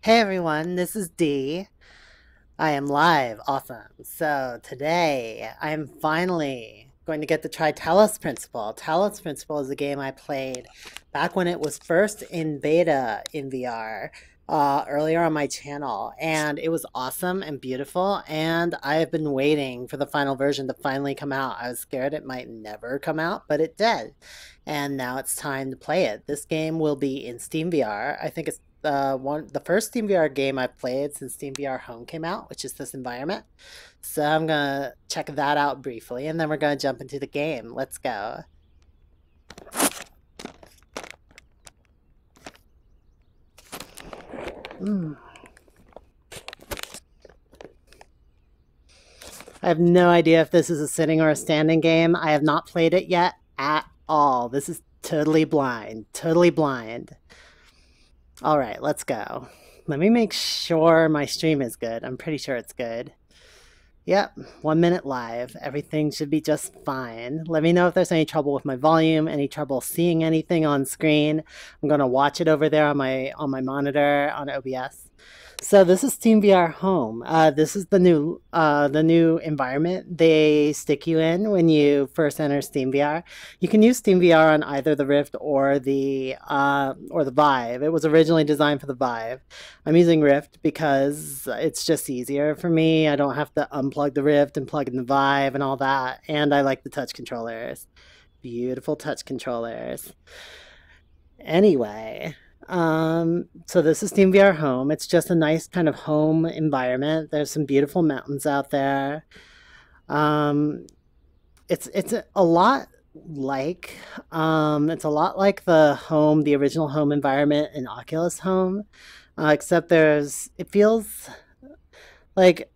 Hey everyone, this is Dee. I am live. Awesome. So today I am finally going to get to try Talos Principle. Talos Principle is a game I played back when it was first in beta in VR, earlier on my channel, and it was awesome and beautiful. And I have been waiting for the final version to finally come out. I was scared it might never come out, but it did. And now it's time to play it. This game will be in Steam VR. I think it's the first Steam VR game I've played since Steam VR Home came out, which is this environment. So I'm gonna check that out briefly, and then we're gonna jump into the game. Let's go. Mm. I have no idea if this is a sitting or a standing game. I have not played it yet at all. This is totally blind. Totally blind. All right, let's go. Let me make sure my stream is good. I'm pretty sure it's good. Yep, 1 minute live. Everything should be just fine. Let me know if there's any trouble with my volume, any trouble seeing anything on screen. I'm gonna watch it over there on my monitor on OBS. So this is SteamVR Home. This is the new environment they stick you in when you first enter SteamVR. You can use SteamVR on either the Rift or the Vive. It was originally designed for the Vive. I'm using Rift because it's just easier for me. I don't have to unplug the Rift and plug in the Vive and all that. And I like the touch controllers. Beautiful touch controllers. Anyway. So this is SteamVR Home. It's just a nice kind of home environment. There's some beautiful mountains out there. It's a lot like the original home environment in Oculus Home, except it feels like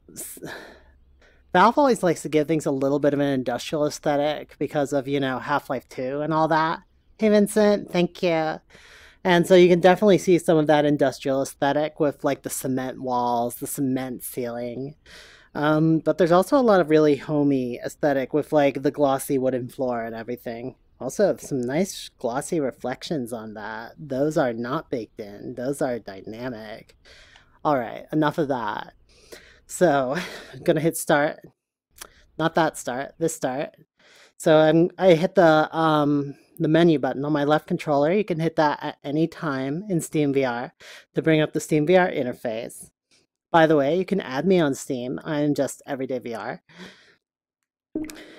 Valve always likes to give things a little bit of an industrial aesthetic because of Half-Life 2 and all that. Hey Vincent, thank you. And so you can definitely see some of that industrial aesthetic with like the cement walls, the cement ceiling. But there's also a lot of really homey aesthetic with like the glossy wooden floor and everything. Also, some nice glossy reflections on that. Those are not baked in. Those are dynamic. All right, enough of that. So I'm gonna hit start. Not that start, this start. So I hit the menu button on my left controller. You can hit that at any time in Steam VR to bring up the Steam VR interface. By the way, you can add me on Steam. I'm just Everyday VR.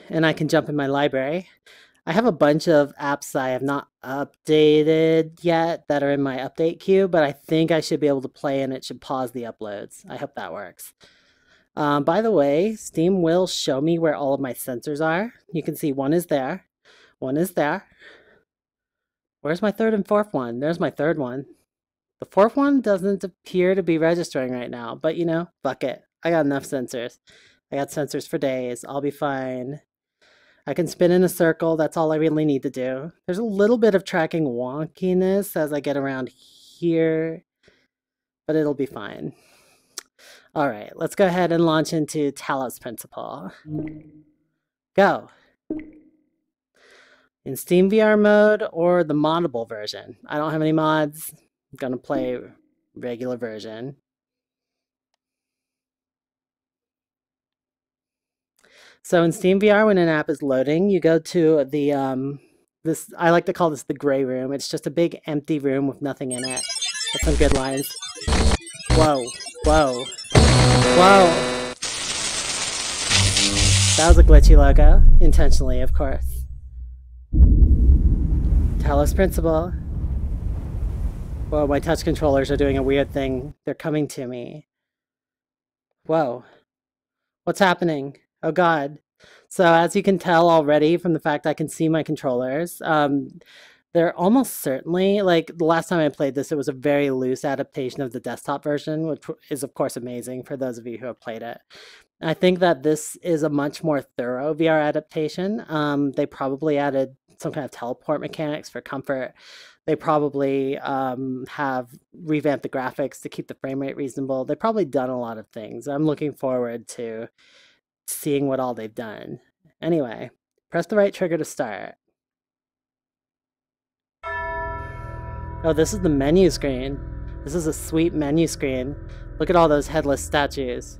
And I can jump in my library. I have a bunch of apps I have not updated yet that are in my update queue, but I think I should be able to play and it should pause the uploads. I hope that works. By the way, Steam will show me where all of my sensors are. You can see one is there. One is there. Where's my third and fourth one? There's my third one. The fourth one doesn't appear to be registering right now, but fuck it. I got enough sensors. I got sensors for days. I'll be fine. I can spin in a circle. That's all I really need to do. There's a little bit of tracking wonkiness as I get around here, but it'll be fine. All right, let's go ahead and launch into Talos Principle. Go. In Steam VR mode or the moddable version. I don't have any mods. I'm gonna play regular version. So in Steam VR, when an app is loading, you go to the this, I like to call this the gray room. It's just a big empty room with nothing in it. That's some good lines. Whoa, whoa, whoa. That was a glitchy logo, intentionally, of course. Talos Principle. Whoa, my touch controllers are doing a weird thing. They're coming to me. Whoa. What's happening? Oh god. So as you can tell already from the fact I can see my controllers, they're almost certainly, like the last time I played this, it was a very loose adaptation of the desktop version, which is of course amazing for those of you who have played it. I think that this is a much more thorough VR adaptation. They probably added some kind of teleport mechanics for comfort. They probably have revamped the graphics to keep the frame rate reasonable. They've probably done a lot of things. I'm looking forward to seeing what all they've done. Anyway, press the right trigger to start. Oh, this is the menu screen. This is a sweet menu screen. Look at all those headless statues.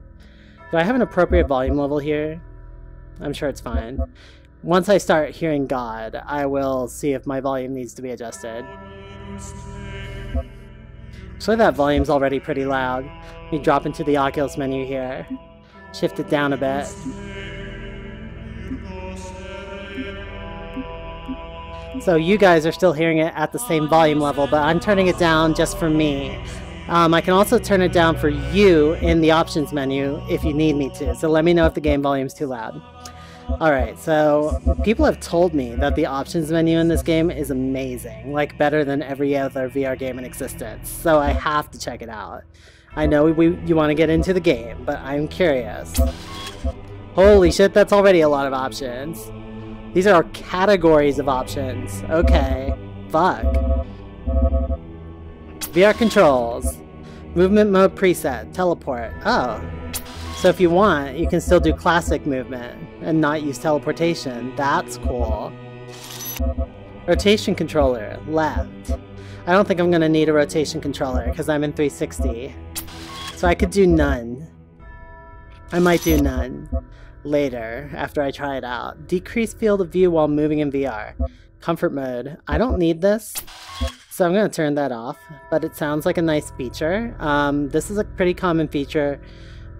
Do I have an appropriate volume level here? I'm sure it's fine. Once I start hearing God, I will see if my volume needs to be adjusted. So that volume's already pretty loud. Let me drop into the Oculus menu here. Shift it down a bit. So you guys are still hearing it at the same volume level, but I'm turning it down just for me. I can also turn it down for you in the options menu if you need me to, so let me know if the game volume's too loud. Alright, so people have told me that the options menu in this game is amazing, like better than every other VR game in existence, so I have to check it out. I know you want to get into the game, but I'm curious. Holy shit, that's already a lot of options. These are categories of options. Okay. Fuck. VR controls. Movement mode preset. Teleport. Oh. So if you want, you can still do classic movement and not use teleportation. That's cool. Rotation controller. Left. I don't think I'm going to need a rotation controller because I'm in 360. So I could do none. I might do none. Later, after I try it out. Decrease field of view while moving in VR. Comfort mode. I don't need this, so I'm going to turn that off, but it sounds like a nice feature. This is a pretty common feature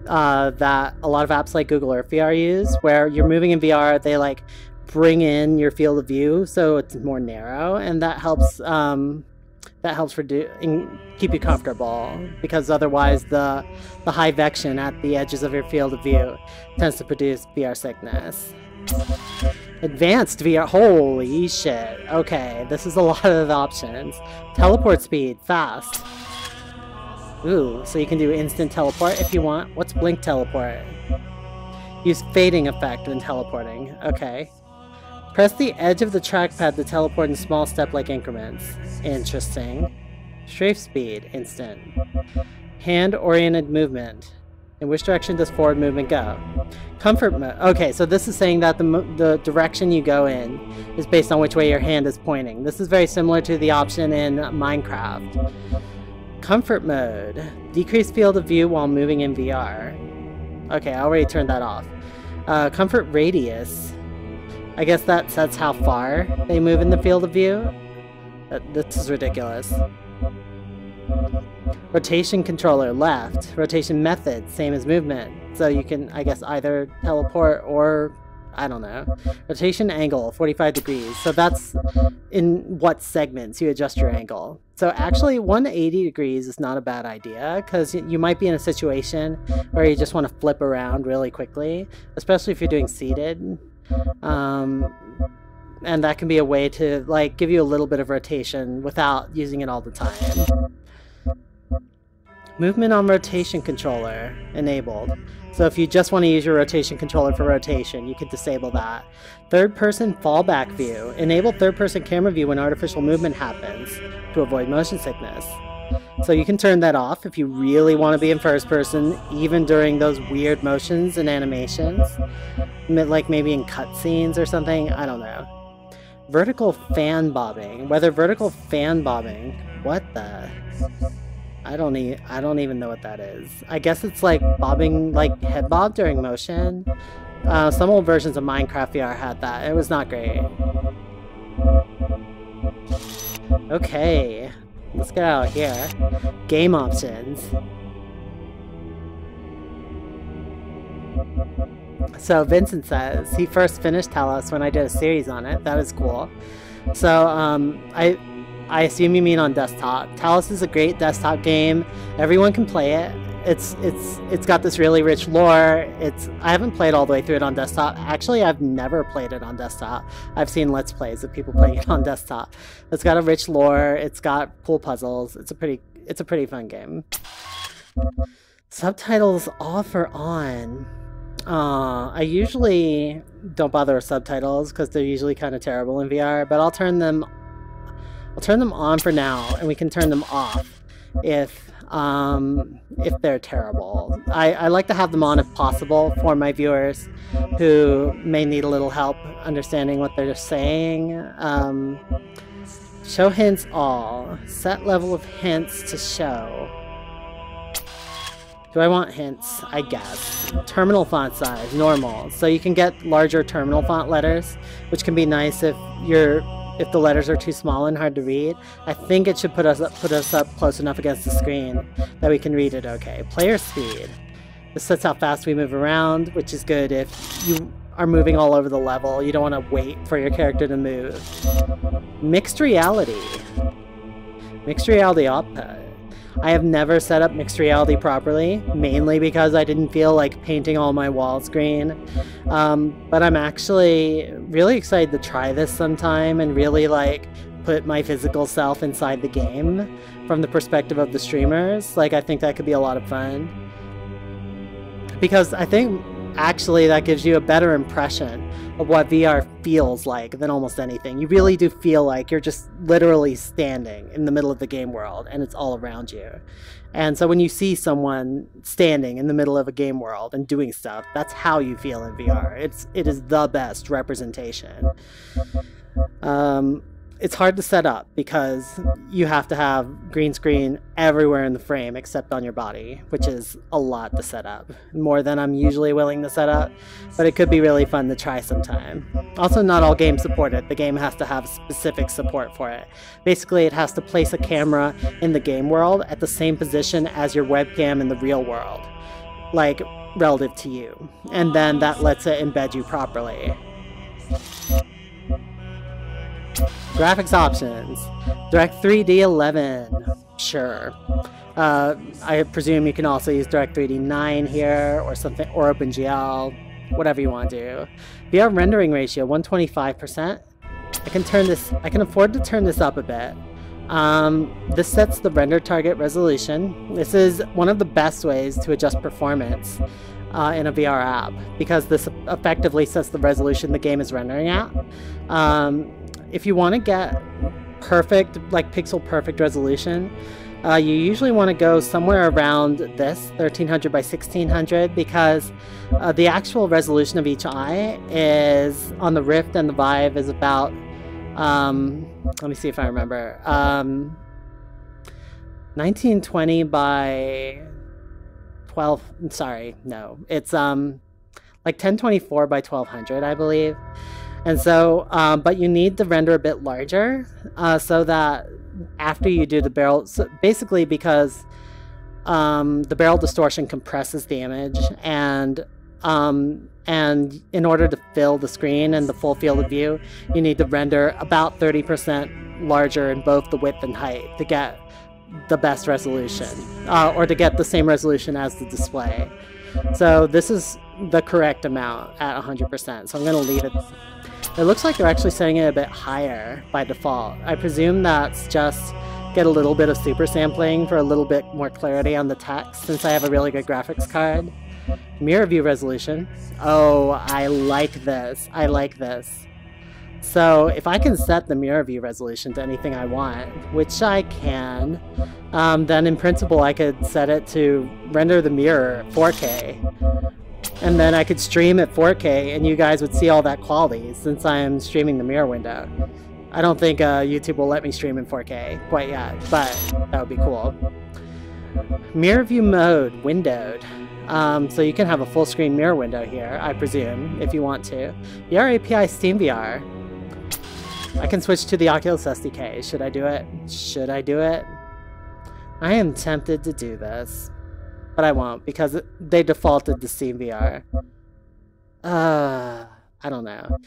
that a lot of apps like Google Earth VR use, where you're moving in VR, they like bring in your field of view so it's more narrow, and that helps keep you comfortable, because otherwise the high vection at the edges of your field of view tends to produce VR sickness. Advanced VR, holy shit. Okay, this is a lot of options. Teleport speed, fast. Ooh, so you can do instant teleport if you want. What's blink teleport? Use fading effect when teleporting. Okay. Press the edge of the trackpad to teleport in small step-like increments. Interesting. Strafe speed, instant. Hand-oriented movement. In which direction does forward movement go? Comfort mode. Okay, so this is saying that the direction you go in is based on which way your hand is pointing. This is very similar to the option in Minecraft. Comfort mode. Decrease field of view while moving in VR. Okay, I already turned that off. Comfort radius. I guess that sets how far they move in the field of view. This is ridiculous. Rotation controller, left. Rotation method, same as movement. So you can, I guess, either teleport or, I don't know. Rotation angle, 45 degrees. So that's in what segments you adjust your angle. So actually 180 degrees is not a bad idea, because you might be in a situation where you just want to flip around really quickly, especially if you're doing seated. And that can be a way to like give you a little bit of rotation without using it all the time. Movement on rotation controller enabled. So if you just want to use your rotation controller for rotation, you could disable that. Third person fallback view. Enable third person camera view when artificial movement happens to avoid motion sickness. So you can turn that off if you really want to be in first person, even during those weird motions and animations. Like maybe in cutscenes or something, I don't know. Vertical fan bobbing. Whether vertical fan bobbing, what the? I don't even know what that is. I guess it's like bobbing, like head bob during motion. Some old versions of Minecraft VR had that. It was not great. Okay, let's get out of here. Game options. So Vincent says he first finished Talos when I did a series on it. That is cool. So I assume you mean on desktop. Talos is a great desktop game. Everyone can play it. It's got this really rich lore. I haven't played all the way through it on desktop. Actually, I've never played it on desktop. I've seen Let's Plays of people playing it on desktop. It's got a rich lore. It's got cool puzzles. It's a pretty fun game. Subtitles off or on? I usually don't bother with subtitles because they're usually kind of terrible in VR, but I'll turn them on for now, and we can turn them off if they're terrible. I like to have them on if possible for my viewers who may need a little help understanding what they're saying. Show hints all. Set level of hints to show. Do I want hints? I guess. Terminal font size, normal. So you can get larger terminal font letters, which can be nice if the letters are too small and hard to read. I think it should put us up close enough against the screen that we can read it okay. Player speed. This sets how fast we move around, which is good if you are moving all over the level. You don't want to wait for your character to move. Mixed reality. Mixed reality output. I have never set up mixed reality properly, mainly because I didn't feel like painting all my walls green. But I'm actually really excited to try this sometime and really like put my physical self inside the game from the perspective of the streamers. Like, I think that could be a lot of fun. Because I think actually that gives you a better impression of what VR feels like than almost anything. You really do feel like you're just literally standing in the middle of the game world and it's all around you. And so when you see someone standing in the middle of a game world and doing stuff, that's how you feel in VR. It is the best representation. It's hard to set up because you have to have green screen everywhere in the frame except on your body, which is a lot to set up. More than I'm usually willing to set up, but it could be really fun to try sometime. Also, not all games support it. The game has to have specific support for it. Basically, it has to place a camera in the game world at the same position as your webcam in the real world, like relative to you. And then that lets it embed you properly. Graphics options. Direct 3D 11. Sure. I presume you can also use Direct 3D 9 here or something, or OpenGL, whatever you want to do. VR rendering ratio 125%. I can afford to turn this up a bit. This sets the render target resolution. This is one of the best ways to adjust performance in a VR app, because this effectively sets the resolution the game is rendering at. If you want to get perfect, like pixel perfect resolution, you usually want to go somewhere around this 1300 by 1600, because the actual resolution of each eye is on the Rift and the Vive is about let me see if I remember, 1920 by 12, sorry, no, it's like 1024 by 1200, I believe. And so, but you need to render a bit larger so that after you do the barrel, so basically because the barrel distortion compresses the image, and in order to fill the screen and the full field of view, you need to render about 30% larger in both the width and height to get the best resolution, or to get the same resolution as the display. So this is the correct amount at 100%, so I'm going to leave it. It looks like they're actually setting it a bit higher by default. I presume that's just get a little bit of super sampling for a little bit more clarity on the text, since I have a really good graphics card. Mirror view resolution. Oh, I like this. I like this. So if I can set the mirror view resolution to anything I want, which I can, then in principle I could set it to render the mirror 4K. And then I could stream at 4K and you guys would see all that quality since I'm streaming the mirror window. I don't think YouTube will let me stream in 4K quite yet, but that would be cool. Mirror view mode, windowed. So you can have a full screen mirror window here, I presume, if you want to. VR API Steam VR. I can switch to the Oculus SDK. Should I do it? Should I do it? I am tempted to do this. But I won't, because they defaulted to Steam VR. I don't know.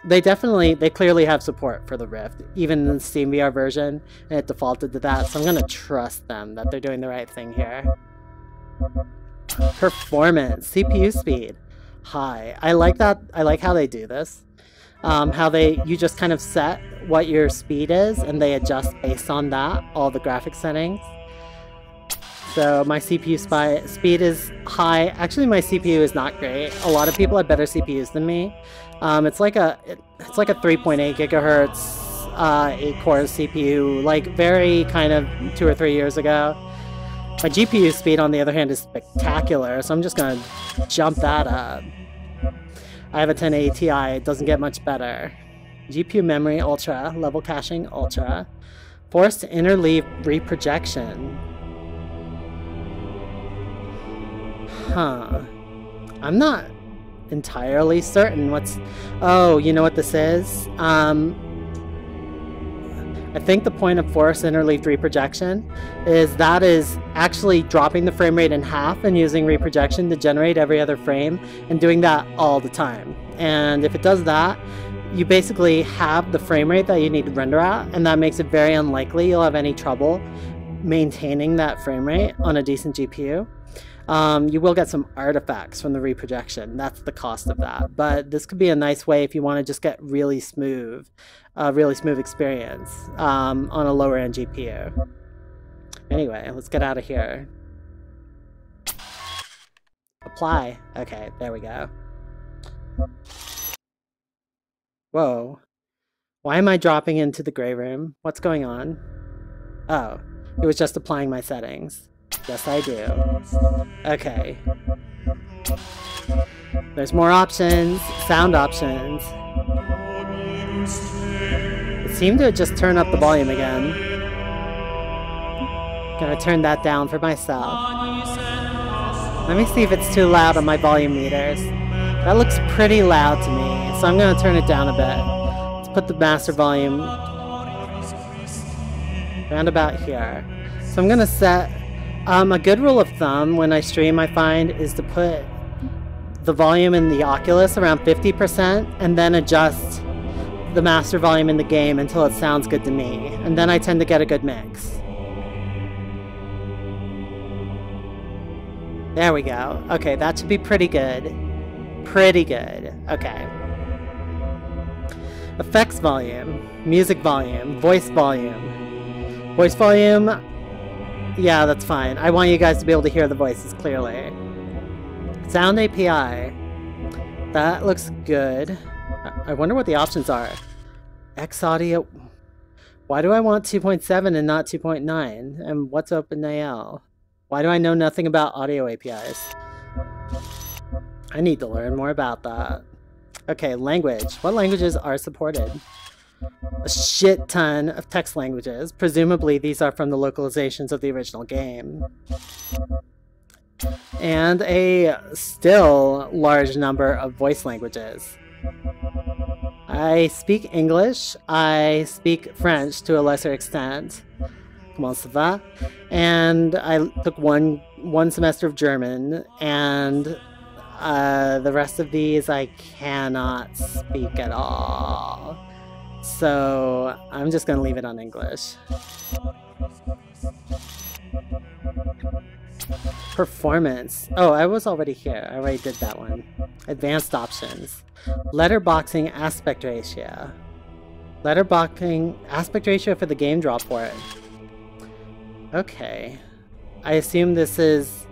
They clearly have support for the Rift, even in the Steam VR version, and it defaulted to that, so I'm gonna trust them that they're doing the right thing here. Performance, CPU speed, high. I like that. I like how they do this. You just kind of set what your speed is, and they adjust based on that, all the graphic settings. So my CPU speed is high. Actually, my CPU is not great. A lot of people have better CPUs than me. It's like a 3.8 gigahertz 8-core CPU, like very kind of 2 or 3 years ago. My GPU speed, on the other hand, is spectacular, so I'm just gonna jump that up. I have a 1080 Ti. It doesn't get much better. GPU memory ultra, level caching ultra, forced interleave reprojection. Huh. I'm not entirely certain what's... Oh, you know what this is? I think the point of forced interleaved reprojection is that is actually dropping the frame rate in half and using reprojection to generate every other frame and doing that all the time. And if it does that, you basically have the frame rate that you need to render at, and that makes it very unlikely you'll have any trouble maintaining that frame rate on a decent GPU. You will get some artifacts from the reprojection. That's the cost of that. But this could be a nice way if you want to just get really smooth experience on a lower end GPU. Anyway, let's get out of here. Apply. Okay, there we go. Whoa. Why am I dropping into the gray room? What's going on? Oh, it was just applying my settings. Yes, I do. Okay. There's more options. Sound options. It seemed to just turn up the volume again. Gonna turn that down for myself. Let me see if it's too loud on my volume meters. That looks pretty loud to me, so I'm gonna turn it down a bit. Let's put the master volume around about here. So I'm gonna set... a good rule of thumb when I stream, I find, is to put the volume in the Oculus around 50% and then adjust the master volume in the game until it sounds good to me. And then I tend to get a good mix. There we go. Okay, that should be pretty good. Pretty good. Okay. Effects volume, music volume, voice volume. Voice volume... Yeah, that's fine. I want you guys to be able to hear the voices clearly. Sound API. That looks good. I wonder what the options are. X audio. Why do I want 2.7 and not 2.9? And what's OpenAL? Why do I know nothing about audio APIs? I need to learn more about that. Okay, language. What languages are supported? A shit ton of text languages. Presumably these are from the localizations of the original game. And a still large number of voice languages. I speak English. I speak French to a lesser extent. Comment ça va? And I took one semester of German, and the rest of these I cannot speak at all. So I'm just going to leave it on English. Performance. Oh, I was already here. I already did that one. Advanced options. Letterboxing aspect ratio. Letterboxing aspect ratio for the game drop port. Okay. I assume this is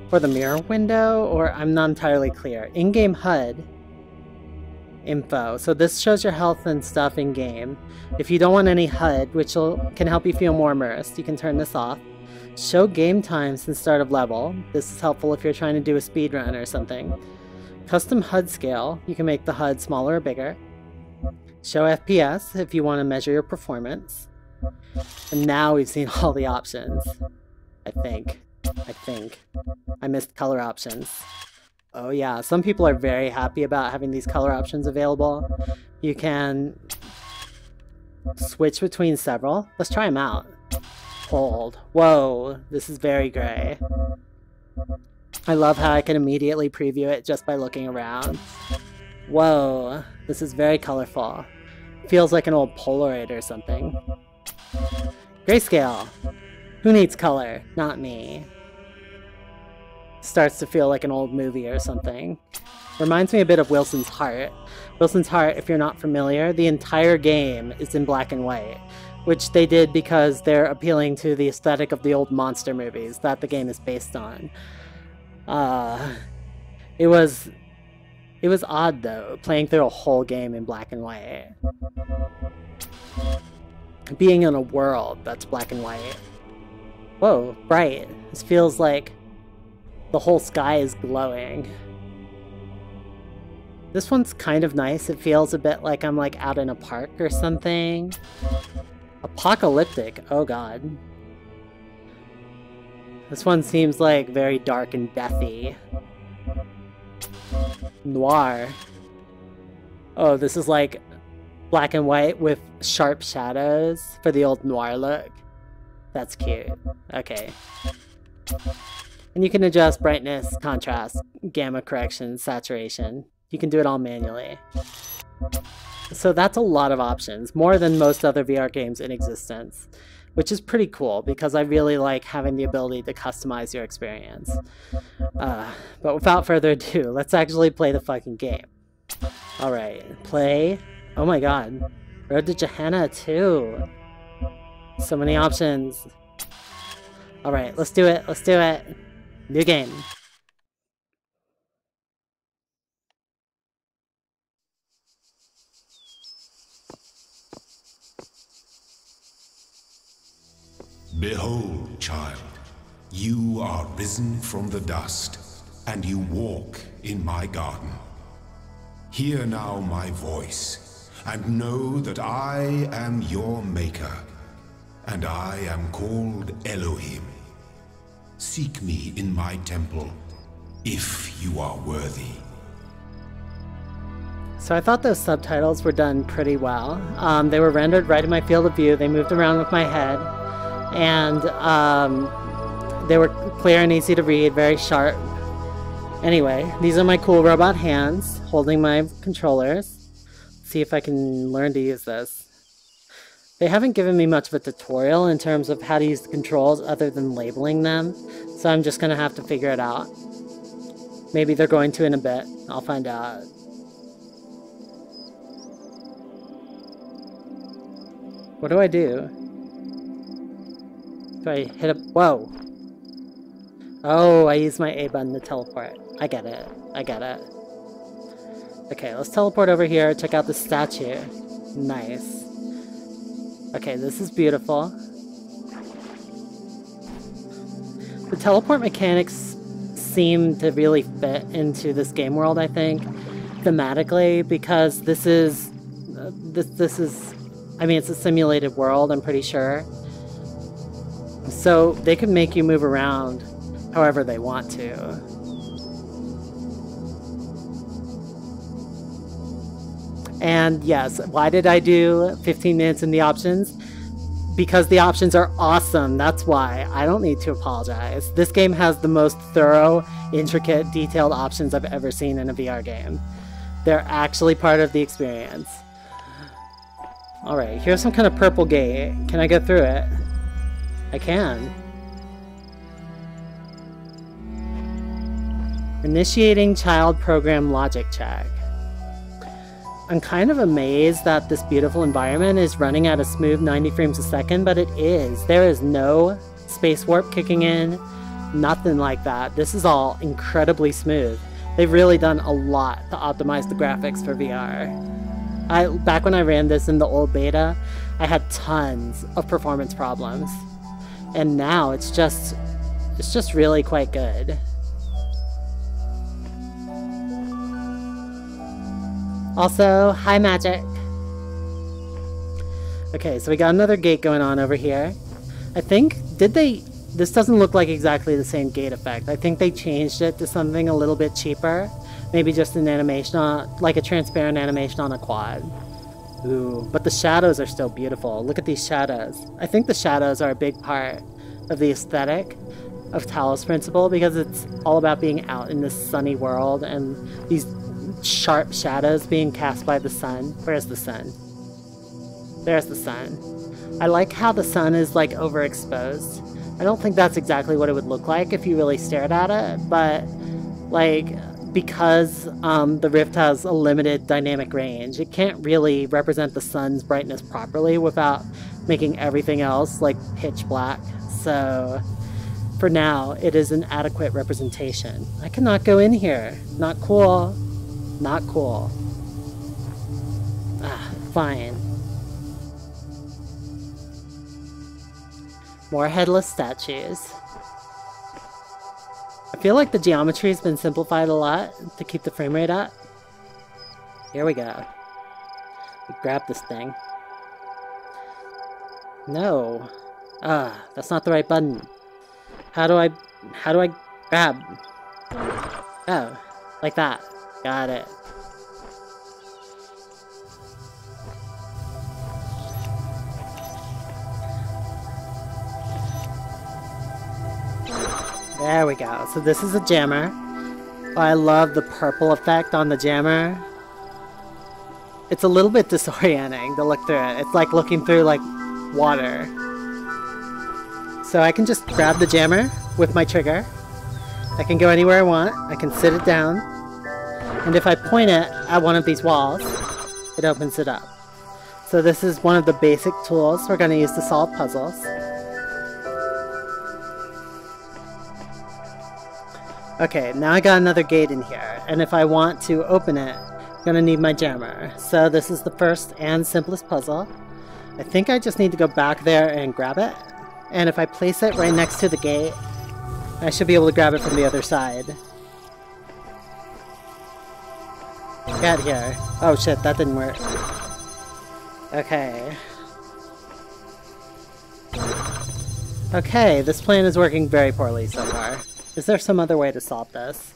for the mirror window, or I'm not entirely clear. In-game HUD info. So this shows your health and stuff in game. If you don't want any HUD, which can help you feel more immersed, you can turn this off. Show game time since start of level. This is helpful if you're trying to do a speed run or something. Custom HUD scale. You can make the HUD smaller or bigger. Show FPS if you want to measure your performance. And now we've seen all the options. I think. I missed color options. Oh yeah, some people are very happy about having these color options available. You can switch between several. Let's try them out. Hold. Whoa, this is very gray. I love how I can immediately preview it just by looking around. Whoa, this is very colorful. Feels like an old Polaroid or something. Grayscale. Who needs color? Not me. Starts to feel like an old movie or something. Reminds me a bit of Wilson's Heart. Wilson's Heart, if you're not familiar, the entire game is in black and white, which they did because they're appealing to the aesthetic of the old monster movies that the game is based on. It was odd though, playing through a whole game in black and white. Being in a world that's black and white. Whoa, bright. This feels like the whole sky is glowing. This one's kind of nice. It feels a bit like I'm like out in a park or something. Apocalyptic. Oh god. This one seems like very dark and deathy. Noir. Oh, this is like black and white with sharp shadows for the old noir look. That's cute. Okay. And you can adjust brightness, contrast, gamma correction, saturation. You can do it all manually. So that's a lot of options, more than most other VR games in existence, which is pretty cool because I really like having the ability to customize your experience. But without further ado, let's actually play the fucking game. Alright, play. Oh my god. Road to Gehenna too. So many options. Alright, let's do it. Let's do it. New game. Behold, child, you are risen from the dust, and you walk in my garden. Hear now my voice, and know that I am your maker, and I am called Elohim. Seek me in my temple, if you are worthy. So I thought those subtitles were done pretty well. They were rendered right in my field of view. They moved around with my head. And they were clear and easy to read, very sharp. Anyway, these are my cool robot hands holding my controllers. Let's see if I can learn to use this. They haven't given me much of a tutorial in terms of how to use the controls other than labeling them, so I'm just gonna have to figure it out. Maybe they're going to in a bit. I'll find out. What do I do? Do I hit a... Whoa! Oh, I use my A button to teleport. I get it. I get it. Okay, let's teleport over here, check out the statue. Nice. Okay, this is beautiful. The teleport mechanics seem to really fit into this game world, I think, thematically, because this is... I mean, it's a simulated world, I'm pretty sure. So they can make you move around however they want to. And yes, why did I do 15 minutes in the options? Because the options are awesome, that's why. I don't need to apologize. This game has the most thorough, intricate, detailed options I've ever seen in a VR game. They're actually part of the experience. Alright, here's some kind of purple gate. Can I get through it? I can. Initiating child program logic check. I'm kind of amazed that this beautiful environment is running at a smooth 90 frames a second, but it is. There is no space warp kicking in, nothing like that. This is all incredibly smooth. They've really done a lot to optimize the graphics for VR. Back when I ran this in the old beta, I had tons of performance problems. And now it's just really quite good. Also, hi Magic! Okay, so we got another gate going on over here. I think, this doesn't look like exactly the same gate effect. I think they changed it to something a little bit cheaper. Maybe just an animation like a transparent animation on a quad. Ooh, but the shadows are still beautiful. Look at these shadows. I think the shadows are a big part of the aesthetic of Talos Principle because it's all about being out in this sunny world and these sharp shadows being cast by the sun. Where's the sun? There's the sun. I like how the sun is like overexposed. I don't think that's exactly what it would look like if you really stared at it, but like because the Rift has a limited dynamic range, it can't really represent the sun's brightness properly without making everything else like pitch black. So for now, it is an adequate representation. I cannot go in here. Not cool. Not cool. Ah, fine. More headless statues. I feel like the geometry has been simplified a lot to keep the frame rate up. Here we go. We grab this thing. No. That's not the right button. How do I grab? Oh, like that. Got it. There we go. So this is a jammer. Oh, I love the purple effect on the jammer. It's a little bit disorienting to look through it. It's like looking through like water. So I can just grab the jammer with my trigger. I can go anywhere I want. I can sit it down. And if I point it at one of these walls, it opens it up. So this is one of the basic tools we're going to use to solve puzzles. Okay, now I got another gate in here, and if I want to open it, I'm gonna need my jammer. So this is the first and simplest puzzle. I think I just need to go back there and grab it, and if I place it right next to the gate, I should be able to grab it from the other side. Get here. Oh shit, that didn't work. Okay. Okay, this plan is working very poorly so far. Is there some other way to solve this?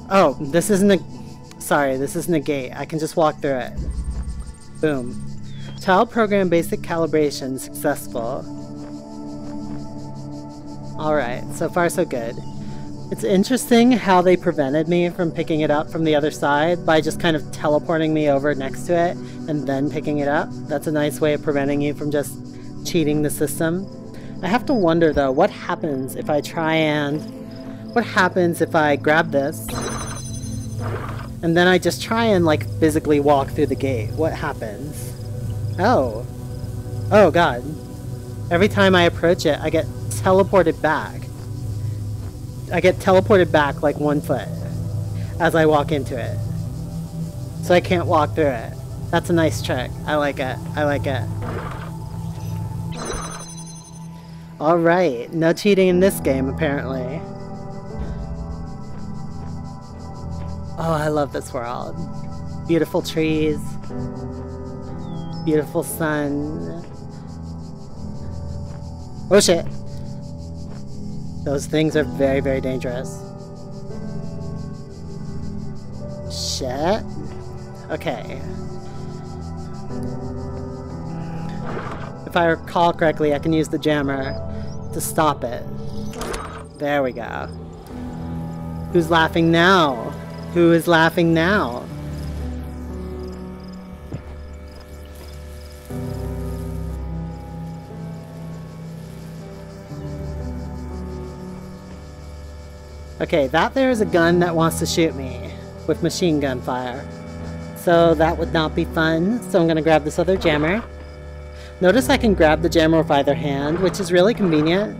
Oh, this isn't a... Sorry, this isn't a gate. I can just walk through it. Boom. Child program basic calibration successful. Alright, so far so good. It's interesting how they prevented me from picking it up from the other side by just kind of teleporting me over next to it and then picking it up. That's a nice way of preventing you from just cheating the system. I have to wonder though, what happens if I try and... What happens if I grab this and then I just try and like physically walk through the gate? What happens? Oh. Oh god. Every time I approach it, I get teleported back. I get teleported back like 1 foot as I walk into it. So I can't walk through it. That's a nice trick. I like it. I like it. Alright, no cheating in this game apparently. Oh, I love this world. Beautiful trees. Beautiful sun. Oh shit. Those things are very, very dangerous. Shit. Okay. If I recall correctly, I can use the jammer to stop it. There we go. Who's laughing now? Who is laughing now? Okay, that there is a gun that wants to shoot me with machine gun fire. So that would not be fun, so I'm gonna grab this other jammer. Notice I can grab the jammer with either hand, which is really convenient.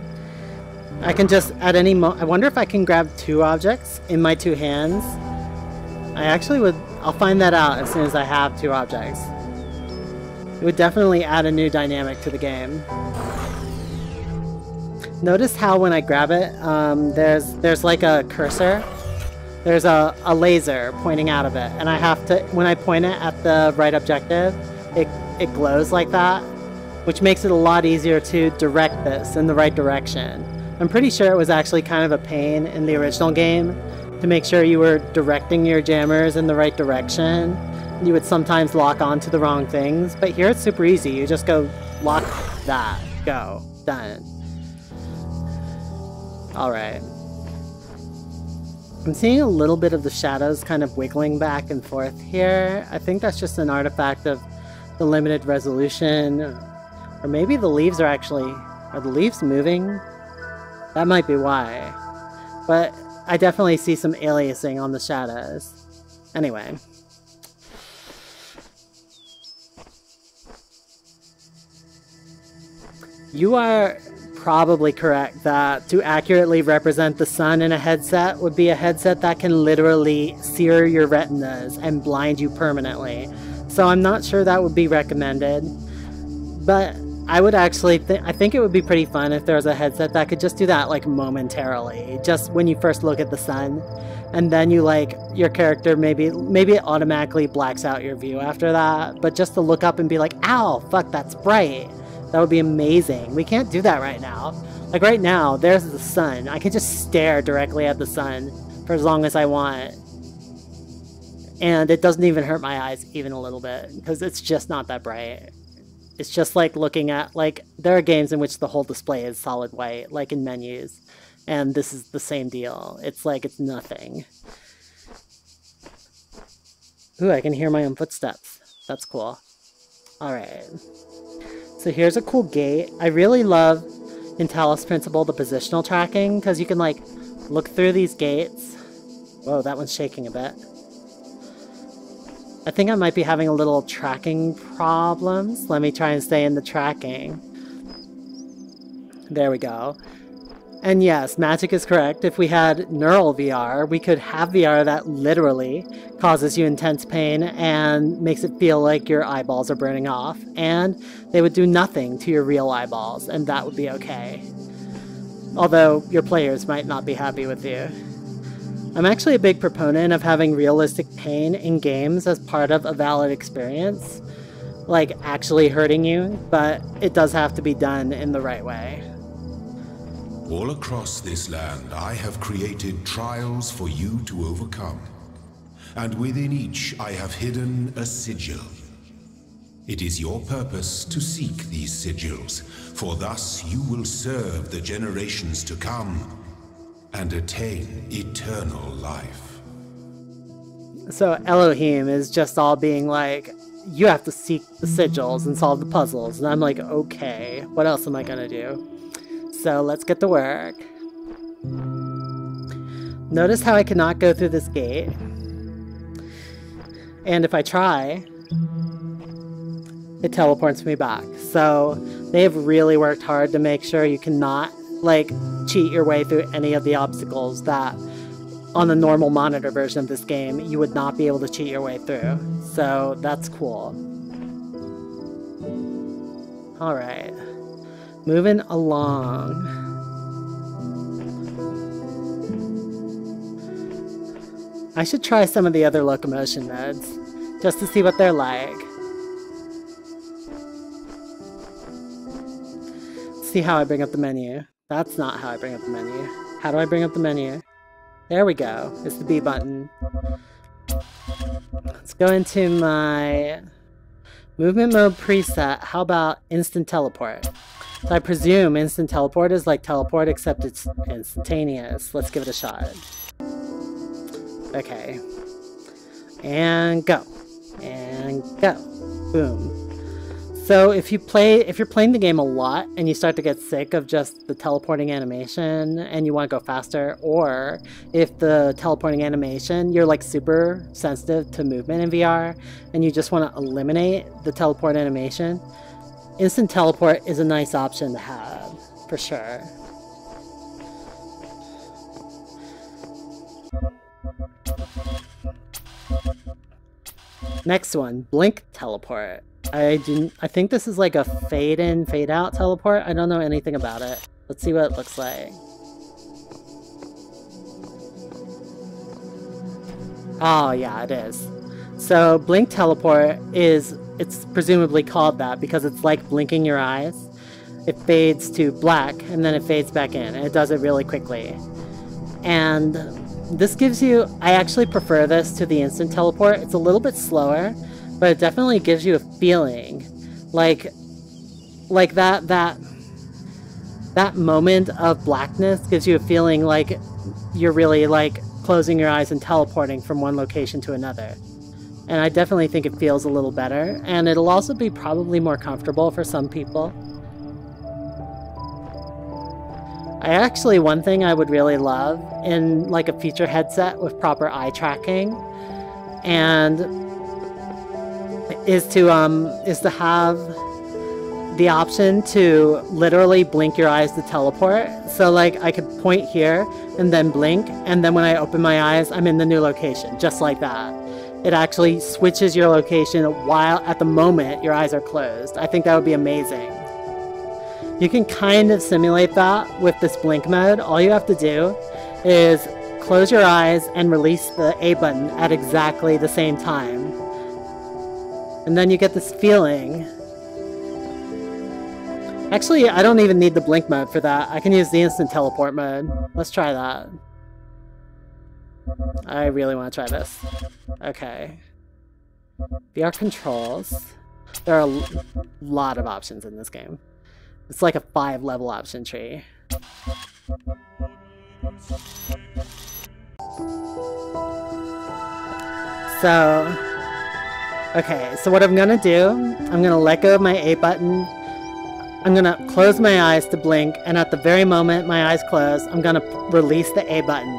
I can just, at any moment, I wonder if I can grab 2 objects in my 2 hands. I actually would, I'll find that out as soon as I have 2 objects. It would definitely add a new dynamic to the game. Notice how when I grab it, there's like a cursor. There's a laser pointing out of it, and I have to, when I point it at the right objective, it glows like that, which makes it a lot easier to direct this in the right direction. I'm pretty sure it was actually kind of a pain in the original game to make sure you were directing your jammers in the right direction. You would sometimes lock onto the wrong things, but here it's super easy. You just go lock that, go, done. Alright. I'm seeing a little bit of the shadows kind of wiggling back and forth here. I think that's just an artifact of the limited resolution. Or maybe the leaves are actually... Are the leaves moving? That might be why. But I definitely see some aliasing on the shadows. Anyway. You are probably correct that to accurately represent the sun in a headset would be a headset that can literally sear your retinas and blind you permanently. So I'm not sure that would be recommended. But I would actually I think it would be pretty fun if there was a headset that could just do that like momentarily, just when you first look at the sun, and then you like your character maybe it automatically blacks out your view after that, but just to look up and be like, ow, fuck, that's bright. That would be amazing. We can't do that right now. Like right now, there's the sun. I can just stare directly at the sun for as long as I want. And it doesn't even hurt my eyes even a little bit because it's just not that bright. It's just like looking at, like, there are games in which the whole display is solid white, like in menus. And this is the same deal. It's like it's nothing. Ooh, I can hear my own footsteps. That's cool. Alright. So here's a cool gate. I really love, in Talos Principle, the positional tracking, because you can, like, look through these gates. Whoa, that one's shaking a bit. I think I might be having a little tracking problems. Let me try and stay in the tracking. There we go. And yes, Magic is correct. If we had neural VR, we could have VR that literally causes you intense pain and makes it feel like your eyeballs are burning off. And they would do nothing to your real eyeballs, and that would be okay. Although your players might not be happy with you. I'm actually a big proponent of having realistic pain in games as part of a valid experience. Like, actually hurting you, but it does have to be done in the right way. All across this land, I have created trials for you to overcome. And within each, I have hidden a sigil. It is your purpose to seek these sigils, for thus you will serve the generations to come and attain eternal life. So Elohim is just all being like, you have to seek the sigils and solve the puzzles. And I'm like, okay, what else am I gonna do? So let's get to work. Notice how I cannot go through this gate. And if I try, it teleports me back. So they have really worked hard to make sure you cannot, like, cheat your way through any of the obstacles that on the normal monitor version of this game you would not be able to cheat your way through. So that's cool. Alright. Moving along. I should try some of the other locomotion modes just to see what they're like. See how I bring up the menu. That's not how I bring up the menu. How do I bring up the menu? There we go. It's the B button. Let's go into my movement mode preset. How about instant teleport? So I presume instant teleport is like teleport, except it's instantaneous. Let's give it a shot. Okay. And go. And go. Boom. So if you're playing the game a lot and you start to get sick of just the teleporting animation and you want to go faster, or if the teleporting animation, you're like super sensitive to movement in VR and you just want to eliminate the teleport animation, instant teleport is a nice option to have, for sure. Next one, blink teleport. I think this is like a fade in, fade out teleport. I don't know anything about it. Let's see what it looks like. Oh yeah, it is. So blink teleport it's presumably called that because it's like blinking your eyes. It fades to black and then it fades back in, and it does it really quickly. And this gives you, I actually prefer this to the instant teleport. It's a little bit slower, but it definitely gives you a feeling like that moment of blackness gives you a feeling like you're really like closing your eyes and teleporting from one location to another. And I definitely think it feels a little better, and it'll also be probably more comfortable for some people. One thing I would really love in like a feature headset with proper eye tracking and is to have the option to literally blink your eyes to teleport. So like I could point here and then blink, and then when I open my eyes, I'm in the new location, just like that. It actually switches your location while at the moment your eyes are closed. I think that would be amazing. You can kind of simulate that with this blink mode. All you have to do is close your eyes and release the A button at exactly the same time. And then you get this feeling. Actually, I don't even need the blink mode for that. I can use the instant teleport mode. Let's try that. I really want to try this. Okay. VR controls. There are a lot of options in this game. It's like a 5-level option tree. So, okay, so what I'm gonna do, I'm gonna let go of my A button. I'm gonna close my eyes to blink, and at the very moment my eyes close, I'm gonna release the A button.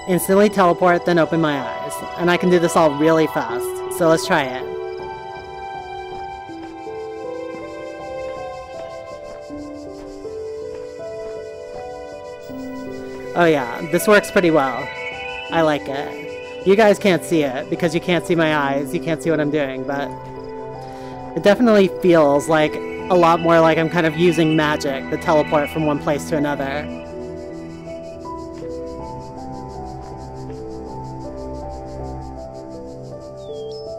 Instantly teleport, then open my eyes. And I can do this all really fast. So let's try it. Oh yeah, this works pretty well. I like it. You guys can't see it because you can't see my eyes, you can't see what I'm doing, but it definitely feels like a lot more like I'm kind of using magic to teleport from one place to another.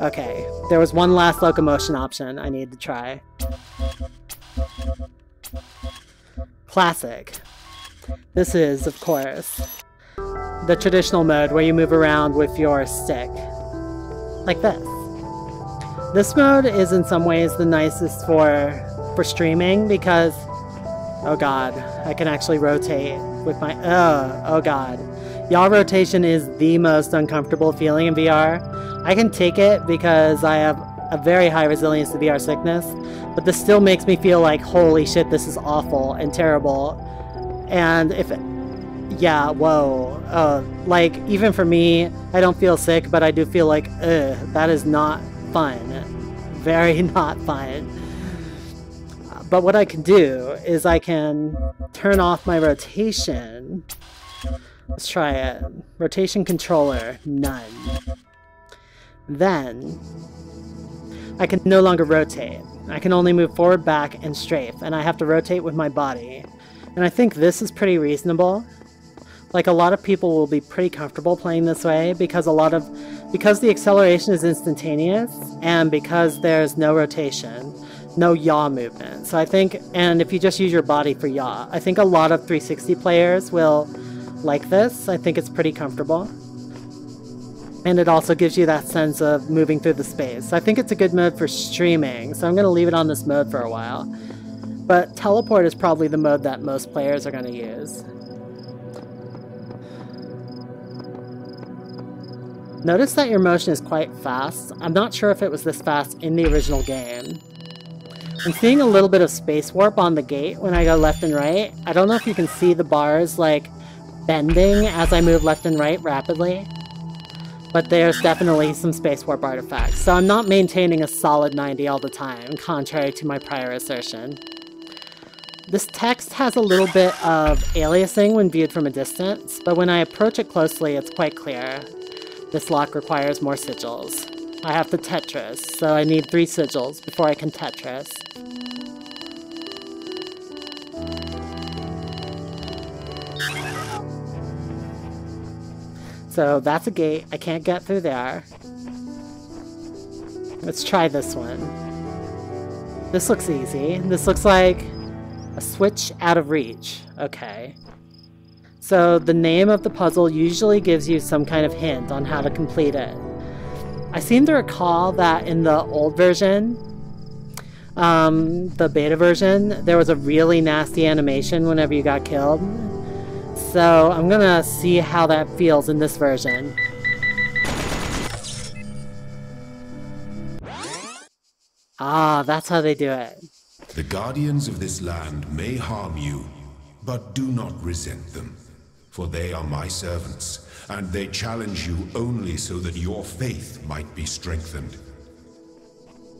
Okay, there was one last locomotion option I need to try. Classic. This is, of course, the traditional mode where you move around with your stick. Like this. This mode is in some ways the nicest for streaming because, oh god, I can actually rotate with my, oh god. Yaw rotation is the most uncomfortable feeling in VR. I can take it because I have a very high resilience to VR sickness, but this still makes me feel like, holy shit, this is awful and terrible. And if, yeah, whoa, like, even for me, I don't feel sick, but I do feel like, that is not fun. Very not fun. But what I can do is I can turn off my rotation. Let's try it. Rotation controller, none. Then, I can no longer rotate. I can only move forward, back, and strafe, and I have to rotate with my body. And I think this is pretty reasonable. Like, a lot of people will be pretty comfortable playing this way because because the acceleration is instantaneous and because there's no rotation, no yaw movement. So I think, and if you just use your body for yaw, I think a lot of 360 players will like this. I think it's pretty comfortable. And it also gives you that sense of moving through the space. I think it's a good mode for streaming, so I'm going to leave it on this mode for a while. But teleport is probably the mode that most players are going to use. Notice that your motion is quite fast. I'm not sure if it was this fast in the original game. I'm seeing a little bit of space warp on the gate when I go left and right. I don't know if you can see the bars like bending as I move left and right rapidly. But there's definitely some space warp artifacts. So I'm not maintaining a solid 90 all the time, contrary to my prior assertion. This text has a little bit of aliasing when viewed from a distance, but when I approach it closely, it's quite clear. This lock requires more sigils. I have to Tetris, so I need 3 sigils before I can Tetris. So that's a gate. I can't get through there. Let's try this one. This looks easy. This looks like a switch out of reach. Okay. So the name of the puzzle usually gives you some kind of hint on how to complete it. I seem to recall that in the old version, the beta version, there was a really nasty animation whenever you got killed. So I'm gonna see how that feels in this version. Ah, that's how they do it. The guardians of this land may harm you, but do not resent them. For they are my servants, and they challenge you only so that your faith might be strengthened.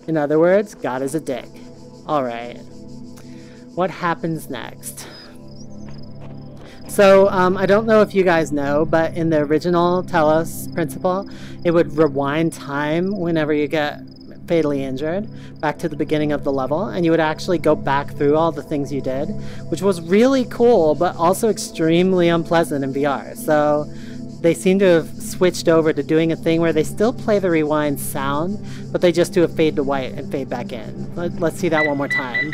In other words, God is a dick. Alright. What happens next? So, I don't know if you guys know, but in the original Talos Principle, it would rewind time whenever you get fatally injured back to the beginning of the level, and you would actually go back through all the things you did, which was really cool, but also extremely unpleasant in VR. So they seem to have switched over to doing a thing where they still play the rewind sound, but they just do a fade to white and fade back in. Let's see that one more time.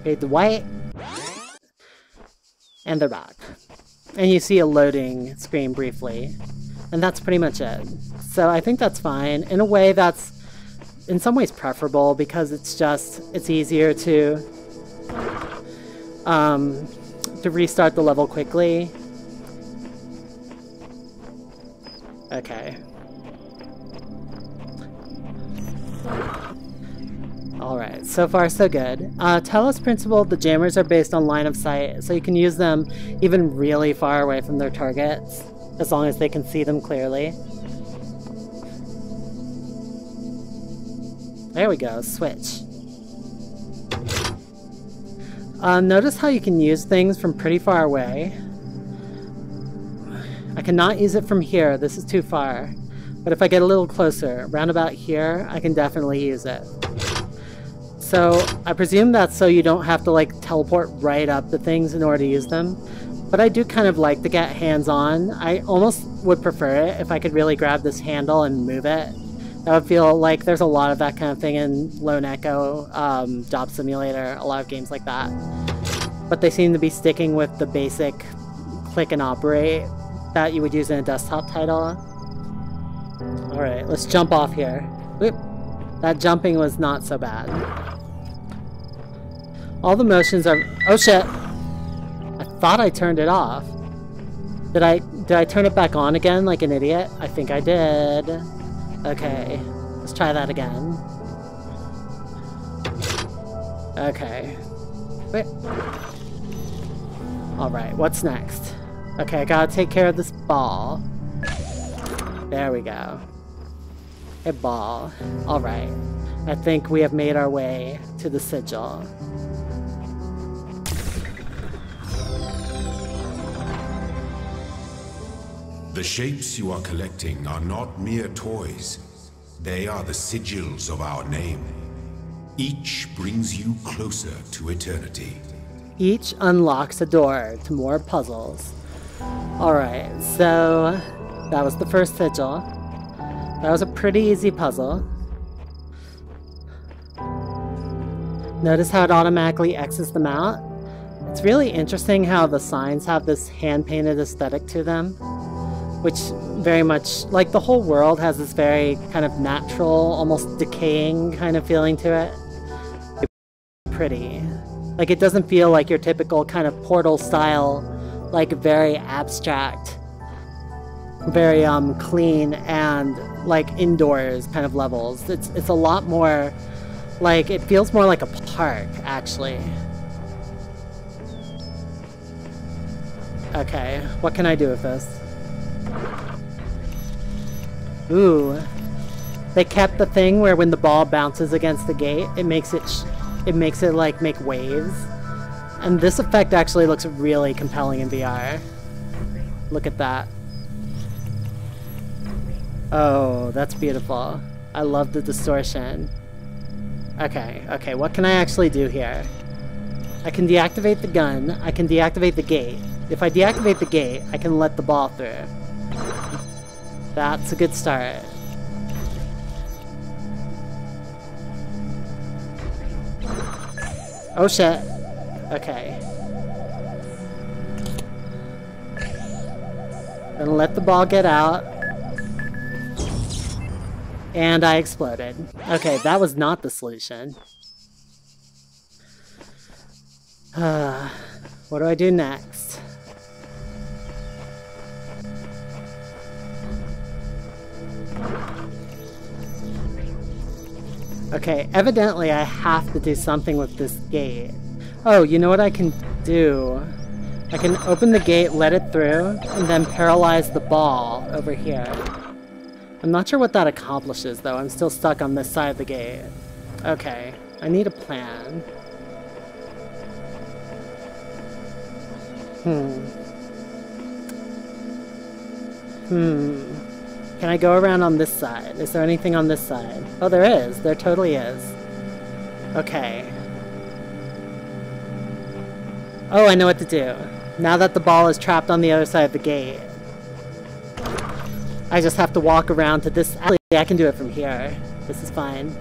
Fade to white. And they're back. And you see a loading screen briefly. And that's pretty much it. So I think that's fine. In a way, that's in some ways preferable because it's easier to restart the level quickly. Okay. Alright, so far so good. Talos Principle, the jammers are based on line of sight, so you can use them even really far away from their targets, as long as they can see them clearly. There we go, switch. Notice how you can use things from pretty far away. I cannot use it from here, this is too far. But if I get a little closer, round about here, I can definitely use it. So, I presume that's so you don't have to like teleport right up to things in order to use them. But I do kind of like to get hands-on. I almost would prefer it if I could really grab this handle and move it. That would feel like there's a lot of that kind of thing in Lone Echo, Job Simulator, a lot of games like that. But they seem to be sticking with the basic click and operate that you would use in a desktop title. Alright, let's jump off here. Whoop. That jumping was not so bad. All the motions are... Oh shit! I thought I turned it off. Did I turn it back on again like an idiot? I think I did. Okay, let's try that again. Okay. Wait. Alright, what's next? Okay, I gotta take care of this ball. There we go. A ball. Alright. I think we have made our way to the sigil. The shapes you are collecting are not mere toys. They are the sigils of our name. Each brings you closer to eternity. Each unlocks a door to more puzzles. Alright, so that was the first sigil. That was a pretty easy puzzle. Notice how it automatically X's them out? It's really interesting how the signs have this hand-painted aesthetic to them, which very much, like the whole world has this very kind of natural, almost decaying kind of feeling to it. Pretty. Like it doesn't feel like your typical kind of Portal style, like very abstract, very clean and like indoors kind of levels. It's a lot more like, it feels more like a park actually. Okay, what can I do with this? Ooh, they kept the thing where when the ball bounces against the gate, it makes it like make waves. And this effect actually looks really compelling in VR. Look at that. Oh, that's beautiful. I love the distortion. Okay, what can I actually do here? I can deactivate the gun, I can deactivate the gate. If I deactivate the gate, I can let the ball through. That's a good start. Oh shit. Okay. Gonna let the ball get out. And I exploded. Okay, that was not the solution. What do I do next? Okay, evidently I have to do something with this gate. Oh, you know what I can do? I can open the gate, let it through, and then paralyze the ball over here. I'm not sure what that accomplishes, though. I'm still stuck on this side of the gate. Okay, I need a plan. Can I go around on this side? Is there anything on this side? Oh, there is. There totally is. Okay. Oh, I know what to do. Now that the ball is trapped on the other side of the gate, I just have to walk around to this. Actually, I can do it from here. This is fine.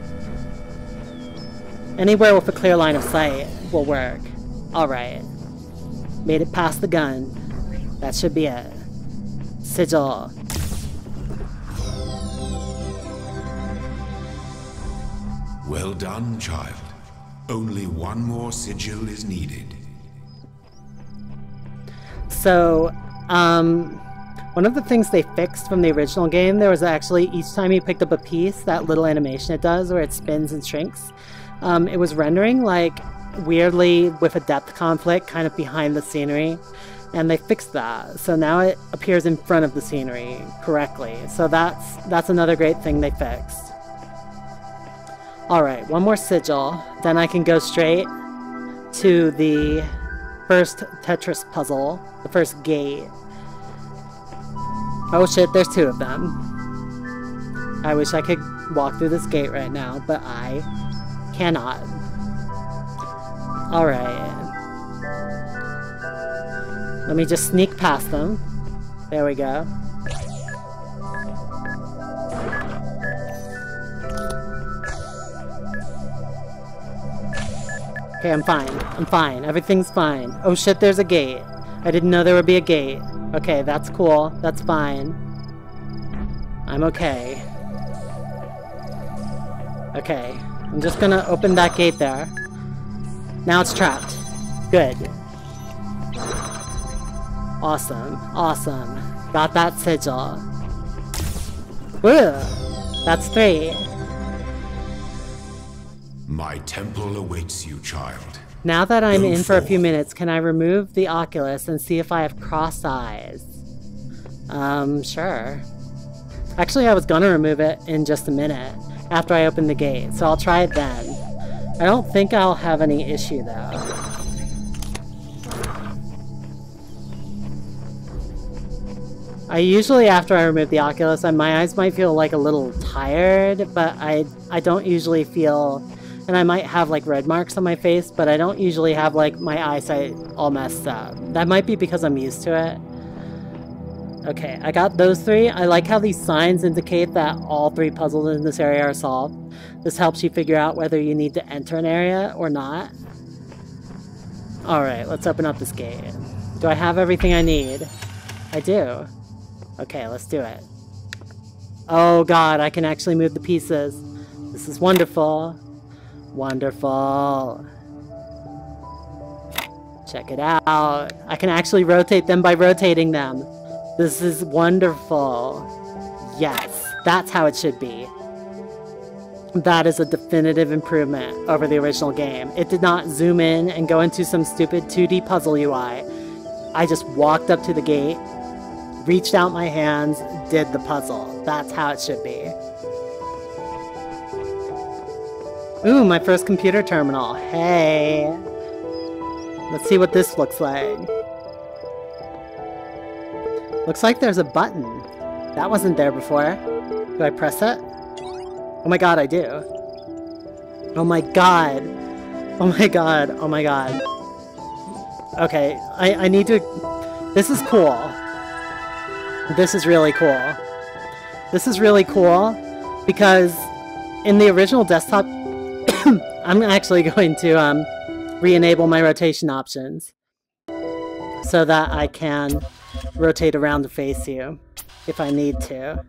Anywhere with a clear line of sight will work. Alright. Made it past the gun. That should be it. Sigil. Well done, child. Only one more sigil is needed. So, one of the things they fixed from the original game, there was actually, each time you picked up a piece, that little animation it does where it spins and shrinks, it was rendering like weirdly with a depth conflict kind of behind the scenery, and they fixed that. So now it appears in front of the scenery correctly. So that's another great thing they fixed. Alright, one more sigil, then I can go straight to the first Tetris puzzle, the first gate. Oh shit, there's two of them. I wish I could walk through this gate right now, but I cannot. Alright. Let me just sneak past them. There we go. Okay, I'm fine. I'm fine. Everything's fine. Oh shit, there's a gate. I didn't know there would be a gate. Okay, that's cool. That's fine. I'm okay. Okay. I'm just gonna open that gate there. Now it's trapped. Good. Awesome. Awesome. Got that sigil. Woo! That's 3. My temple awaits you, child. Now that I'm Go in for a few forth. minutes, can I remove the Oculus and see if I have cross eyes? Sure. Actually, I was gonna remove it in just a minute after I open the gate, so I'll try it then. I don't think I'll have any issue though. I usually, after I remove the Oculus, my eyes might feel like a little tired, but I don't usually feel, and I might have like red marks on my face, but I don't usually have like my eyesight all messed up. That might be because I'm used to it. Okay, I got those 3. I like how these signs indicate that all 3 puzzles in this area are solved. This helps you figure out whether you need to enter an area or not. Alright, let's open up this gate. Do I have everything I need? I do. Okay, let's do it. Oh god, I can actually move the pieces. This is wonderful. Wonderful. Check it out. I can actually rotate them by rotating them. This is wonderful. Yes, that's how it should be. That is a definitive improvement over the original game. It did not zoom in and go into some stupid 2D puzzle UI. I just walked up to the gate, reached out my hands, did the puzzle. That's how it should be. Ooh, my first computer terminal. Hey. Let's see what this looks like. Looks like there's a button. That wasn't there before. Do I press it? Oh my god, I do. Oh my god. Oh my god. Oh my god. Okay, I need to... This is cool. This is really cool. This is really cool because in the original desktop, I'm actually going to re-enable my rotation options so that I can rotate around to face you if I need to.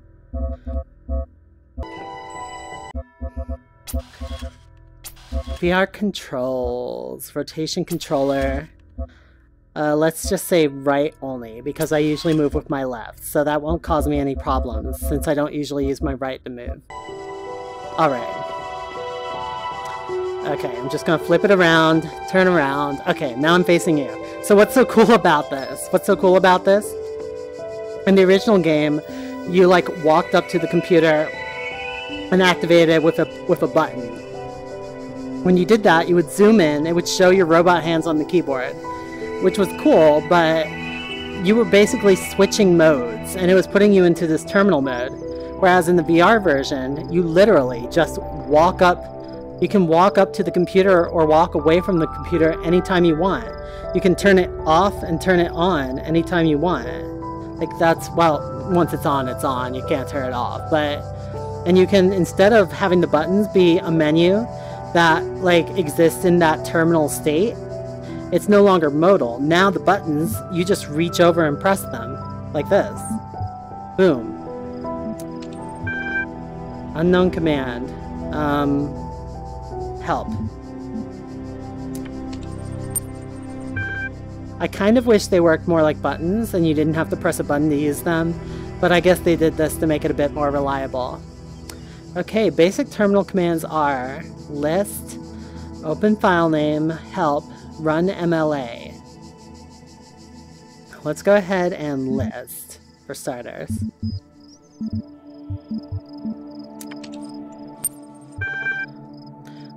VR controls, rotation controller. Let's just say right only, because I usually move with my left, so that won't cause me any problems, since I don't usually use my right to move. Alright. Okay, I'm just gonna flip it around, turn around. Okay, now I'm facing you. So what's so cool about this? What's so cool about this? In the original game, you like walked up to the computer and activated it with a button. When you did that, you would zoom in, it would show your robot hands on the keyboard, which was cool, but you were basically switching modes, and it was putting you into this terminal mode. Whereas in the VR version, you literally just walk up. You can walk up to the computer or walk away from the computer anytime you want. You can turn it off and turn it on anytime you want. Like that's, well, once it's on, you can't turn it off. And you can, instead of having the buttons be a menu that like exists in that terminal state, it's no longer modal. Now the buttons, you just reach over and press them like this. Boom. Unknown command. Help. I kind of wish they worked more like buttons and you didn't have to press a button to use them, but I guess they did this to make it a bit more reliable. Okay, basic terminal commands are list, open file name, help, run MLA. Let's go ahead and list, for starters.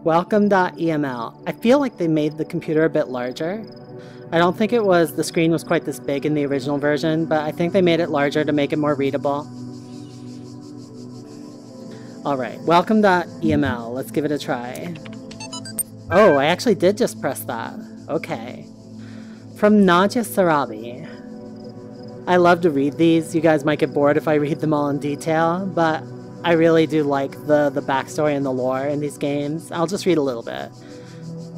Welcome.eml. I feel like they made the computer a bit larger. I don't think the screen was quite this big in the original version, but I think they made it larger to make it more readable. Alright, welcome.eml. Let's give it a try. Oh, I actually did just press that. Okay. From Nadia Sarabi. I love to read these. You guys might get bored if I read them all in detail, but I really do like the backstory and the lore in these games. I'll just read a little bit.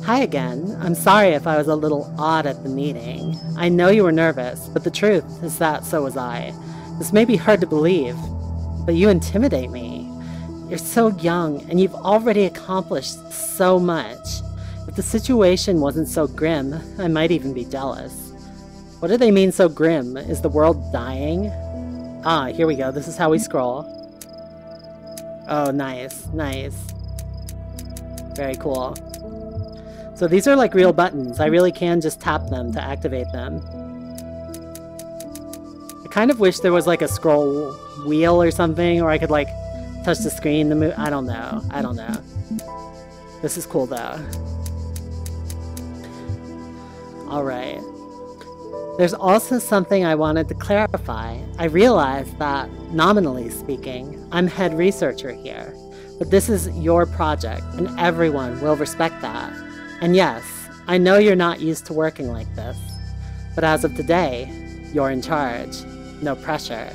Hi again. I'm sorry if I was a little odd at the meeting. I know you were nervous, but the truth is that so was I. This may be hard to believe, but you intimidate me. You're so young, and you've already accomplished so much. If the situation wasn't so grim, I might even be jealous. What do they mean so grim? Is the world dying? Ah, here we go. This is how we scroll. Oh, nice, nice. Very cool. So these are like real buttons. I really can just tap them to activate them. I kind of wish there was like a scroll wheel or something, or I could like touch the screen to move. I don't know. I don't know. This is cool though. Alright. There's also something I wanted to clarify. I realized that, nominally speaking, I'm head researcher here. But this is your project, and everyone will respect that. And yes, I know you're not used to working like this. But as of today, you're in charge. No pressure.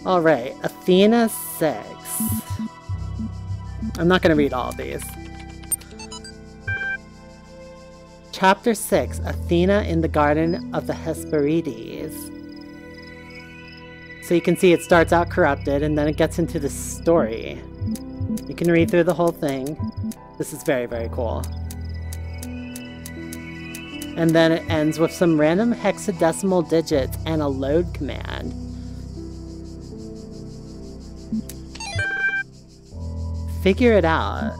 Alright, Athena 6. I'm not going to read all of these. Chapter 6, Athena in the Garden of the Hesperides. So you can see it starts out corrupted and then it gets into the story. You can read through the whole thing. This is very, very cool. And then it ends with some random hexadecimal digits and a load command. Figure it out.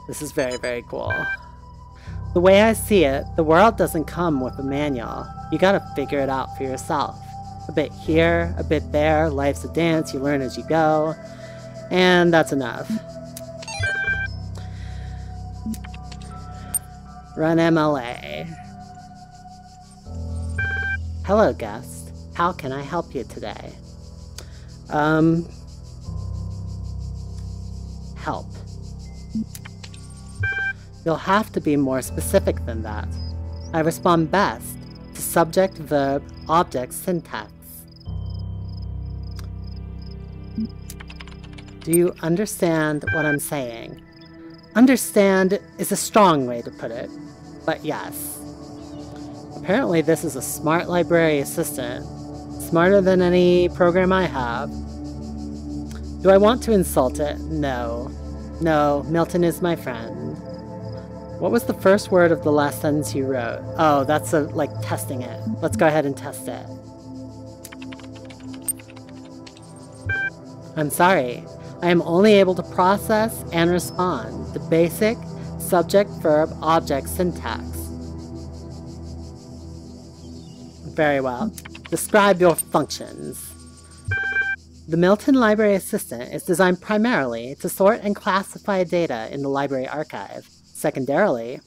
This is very, very cool. The way I see it, the world doesn't come with a manual. You gotta figure it out for yourself. A bit here, a bit there, life's a dance, you learn as you go. And that's enough. Run MLA. Hello, guest. How can I help you today? Help. You'll have to be more specific than that. I respond best to subject, verb, object syntax. Do you understand what I'm saying? Understand is a strong way to put it, but yes. Apparently this is a smart library assistant. Smarter than any program I have. Do I want to insult it? No. No, Milton is my friend. What was the first word of the last sentence you wrote? Oh, that's like testing it. Let's go ahead and test it. I'm sorry. I am only able to process and respond to basic subject-verb-object syntax. Very well. Describe your functions. The Milton Library Assistant is designed primarily to sort and classify data in the library archive. Secondarily,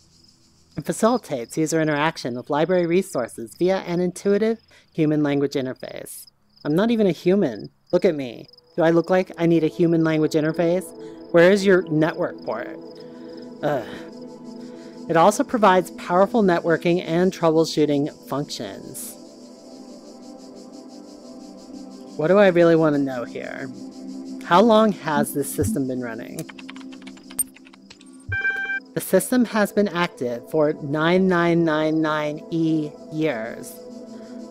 It facilitates user interaction with library resources via an intuitive human language interface. I'm not even a human. Look at me. Do I look like I need a human language interface? Where is your network port? Ugh. It also provides powerful networking and troubleshooting functions. What do I really want to know here? How long has this system been running? The system has been active for 9999 years.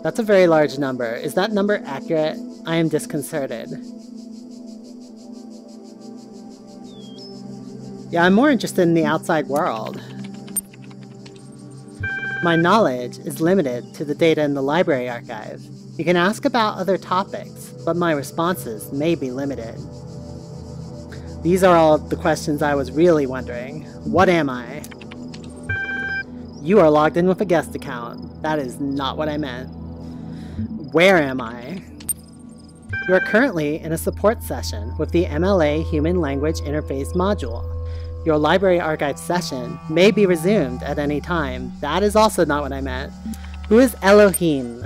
That's a very large number. Is that number accurate? I am disconcerted. Yeah, I'm more interested in the outside world. My knowledge is limited to the data in the library archive. You can ask about other topics, but my responses may be limited. These are all the questions I was really wondering. What am I? You are logged in with a guest account. That is not what I meant. Where am I? You are currently in a support session with the MLA Human Language Interface module. Your library archive session may be resumed at any time. That is also not what I meant. Who is Elohim?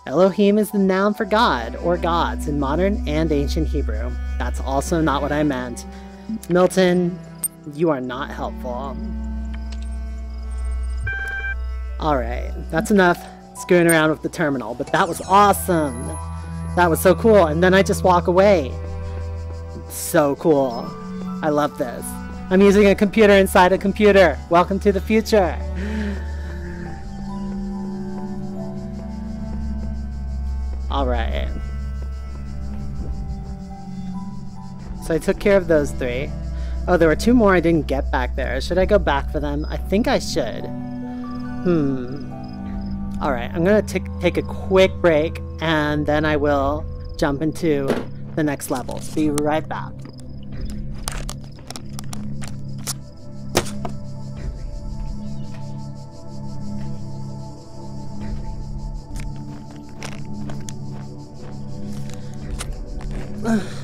Elohim is the noun for God or gods in modern and ancient Hebrew. That's also not what I meant. Milton, you are not helpful. Alright, that's enough screwing around with the terminal, but that was awesome! That was so cool, and then I just walk away. So cool. I love this. I'm using a computer inside a computer. Welcome to the future. Alright. So I took care of those 3. Oh, there were 2 more I didn't get back there. Should I go back for them? I think I should. Alright, I'm gonna take a quick break, and then I will jump into the next levels. Be right back.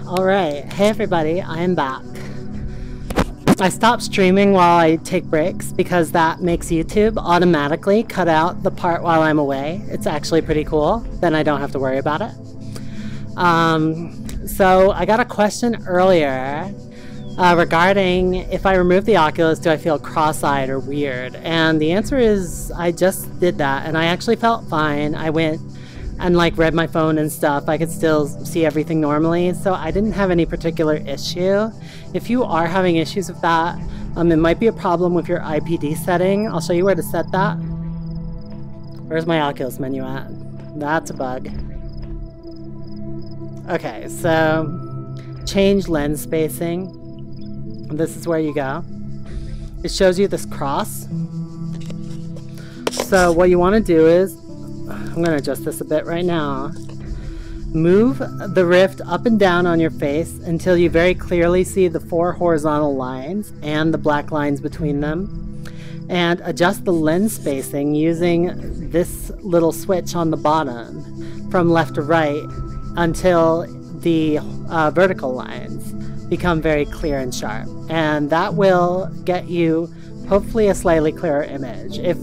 Alright, hey everybody, I am back. I stopped streaming while I take breaks because that makes YouTube automatically cut out the part while I'm away. It's actually pretty cool, then I don't have to worry about it. So I got a question earlier regarding if I remove the Oculus, do I feel cross-eyed or weird? And the answer is I just did that and I actually felt fine. I went and like read my phone and stuff. I could still see everything normally, so I didn't have any particular issue. If you are having issues with that, it might be a problem with your IPD setting. I'll show you where to set that. Where's my Oculus menu at? That's a bug. Okay, so change lens spacing. This is where you go. It shows you this cross. So what you want to do is, I'm going to adjust this a bit right now. Move the rift up and down on your face until you very clearly see the 4 horizontal lines and the black lines between them. And adjust the lens spacing using this little switch on the bottom from left to right until the vertical lines become very clear and sharp. And that will get you hopefully a slightly clearer image. If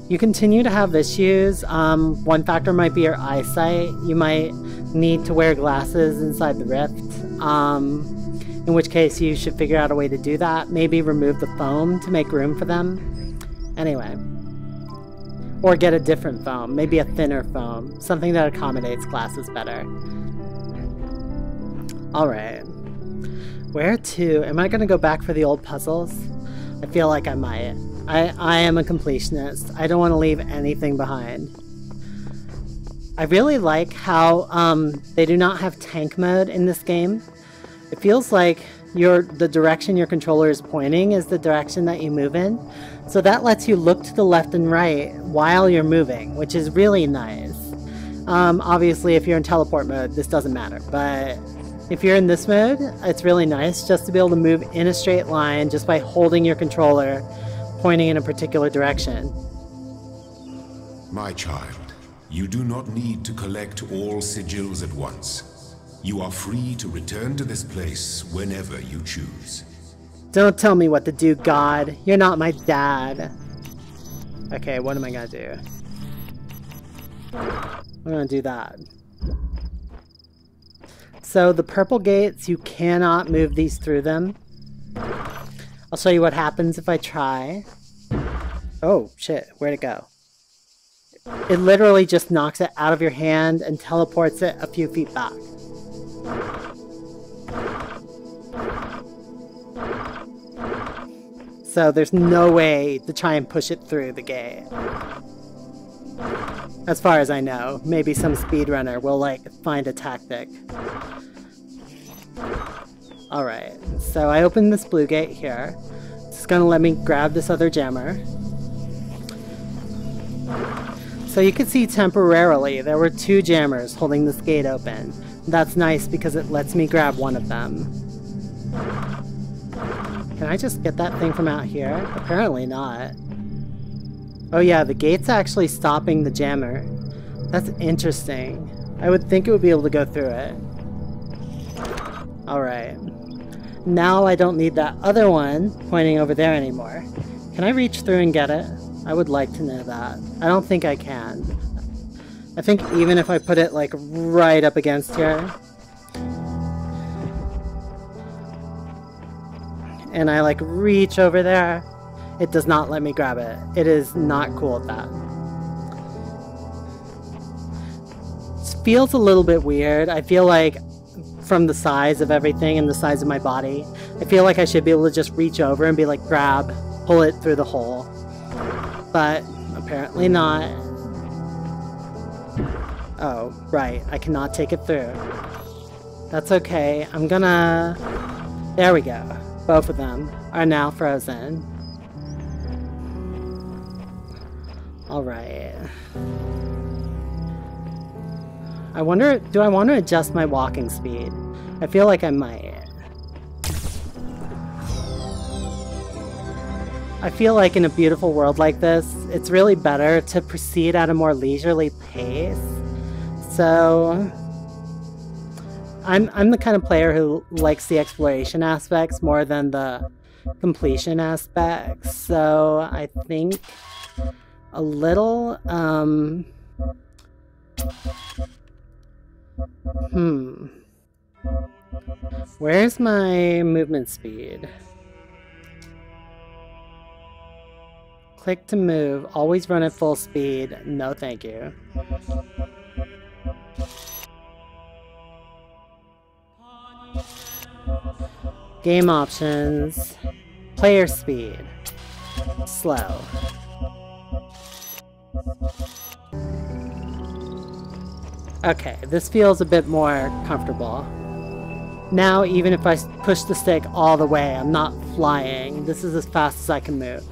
you continue to have issues, one factor might be your eyesight. You might need to wear glasses inside the Rift, in which case you should figure out a way to do that. Maybe remove the foam to make room for them. Anyway. Or get a different foam, maybe a thinner foam, something that accommodates glasses better. Alright. Where to? Am I going to go back for the old puzzles? I feel like I might. I am a completionist. I don't want to leave anything behind. I really like how they do not have tank mode in this game. It feels like the direction your controller is pointing is the direction that you move in. So that lets you look to the left and right while you're moving, which is really nice. Obviously, if you're in teleport mode, this doesn't matter. But if you're in this mode, it's really nice just to be able to move in a straight line just by holding your controller pointing in a particular direction. My child, you do not need to collect all sigils at once. You are free to return to this place whenever you choose. Don't tell me what to do, God. You're not my dad. Okay, what am I gonna do? I'm gonna do that. So the purple gates, you cannot move these through them. I'll show you what happens if I try. Oh, shit. Where'd it go? It literally just knocks it out of your hand and teleports it a few feet back. So there's no way to try and push it through the gate. As far as I know. Maybe some speedrunner will, like, find a tactic. Alright, so I opened this blue gate here. It's gonna let me grab this other jammer. So you can see temporarily there were 2 jammers holding this gate open. That's nice because it lets me grab one of them. Can I just get that thing from out here? Apparently not. Oh yeah, the gate's actually stopping the jammer. That's interesting. I would think it would be able to go through it. Alright. Now I don't need that other one pointing over there anymore. Can I reach through and get it? I would like to know that. I don't think I can. I think even if I put it like right up against here, and I like reach over there, it does not let me grab it. It is not cool with that. It feels a little bit weird. I feel like from the size of everything and the size of my body, I feel like I should be able to just reach over and be like, grab, pull it through the hole. But apparently not. Oh, right. I cannot take it through. That's okay. I'm gonna... There we go. Both of them are now frozen. Alright. I wonder, do I want to adjust my walking speed? I feel like I might. I feel like in a beautiful world like this, it's really better to proceed at a more leisurely pace. So I'm the kind of player who likes the exploration aspects more than the completion aspects. So I think a little where's my movement speed? Click to move. Always run at full speed. No, thank you. Game options. Player speed. Slow. Okay, this feels a bit more comfortable. Now, even if I push the stick all the way, I'm not flying. This is as fast as I can move.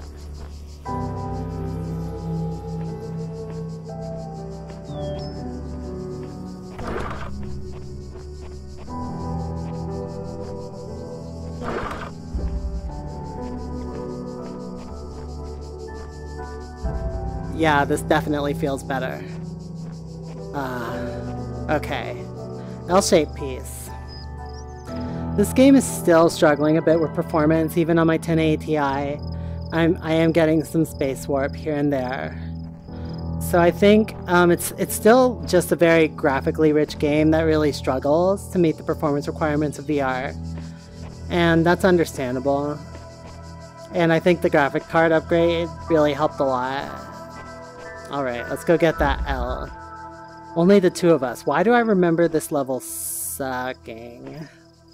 Yeah, this definitely feels better. Okay. L-shaped piece. This game is still struggling a bit with performance, even on my 1080 Ti. I am getting some space warp here and there. So I think it's still just a very graphically rich game that really struggles to meet the performance requirements of VR. And that's understandable. And I think the graphic card upgrade really helped a lot. Alright, let's go get that L. Only the 2 of us. Why do I remember this level sucking?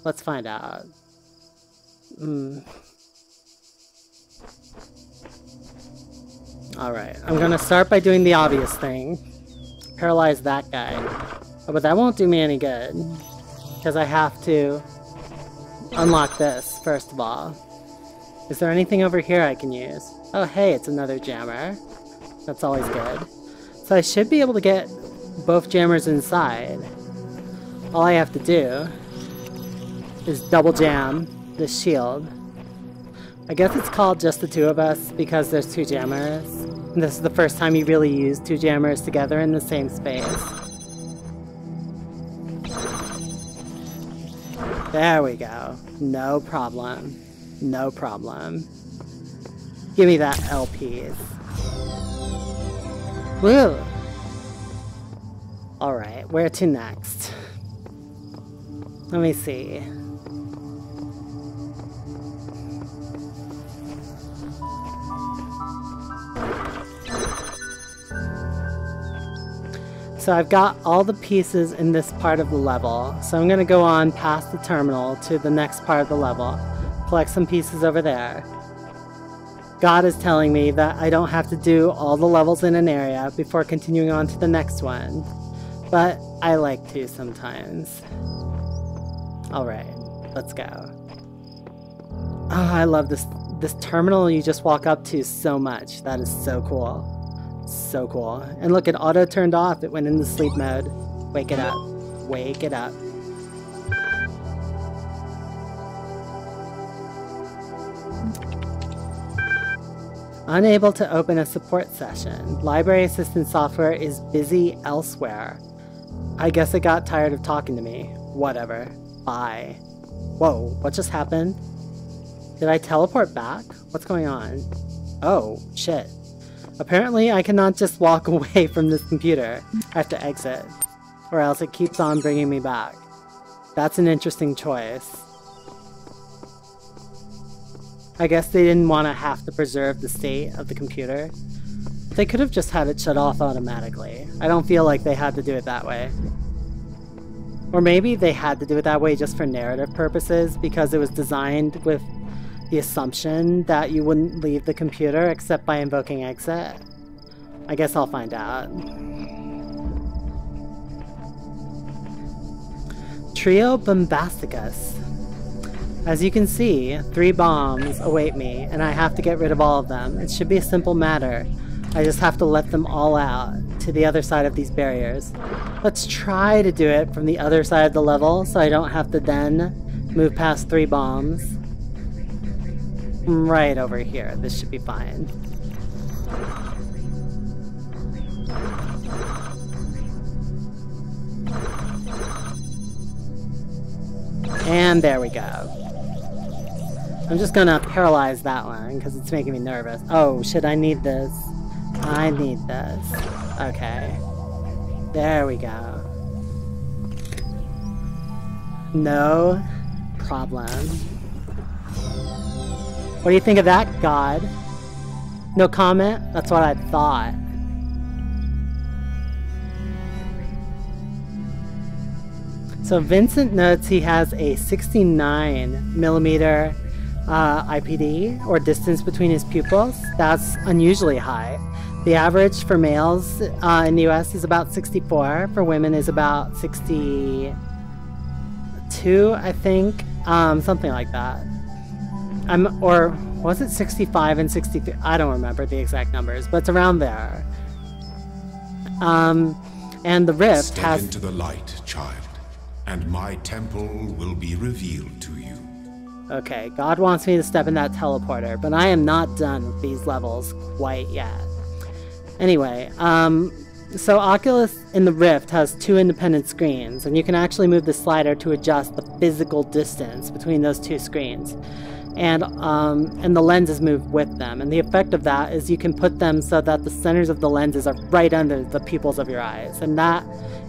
Let's find out. Alright, I'm gonna start by doing the obvious thing. Paralyze that guy. Oh, but that won't do me any good. Because I have to unlock this, first of all. Is there anything over here I can use? Oh hey, it's another jammer. That's always good. So I should be able to get both jammers inside. All I have to do is double jam this shield. I guess it's called just the 2 of us because there's 2 jammers. And this is the first time you really use 2 jammers together in the same space. There we go. No problem. No problem. Give me that L piece. Woo! Alright, where to next? Let me see. So I've got all the pieces in this part of the level, so I'm gonna go on past the terminal to the next part of the level, collect some pieces over there. God is telling me that I don't have to do all the levels in an area before continuing on to the next one, but I like to sometimes. Alright, let's go. Oh, I love this terminal you just walk up to so much. That is so cool. So cool. And look, it auto turned off. It went into sleep mode. Wake it up. Wake it up. Unable to open a support session. Library assistant software is busy elsewhere. I guess it got tired of talking to me. Whatever. Bye. Whoa, what just happened? Did I teleport back? What's going on? Oh, shit. Apparently I cannot just walk away from this computer. I have to exit. Or else it keeps on bringing me back. That's an interesting choice. I guess they didn't want to have to preserve the state of the computer. They could have just had it shut off automatically. I don't feel like they had to do it that way. Or maybe they had to do it that way just for narrative purposes because it was designed with the assumption that you wouldn't leave the computer except by invoking exit. I guess I'll find out. Trio Bombasticus. As you can see, 3 bombs await me, and I have to get rid of all of them. It should be a simple matter. I just have to let them all out to the other side of these barriers. Let's try to do it from the other side of the level so I don't have to then move past 3 bombs. Right over here. This should be fine. And there we go. I'm just gonna paralyze that one because it's making me nervous. Oh shit, I need this. I need this. Okay. There we go. No problem. What do you think of that, God? No comment? That's what I thought. So Vincent notes he has a 69mm IPD, or distance between his pupils. That's unusually high. The average for males in the US is about 64. For women is about 62, I think. Something like that. Or was it 65 and 63? I don't remember the exact numbers, but it's around there. And the rift has... Step into the light, child, and my temple will be revealed to you. Okay, God wants me to step in that teleporter, but I am not done with these levels quite yet. Anyway, so Oculus in the Rift has 2 independent screens, and you can actually move the slider to adjust the physical distance between those 2 screens. And the lenses move with them, and the effect of that is you can put them so that the centers of the lenses are right under the pupils of your eyes, and that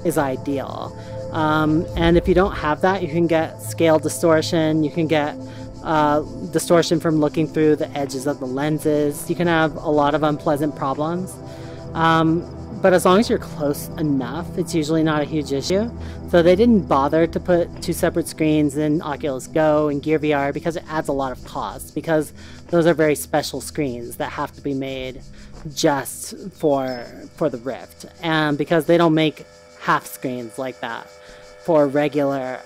is ideal. And if you don't have that, you can get scale distortion, you can get distortion from looking through the edges of the lenses, you can have a lot of unpleasant problems. But as long as you're close enough, it's usually not a huge issue. So they didn't bother to put 2 separate screens in Oculus Go and Gear VR because it adds a lot of cost, because those are very special screens that have to be made just for the Rift, and because they don't make half screens like that for regular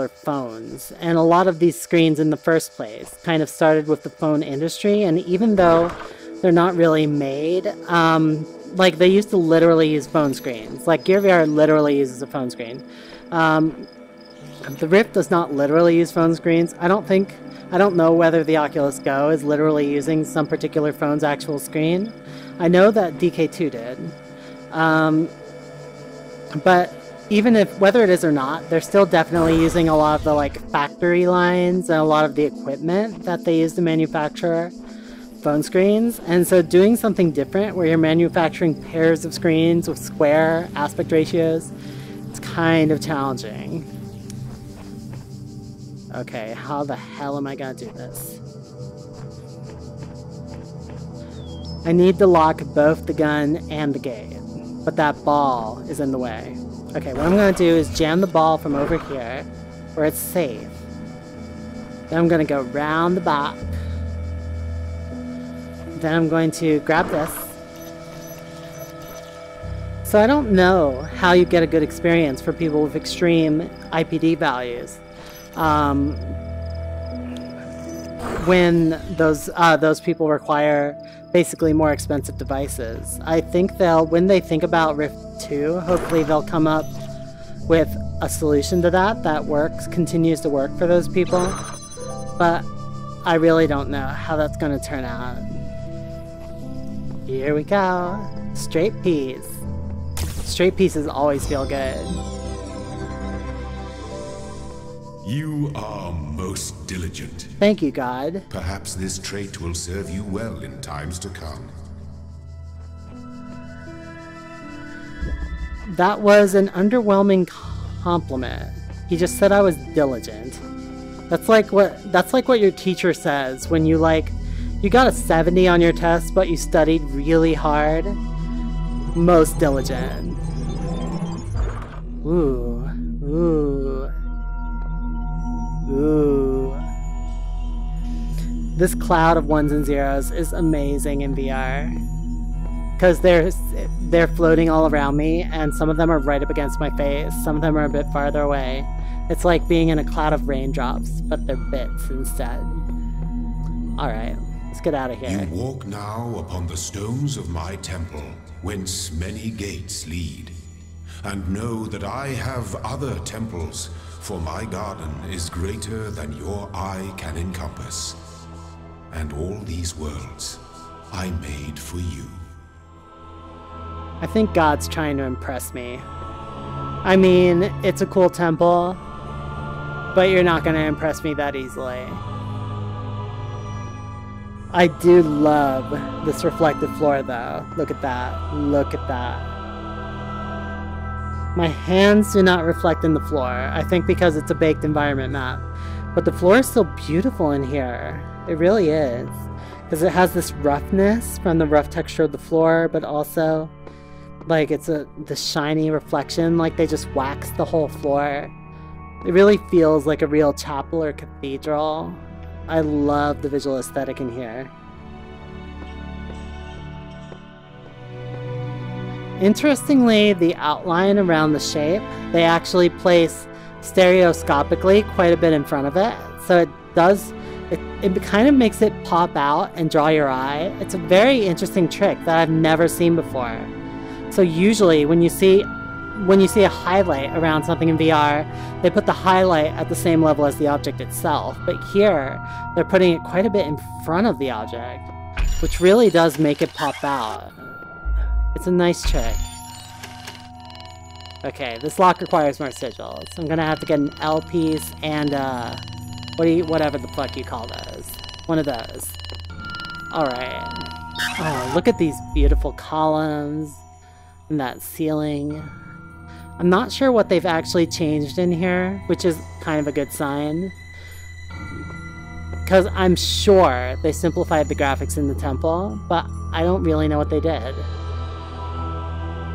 phones. And a lot of these screens in the first place kind of started with the phone industry, and even though they're not really made, like they used to literally use phone screens. Like Gear VR literally uses a phone screen. The Rift does not literally use phone screens. I don't know whether the Oculus Go is literally using some particular phone's actual screen. I know that DK2 did. But even whether it is or not, they're still definitely using a lot of the like factory lines and a lot of the equipment that they use to manufacture phone screens, and so doing something different where you're manufacturing pairs of screens with square aspect ratios, it's kind of challenging. Okay, how the hell am I gonna do this? I need to lock both the gun and the gate, but that ball is in the way. Okay, what I'm gonna do is jam the ball from over here, where it's safe. Then I'm gonna go round the back. Then I'm going to grab this. So I don't know how you get a good experience for people with extreme IPD values. When those people require basically more expensive devices. I think when they think about Rift 2, hopefully they'll come up with a solution to that works, continues to work for those people. But I really don't know how that's going to turn out. Here we go. Straight peas. Straight pieces always feel good. You are most diligent. Thank you, God. Perhaps this trait will serve you well in times to come. That was an underwhelming compliment. He just said I was diligent. That's like what your teacher says when you got a 70 on your test but you studied really hard. Most diligent. Ooh. Ooh. Ooh. This cloud of ones and zeros is amazing in VR. Because they're floating all around me, and some of them are right up against my face, some of them are a bit farther away. It's like being in a cloud of raindrops, but they're bits instead. Alright, let's get out of here. You walk now upon the stones of my temple, whence many gates lead. And know that I have other temples, for my garden is greater than your eye can encompass. And all these worlds I made for you. I think God's trying to impress me. I mean, it's a cool temple, but you're not going to impress me that easily. I do love this reflective floor though. Look at that. Look at that. My hands do not reflect in the floor, I think because it's a baked environment map. But the floor is still beautiful in here. It really is. Because it has this roughness from the rough texture of the floor, but also like it's the shiny reflection, like they just waxed the whole floor. It really feels like a real chapel or cathedral. I love the visual aesthetic in here. Interestingly, the outline around the shape, they actually place stereoscopically quite a bit in front of it. So it kind of makes it pop out and draw your eye. It's a very interesting trick that I've never seen before. So usually when you see a highlight around something in VR, they put the highlight at the same level as the object itself. But here, they're putting it quite a bit in front of the object, which really does make it pop out. It's a nice trick. Okay, this lock requires more sigils. I'm gonna have to get an L piece and whatever the fuck you call those. One of those. Alright. Oh, look at these beautiful columns and that ceiling. I'm not sure what they've actually changed in here, which is kind of a good sign. Because I'm sure they simplified the graphics in the temple, but I don't really know what they did.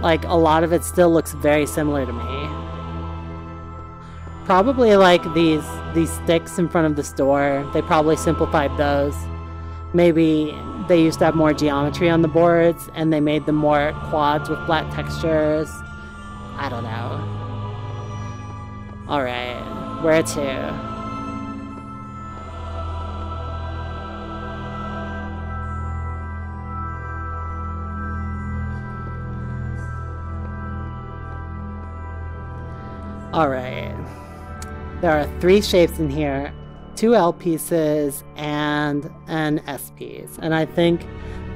Like, a lot of it still looks very similar to me. Probably like these sticks in front of this door, they probably simplified those. Maybe they used to have more geometry on the boards, and they made them more quads with flat textures. I don't know. Alright, where to? Alright. There are 3 shapes in here, 2 L pieces and an S piece. And I think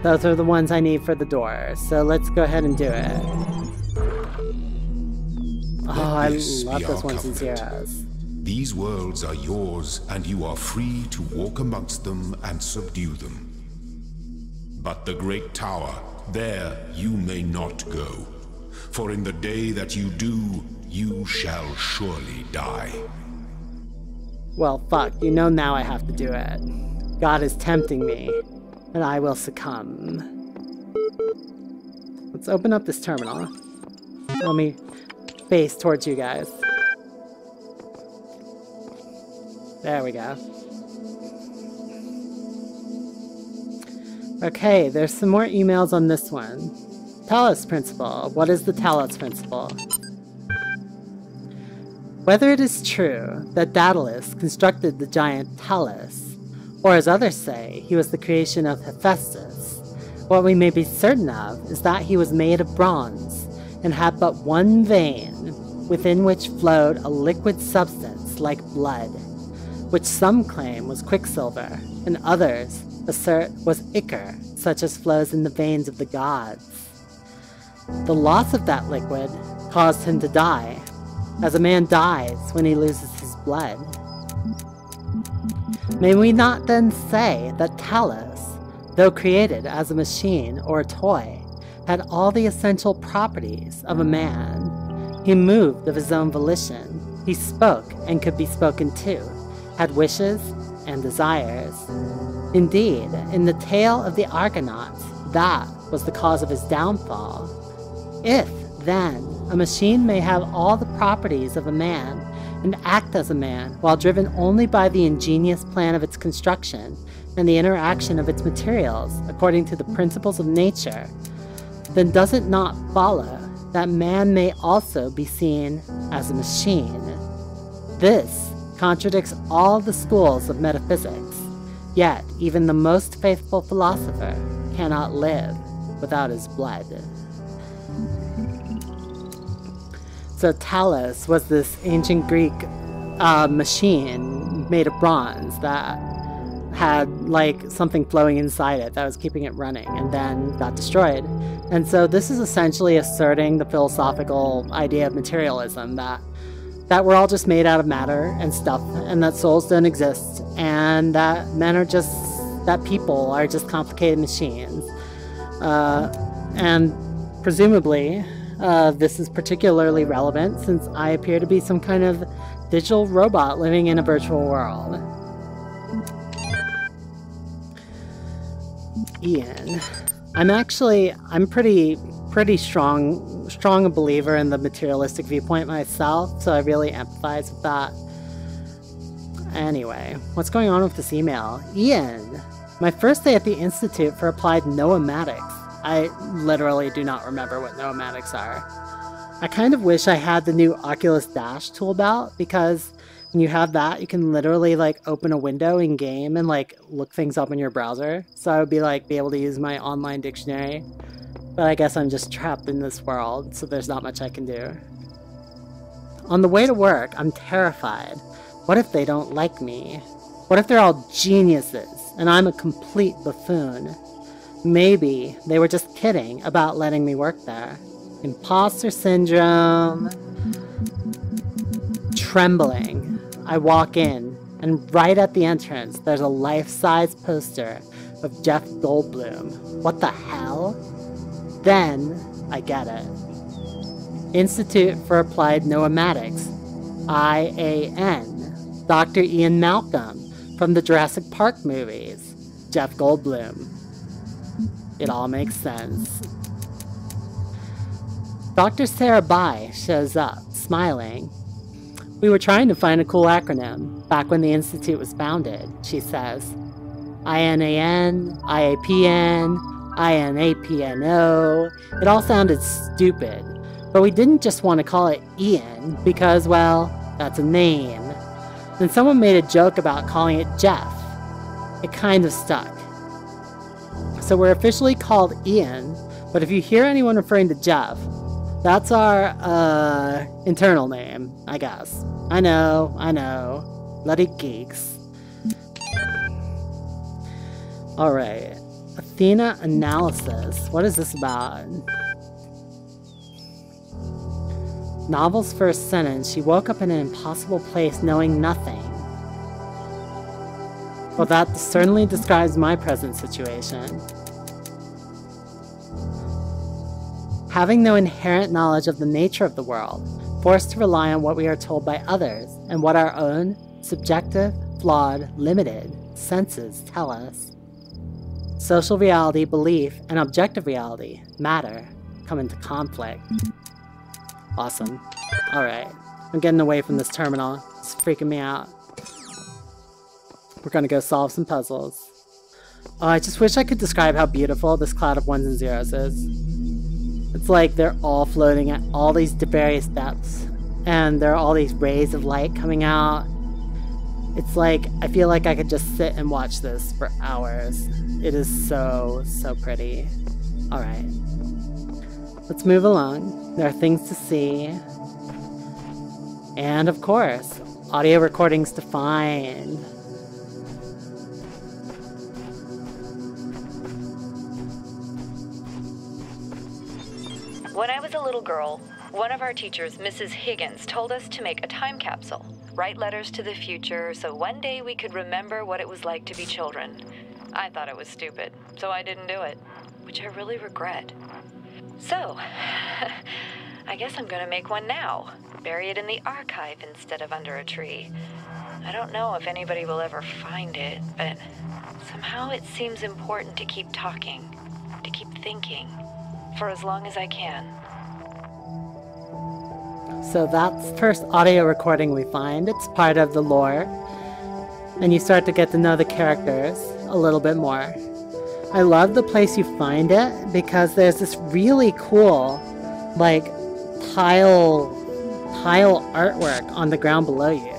those are the ones I need for the door. So let's go ahead and do it. Oh, I love those ones and zeros. These worlds are yours, and you are free to walk amongst them and subdue them. But the great tower, there you may not go. For in the day that you do, you shall surely die. Well, fuck, you know now I have to do it. God is tempting me, and I will succumb. Let's open up this terminal. Let me face towards you guys. There we go. Okay, there's some more emails on this one. Talos Principle. What is the Talos Principle? Whether it is true that Daedalus constructed the giant Talos, or as others say, he was the creation of Hephaestus, what we may be certain of is that he was made of bronze and had but one vein within which flowed a liquid substance like blood, which some claim was quicksilver and others assert was ichor, such as flows in the veins of the gods. The loss of that liquid caused him to die, as a man dies when he loses his blood. May we not then say that Talos, though created as a machine or a toy, had all the essential properties of a man? He moved of his own volition, he spoke and could be spoken to, had wishes and desires. Indeed, in the tale of the Argonauts, that was the cause of his downfall. If, then, a machine may have all the properties of a man and act as a man while driven only by the ingenious plan of its construction and the interaction of its materials according to the principles of nature, then does it not follow that man may also be seen as a machine? This contradicts all the schools of metaphysics, yet even the most faithful philosopher cannot live without his blood. So Talos was this ancient Greek machine made of bronze that had like something flowing inside it that was keeping it running and then got destroyed. And so this is essentially asserting the philosophical idea of materialism, that we're all just made out of matter and stuff, and that souls don't exist, and that that people are just complicated machines. And presumably, this is particularly relevant since I appear to be some kind of digital robot living in a virtual world. Ian. I'm pretty strong a believer in the materialistic viewpoint myself, so I really empathize with that. Anyway, what's going on with this email? Ian, my first day at the Institute for Applied Noematics. I literally do not remember what noematics are. I kind of wish I had the new Oculus Dash tool belt, because when you have that, you can literally like open a window in game and like look things up in your browser. So I would be able to use my online dictionary. But I guess I'm just trapped in this world, so there's not much I can do. On the way to work, I'm terrified. What if they don't like me? What if they're all geniuses and I'm a complete buffoon? Maybe they were just kidding about letting me work there. Imposter syndrome. Trembling, I walk in, and right at the entrance, there's a life-size poster of Jeff Goldblum. What the hell? Then, I get it. Institute for Applied Noematics, IAN. Dr. Ian Malcolm from the Jurassic Park movies. Jeff Goldblum. It all makes sense. Dr. Sarah Bai shows up, smiling. We were trying to find a cool acronym back when the Institute was founded, she says. INAN, IAPN, INAPNO. It all sounded stupid, but we didn't just want to call it Ian because, well, that's a name. Then someone made a joke about calling it Jeff. It kind of stuck. So we're officially called Ian, but if you hear anyone referring to Jeff, that's our, internal name, I guess. I know. Bloody geeks. Alright. Athena analysis. What is this about? Novel's first sentence. She woke up in an impossible place knowing nothing. Well, that certainly describes my present situation. Having no inherent knowledge of the nature of the world, forced to rely on what we are told by others and what our own subjective, flawed, limited senses tell us. Social reality, belief, and objective reality, matter, come into conflict. Awesome. Alright. I'm getting away from this terminal. It's freaking me out. We're gonna go solve some puzzles. Oh, I just wish I could describe how beautiful this cloud of ones and zeros is. It's like they're all floating at all these various depths. And there are all these rays of light coming out. It's like, I feel like I could just sit and watch this for hours. It is so, so pretty. Alright. Let's move along. There are things to see. And of course, audio recordings to find. When I was a little girl, one of our teachers, Mrs. Higgins, told us to make a time capsule, write letters to the future, so one day we could remember what it was like to be children. I thought it was stupid, so I didn't do it, which I really regret. So, I guess I'm gonna make one now, bury it in the archive instead of under a tree. I don't know if anybody will ever find it, but somehow it seems important to keep talking, to keep thinking, for as long as I can. So that's the first audio recording we find. It's part of the lore. And you start to get to know the characters a little bit more. I love the place you find it because there's this really cool, like, tile artwork on the ground below you.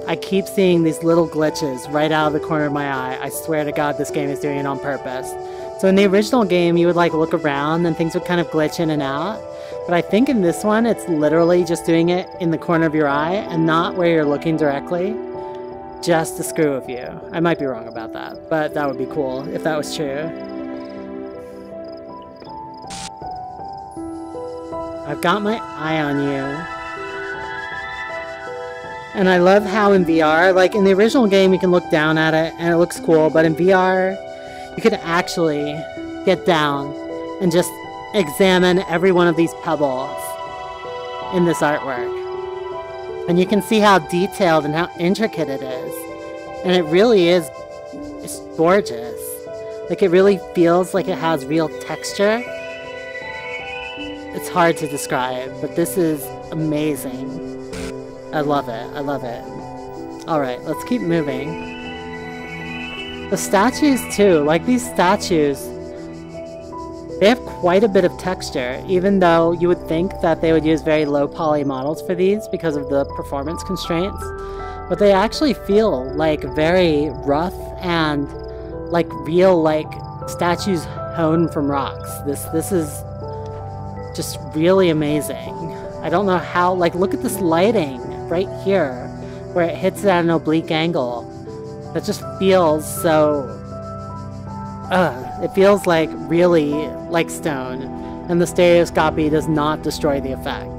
I keep seeing these little glitches right out of the corner of my eye. I swear to God this game is doing it on purpose. So in the original game, you would like look around and things would kind of glitch in and out. But I think in this one, it's literally just doing it in the corner of your eye and not where you're looking directly, just to screw with you. I might be wrong about that, but that would be cool if that was true. I've got my eye on you. And I love how in VR, like in the original game, you can look down at it and it looks cool, but in VR, you can actually get down and just examine every one of these pebbles in this artwork. And you can see how detailed and how intricate it is. And it really is, it's gorgeous. Like it really feels like it has real texture. It's hard to describe, but this is amazing. I love it. I love it. Alright, let's keep moving. The statues too, like these statues, they have quite a bit of texture, even though you would think that they would use very low poly models for these because of the performance constraints. But they actually feel like very rough and like real, like statues honed from rocks. This is just really amazing. I don't know how, like look at this lighting right here where it hits it at an oblique angle. That just feels so, it feels like really like stone, and the stereoscopy does not destroy the effect.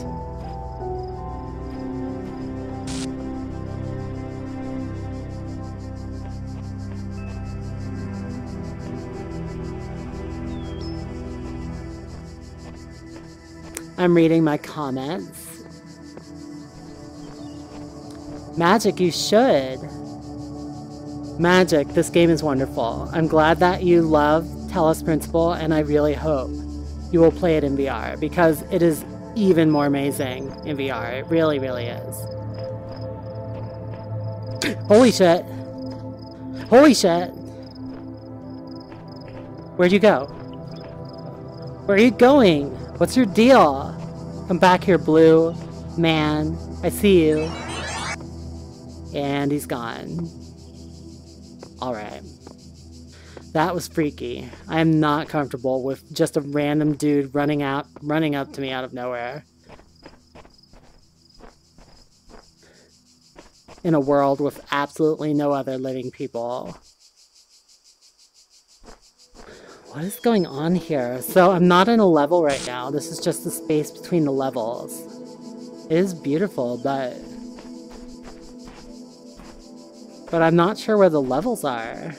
I'm reading my comments. Magic, you should. Magic, this game is wonderful. I'm glad that you love Talos Principle, and I really hope you will play it in VR, because it is even more amazing in VR. It really, really is. Holy shit! Holy shit! Where'd you go? Where are you going? What's your deal? Come back here, blue man. I see you. And he's gone. Alright. That was freaky. I am not comfortable with just a random dude running up to me out of nowhere. In a world with absolutely no other living people. What is going on here? So I'm not in a level right now. This is just the space between the levels. It is beautiful, but I'm not sure where the levels are.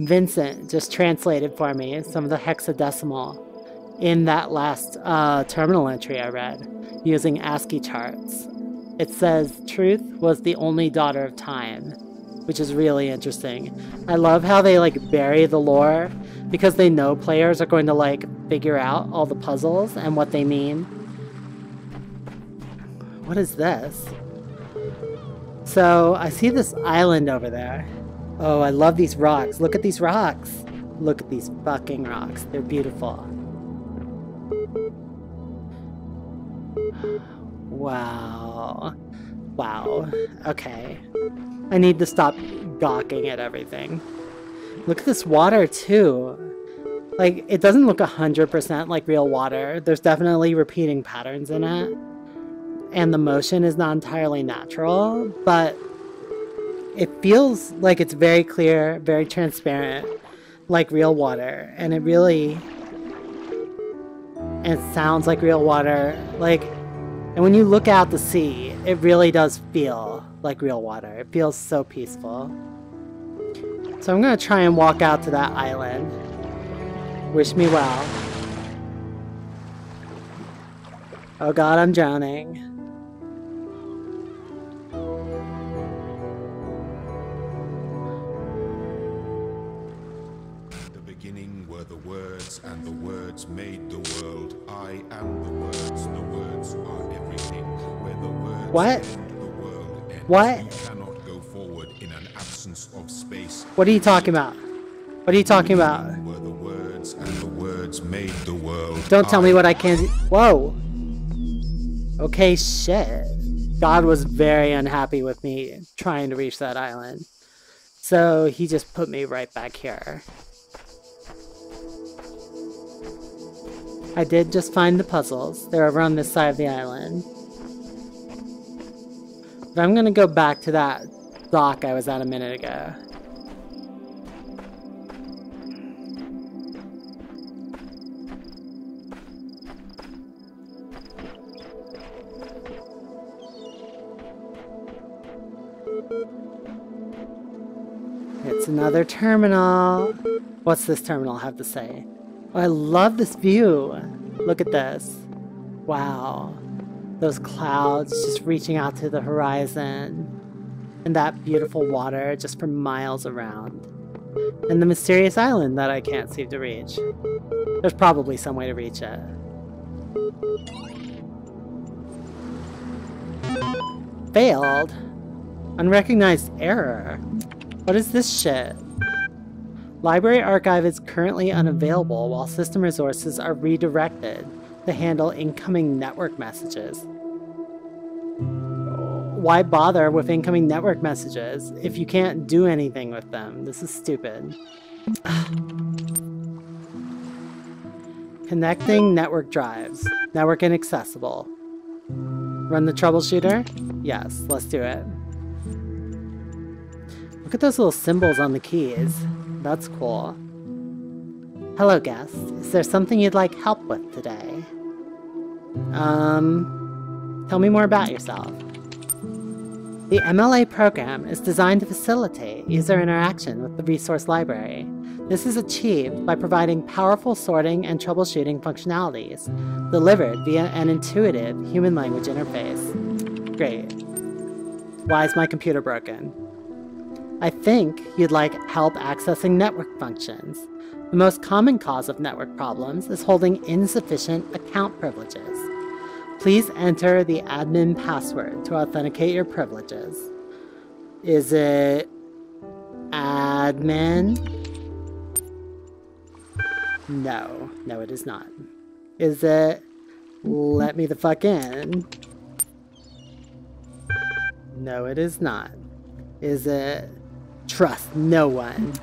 Vincent just translated for me some of the hexadecimal in that last terminal entry I read using ASCII charts. It says truth was the only daughter of time, which is really interesting. I love how they like bury the lore because they know players are going to like figure out all the puzzles and what they mean. What is this? So I see this island over there. Oh, I love these rocks. Look at these rocks. Look at these fucking rocks. They're beautiful. Wow. Wow. Okay. I need to stop gawking at everything. Look at this water too. Like, it doesn't look 100% like real water. There's definitely repeating patterns in it. And the motion is not entirely natural, but it feels like it's very clear, very transparent, like real water. And it really... and it sounds like real water. Like, and when you look out to sea, it really does feel like real water. It feels so peaceful. So I'm gonna try and walk out to that island. Wish me well. Oh god, I'm drowning. The beginning were the words, and the words made the world. I am the words are everything. Where the words What? end, the world ends. What? You cannot go forward in an absence of space. What are you talking about? What are you talking about? Were the words, and the words made the world. Don't tell me what I can't... Whoa! Okay, shit. God was very unhappy with me trying to reach that island. So he just put me right back here. I did just find the puzzles. They're over on this side of the island. But I'm gonna go back to that dock I was at a minute ago. It's another terminal. What's this terminal have to say? Oh, I love this view. Look at this. Wow. Those clouds just reaching out to the horizon. And that beautiful water just for miles around. And the mysterious island that I can't seem to reach. There's probably some way to reach it. Failed? Unrecognized error? What is this shit? Library archive is currently unavailable while system resources are redirected to handle incoming network messages. Why bother with incoming network messages if you can't do anything with them? This is stupid. Connecting network drives. Network inaccessible. Run the troubleshooter? Yes, let's do it. Look at those little symbols on the keys. That's cool. Hello, guest. Is there something you'd like help with today? Tell me more about yourself. The MLA program is designed to facilitate user interaction with the resource library. This is achieved by providing powerful sorting and troubleshooting functionalities, delivered via an intuitive human language interface. Great. Why is my computer broken? I think you'd like help accessing network functions. The most common cause of network problems is holding insufficient account privileges. Please enter the admin password to authenticate your privileges. Is it admin? No, no it is not. Is it let me the fuck in? No it is not. Is it trust no one?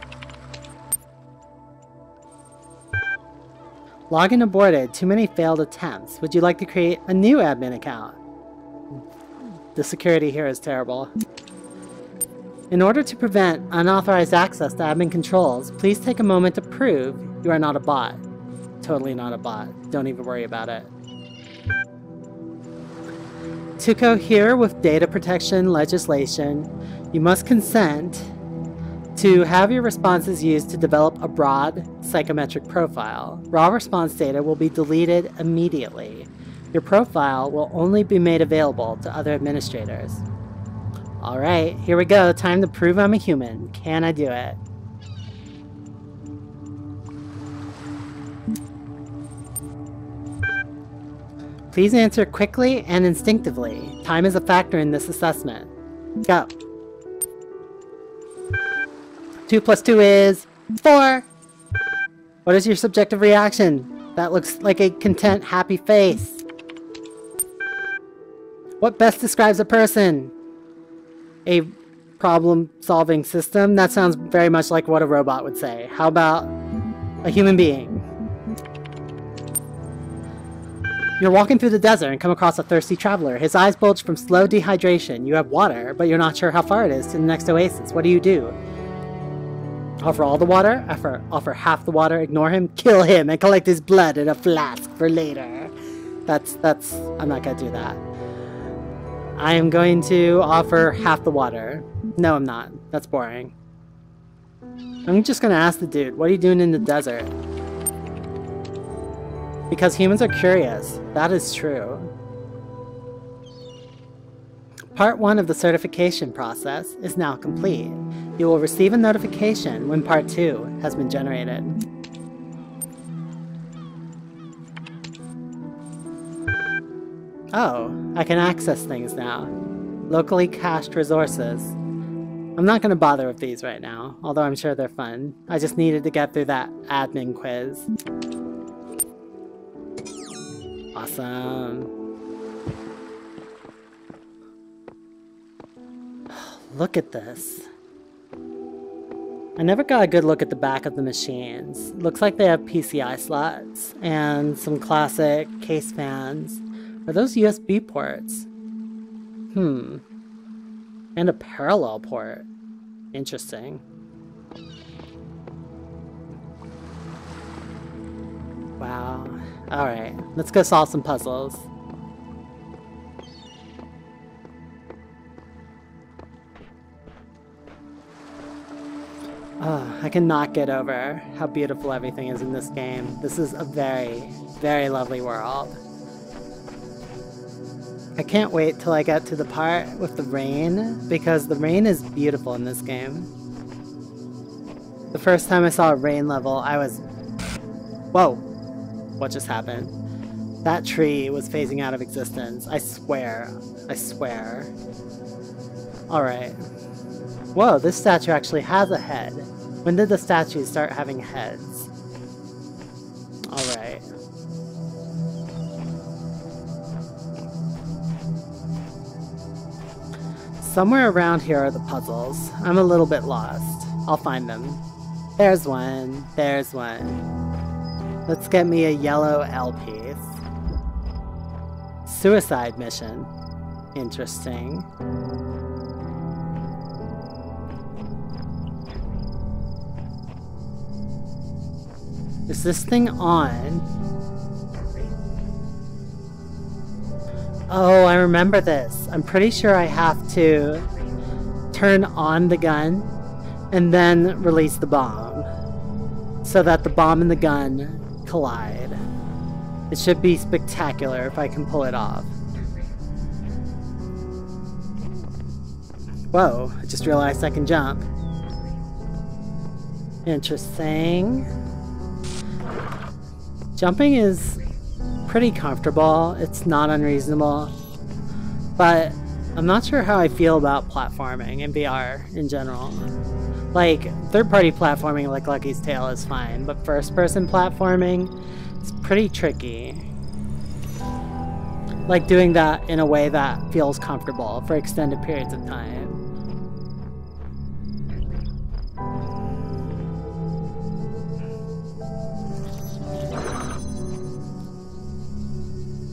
Login aborted. Too many failed attempts. Would you like to create a new admin account? The security here is terrible. In order to prevent unauthorized access to admin controls, please take a moment to prove you are not a bot. Totally not a bot. Don't even worry about it. To cohere with data protection legislation, you must consent To have your responses used to develop a broad psychometric profile, raw response data will be deleted immediately. Your profile will only be made available to other administrators. Alright, here we go. Time to prove I'm a human. Can I do it? Please answer quickly and instinctively. Time is a factor in this assessment. Go. 2 plus 2 is 4. What is your subjective reaction? That looks like a content, happy face. What best describes a person? A problem-solving system? That sounds very much like what a robot would say. How about a human being? You're walking through the desert and come across a thirsty traveler. His eyes bulge from slow dehydration. You have water, but you're not sure how far it is to the next oasis. What do? Offer all the water? Offer half the water? Ignore him? Kill him and collect his blood in a flask for later. I'm not gonna do that. I am going to offer half the water. No, I'm not. That's boring. I'm just gonna ask the dude, what are you doing in the desert? Because humans are curious. That is true. Part 1 of the certification process is now complete. You will receive a notification when Part 2 has been generated. Oh, I can access things now. Locally cached resources. I'm not going to bother with these right now, although I'm sure they're fun. I just needed to get through that admin quiz. Awesome. Look at this. I never got a good look at the back of the machines. Looks like they have PCI slots and some classic case fans. Are those USB ports? And a parallel port. Interesting. Wow. Alright, let's go solve some puzzles. Oh, I cannot get over how beautiful everything is in this game. This is a very, very lovely world. I can't wait till I get to the part with the rain, because the rain is beautiful in this game. The first time I saw a rain level, I was... Whoa! What just happened? That tree was phasing out of existence. I swear. I swear. Alright. Whoa, this statue actually has a head. When did the statues start having heads? Alright. Somewhere around here are the puzzles. I'm a little bit lost. I'll find them. There's one. There's one. Let's get me a yellow L piece. Suicide mission. Interesting. Is this thing on? Oh, I remember this. I'm pretty sure I have to turn on the gun and then release the bomb so that the bomb and the gun collide. It should be spectacular if I can pull it off. Whoa, I just realized I can jump. Interesting. Jumping is pretty comfortable. It's not unreasonable. But I'm not sure how I feel about platforming in VR in general. Like, third-party platforming like Lucky's Tale is fine, but first-person platforming is pretty tricky. Like doing that in a way that feels comfortable for extended periods of time.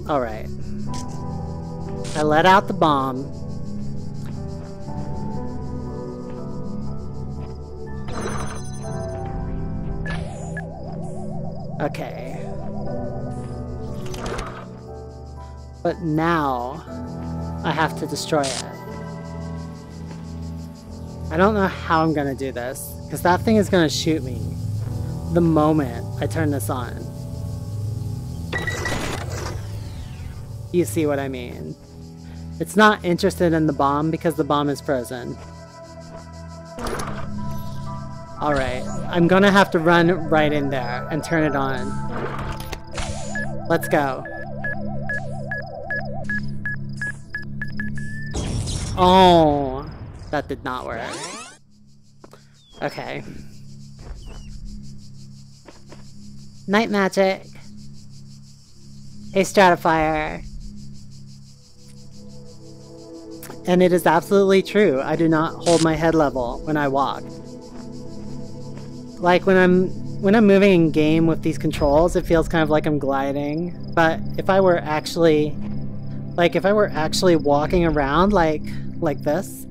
Alright. I let out the bomb. Okay. But now I have to destroy it. I don't know how I'm gonna do this, because that thing is gonna shoot me the moment I turn this on. You see what I mean? It's not interested in the bomb because the bomb is frozen. Alright, I'm gonna have to run right in there and turn it on. Let's go. Oh, that did not work. Okay. Night magic. Hey, Stratifier. And it is absolutely true. I do not hold my head level when I walk. Like when I'm moving in game with these controls, it feels kind of like I'm gliding. But if I were actually walking around like this,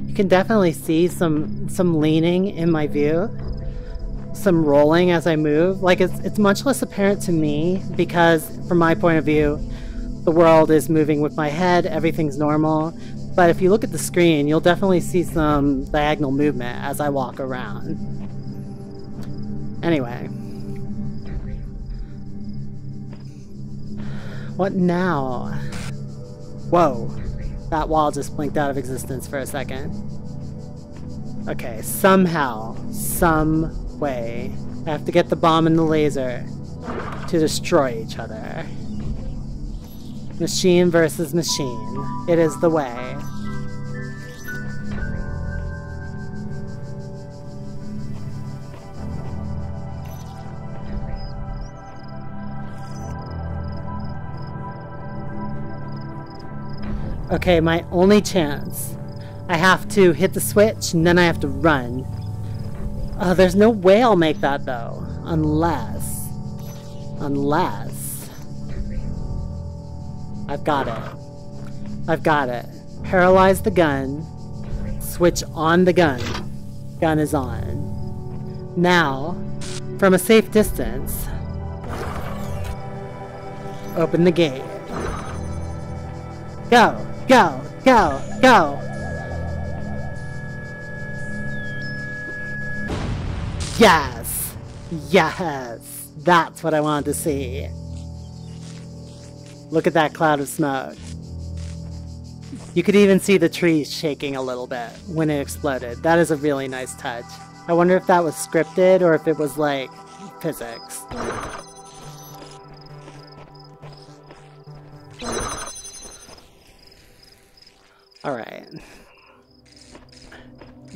you can definitely see some leaning in my view, some rolling as I move. Like it's much less apparent to me because from my point of view, the world is moving with my head, everything's normal. But if you look at the screen, you'll definitely see some diagonal movement as I walk around. Anyway. What now? Whoa. That wall just blinked out of existence for a second. Okay, somehow, some way, I have to get the bomb and the laser to destroy each other. Machine versus machine. It is the way. Okay, my only chance. I have to hit the switch and then I have to run. There's no way I'll make that though. Unless... I've got it. I've got it. Paralyze the gun. Switch on the gun. Gun is on. Now, from a safe distance, open the gate. Go! Go! Go! Go! Yes! Yes! That's what I wanted to see. Look at that cloud of smoke. You could even see the trees shaking a little bit when it exploded. That is a really nice touch. I wonder if that was scripted or if it was like physics. Alright.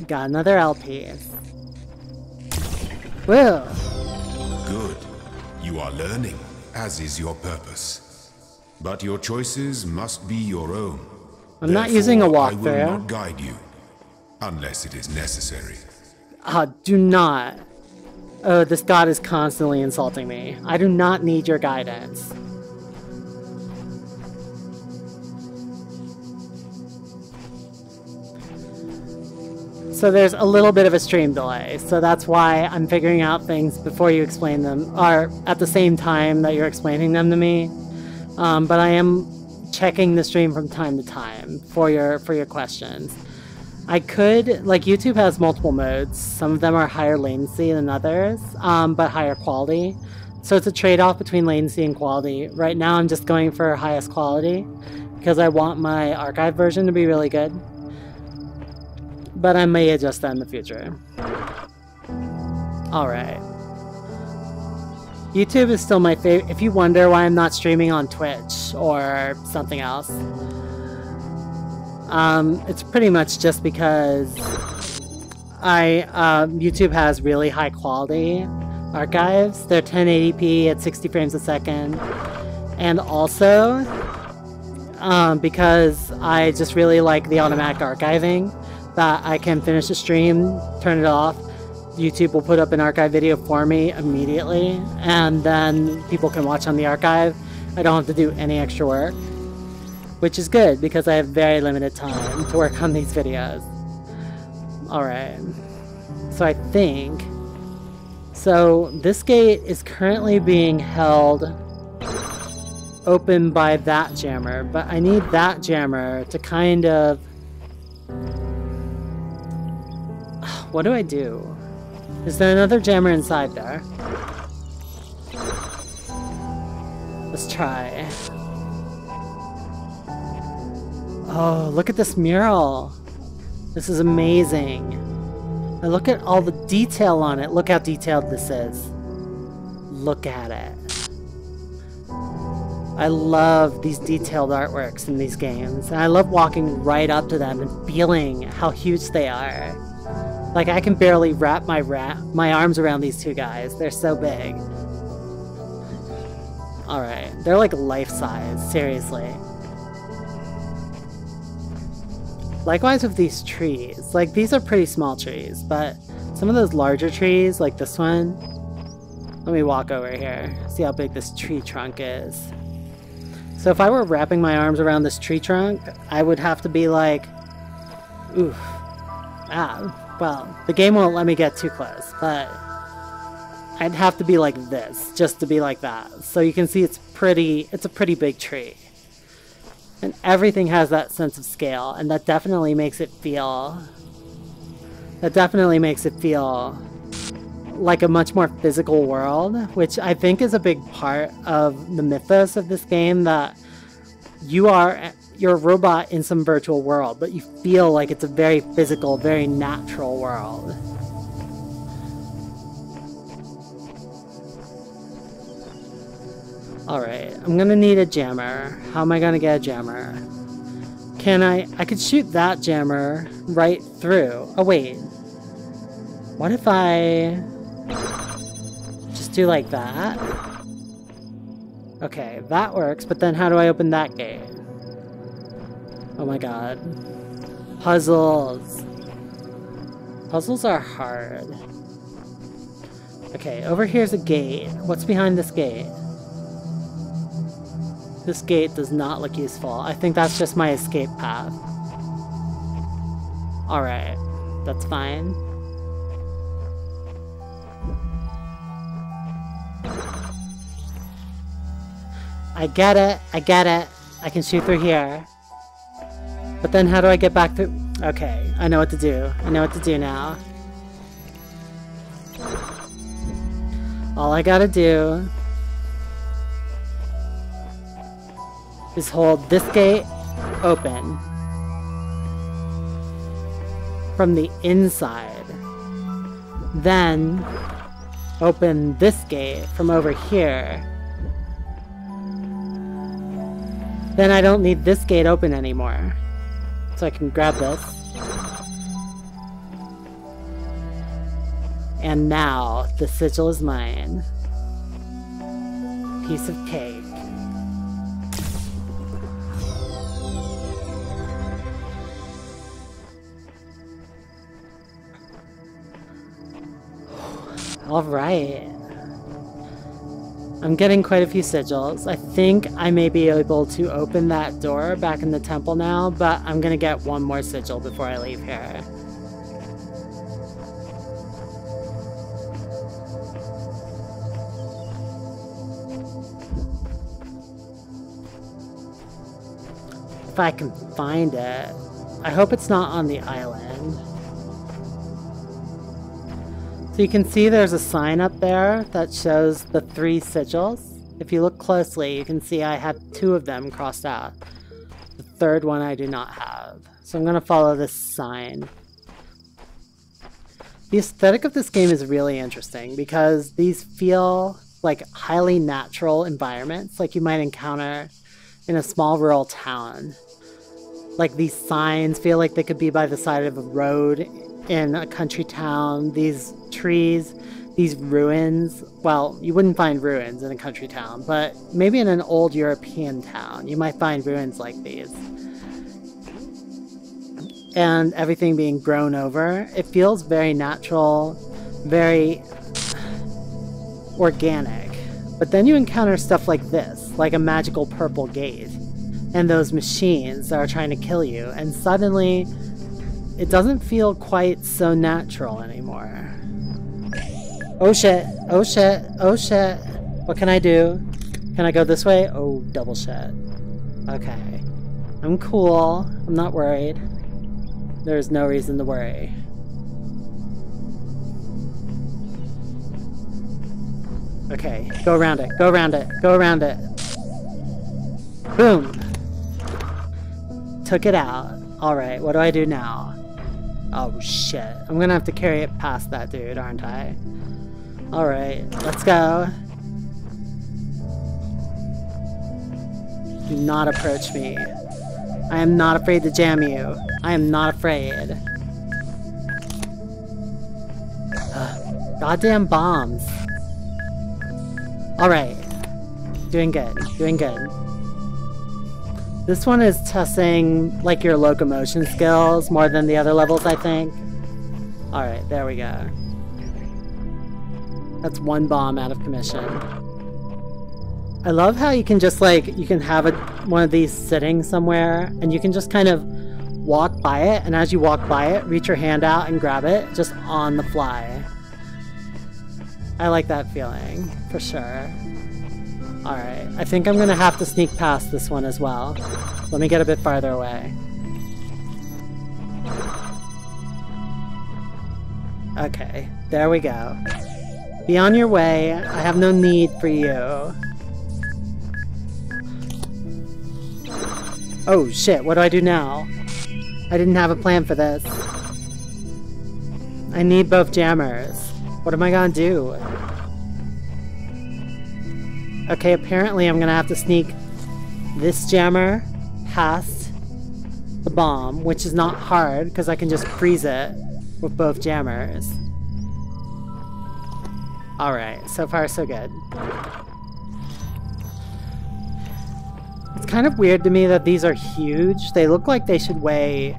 Got another LP. Whoa! Good. You are learning, as is your purpose. But your choices must be your own. I'm not using a I will walkthrough. not guide you, unless it is necessary. Do not. Oh, this god is constantly insulting me. I do not need your guidance. So there's a little bit of a stream delay, so that's why I'm figuring out things before you explain them, or at the same time that you're explaining them to me. But I am checking the stream from time to time for your questions. I could, like, YouTube has multiple modes. Some of them are higher latency than others, but higher quality. So it's a trade-off between latency and quality. Right now I'm just going for highest quality because I want my archive version to be really good. But I may adjust that in the future. Alright. YouTube is still my favorite. If you wonder why I'm not streaming on Twitch or something else, it's pretty much just because YouTube has really high quality archives. They're 1080p at 60 frames a second. And also, because I just really like the automatic archiving, that I can finish the stream, turn it off, YouTube will put up an archive video for me immediately, and then people can watch on the archive. I don't have to do any extra work, which is good because I have very limited time to work on these videos. Alright, so I think... So this gate is currently being held open by that jammer, but I need that jammer to kind of What do I do? Is there another jammer inside there? Let's try. Oh, look at this mural. This is amazing. And look at all the detail on it. Look how detailed this is. Look at it. I love these detailed artworks in these games. And I love walking right up to them and feeling how huge they are. Like, I can barely wrap my arms around these two guys. They're so big. Alright, they're like life-size, seriously. Likewise with these trees. Like, these are pretty small trees, but some of those larger trees, like this one... Let me walk over here, see how big this tree trunk is. So if I were wrapping my arms around this tree trunk, I would have to be like... Oof. Ah, well, the game won't let me get too close, but... I'd have to be like this, just to be like that. So you can see it's a pretty big tree. And everything has that sense of scale, and that definitely makes it feel... like a much more physical world, which I think is a big part of the mythos of this game, that you're a robot in some virtual world, but you feel like it's a very physical, very natural world. Alright, I'm gonna need a jammer. How am I gonna get a jammer? I could shoot that jammer right through. Oh wait. What if I just do like that? Okay, that works, but then how do I open that gate? Oh my god. Puzzles. Puzzles are hard. Okay, over here's a gate. What's behind this gate? This gate does not look useful. I think that's just my escape path. Alright, that's fine. I get it, I can shoot through here. But then how do I get back through? Okay, I know what to do. I know what to do now. All I gotta do is hold this gate open from the inside. Then open this gate from over here. Then I don't need this gate open anymore. So I can grab this. And now the sigil is mine. Piece of cake. Alright. I'm getting quite a few sigils. I think I may be able to open that door back in the temple now, but I'm gonna get one more sigil before I leave here. If I can find it. I hope it's not on the island. So you can see there's a sign up there that shows the 3 sigils. If you look closely, you can see I have 2 of them crossed out. The 3rd one I do not have. So I'm going to follow this sign. The aesthetic of this game is really interesting because these feel like highly natural environments like you might encounter in a small rural town. Like these signs feel like they could be by the side of a road in a country town. These trees, these ruins, well, you wouldn't find ruins in a country town, but maybe in an old European town you might find ruins like these. And everything being grown over, it feels very natural, very organic. But then you encounter stuff like this, like a magical purple gate, and those machines that are trying to kill you, and suddenly it doesn't feel quite so natural anymore. Oh shit, oh shit, oh shit. What can I do? Can I go this way? Oh, double shit. Okay. I'm cool. I'm not worried. There's no reason to worry. Okay, go around it, go around it, go around it. Boom! Took it out. Alright, what do I do now? Oh shit. I'm gonna have to carry it past that dude, aren't I? Alright, let's go. Do not approach me. I am not afraid to jam you. I am not afraid. Goddamn bombs. Alright. Doing good. Doing good. This one is testing, like, your locomotion skills more than the other levels, I think. Alright, there we go. That's one bomb out of commission. I love how you can just, like, you can have one of these sitting somewhere, and you can just kind of walk by it, and as you walk by it, reach your hand out and grab it, just on the fly. I like that feeling, for sure. Alright, I think I'm gonna have to sneak past this one as well. Let me get a bit farther away. Okay, there we go. Be on your way, I have no need for you. Oh shit, what do I do now? I didn't have a plan for this. I need both jammers. What am I gonna do? Okay, apparently I'm gonna have to sneak this jammer past the bomb, which is not hard because I can just freeze it with both jammers. Alright, so far so good. It's kind of weird to me that these are huge. They look like they should weigh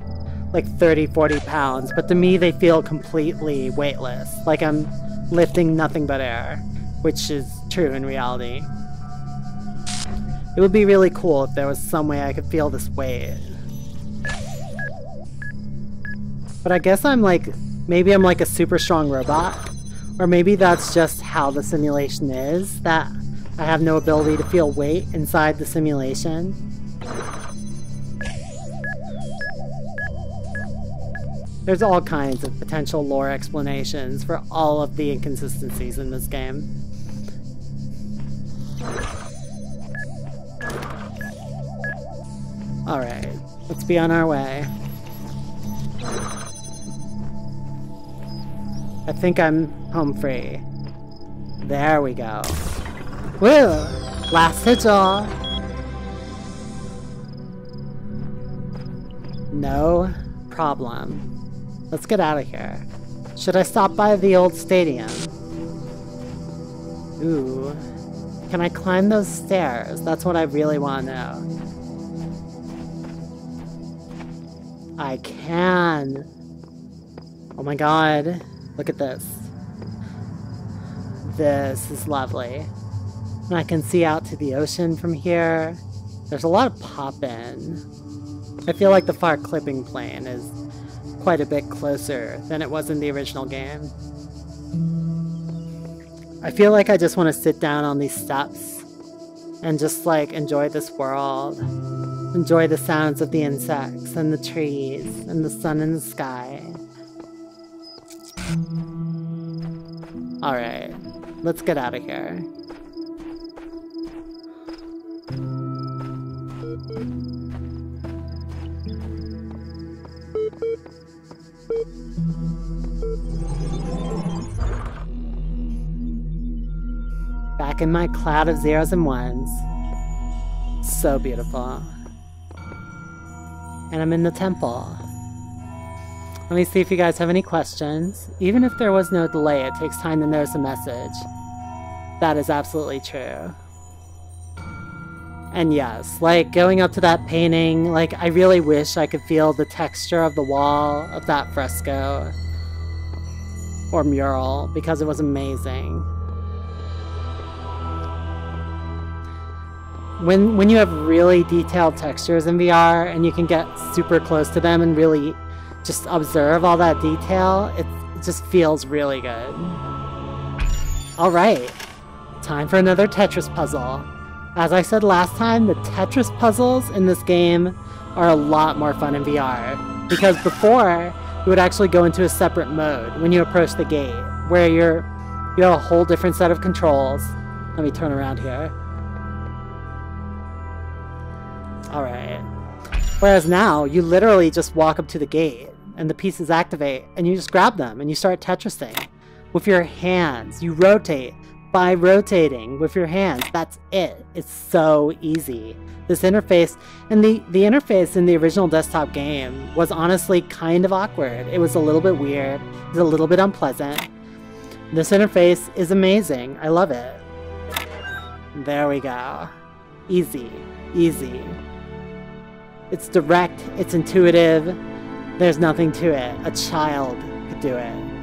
like 30-40 pounds, but to me they feel completely weightless. Like I'm lifting nothing but air, which is true in reality. It would be really cool if there was some way I could feel this weight. But I guess I'm like, maybe I'm like a super strong robot, or maybe that's just how the simulation is, that I have no ability to feel weight inside the simulation. There's all kinds of potential lore explanations for all of the inconsistencies in this game. Alright, let's be on our way. I think I'm home free. There we go. Woo! Last hit-all! No problem. Let's get out of here. Should I stop by the old stadium? Ooh. Can I climb those stairs? That's what I really want to know. I can! Oh my god. Look at this. This is lovely. And I can see out to the ocean from here. There's a lot of pop-in. I feel like the far clipping plane is quite a bit closer than it was in the original game. I feel like I just want to sit down on these steps and just like enjoy this world. Enjoy the sounds of the insects and the trees and the sun in the sky. Alright, let's get out of here. Back in my cloud of zeros and ones. So beautiful. And I'm in the temple. Let me see if you guys have any questions. Even if there was no delay, it takes time to notice a message. That is absolutely true. And yes, like going up to that painting, like I really wish I could feel the texture of the wall of that fresco or mural because it was amazing. When you have really detailed textures in VR and you can get super close to them and really just observe all that detail, it just feels really good. Alright, time for another Tetris puzzle. As I said last time, the Tetris puzzles in this game are a lot more fun in VR. Because before, you would actually go into a separate mode when you approach the gate, where you have a whole different set of controls, Let me turn around here. Alright. Whereas now, you literally just walk up to the gate, and the pieces activate, and you just grab them, and you start Tetrising. With your hands, you rotate. By rotating with your hands, that's it. It's so easy. This interface, and the interface in the original desktop game was honestly kind of awkward. It was a little bit weird. It was a little bit unpleasant. This interface is amazing. I love it. There we go. Easy. Easy. It's direct. It's intuitive. There's nothing to it. A child could do it.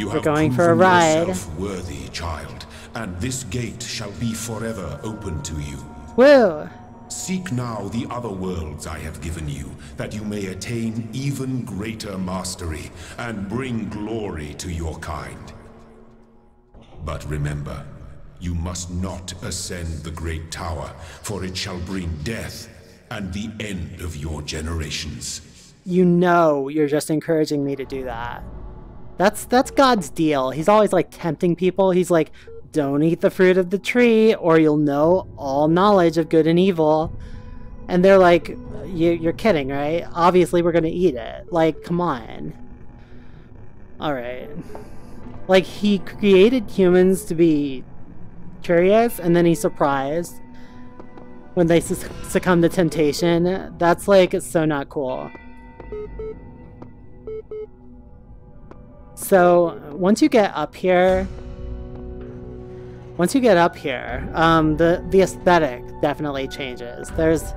We're going for a ride. Yourself worthy, child, and this gate shall be forever open to you. Woo! Seek now the other worlds I have given you, that you may attain even greater mastery and bring glory to your kind. But remember, you must not ascend the great tower, for it shall bring death and the end of your generations. You know you're just encouraging me to do that. That's God's deal. He's always like tempting people. He's like, don't eat the fruit of the tree or you'll know all knowledge of good and evil. And they're like, you're kidding, right? Obviously we're gonna eat it. Like, come on. Alright. Like, he created humans to be curious and then he's surprised when they succumb to temptation. That's like, it's so not cool. So once you get up here, the aesthetic definitely changes. There's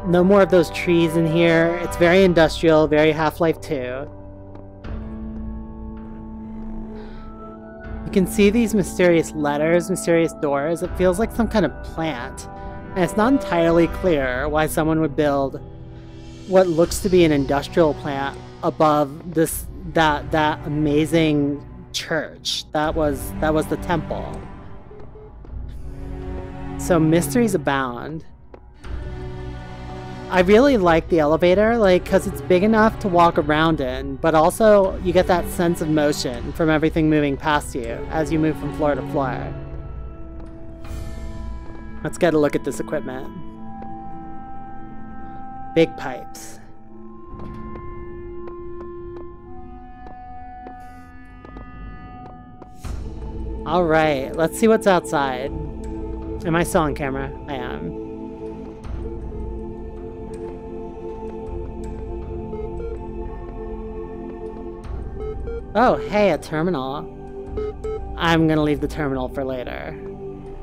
no more of those trees in here. It's very industrial, very Half-Life 2. You can see these mysterious letters, mysterious doors. It feels like some kind of plant. And it's not entirely clear why someone would build what looks to be an industrial plant above this that amazing church. That was the temple. So mysteries abound. I really like the elevator, like, because it's big enough to walk around in, but also you get that sense of motion from everything moving past you as you move from floor to floor. Let's get a look at this equipment. Big pipes. Alright, let's see what's outside. Am I still on camera? I am. Oh, hey, a terminal. I'm gonna leave the terminal for later.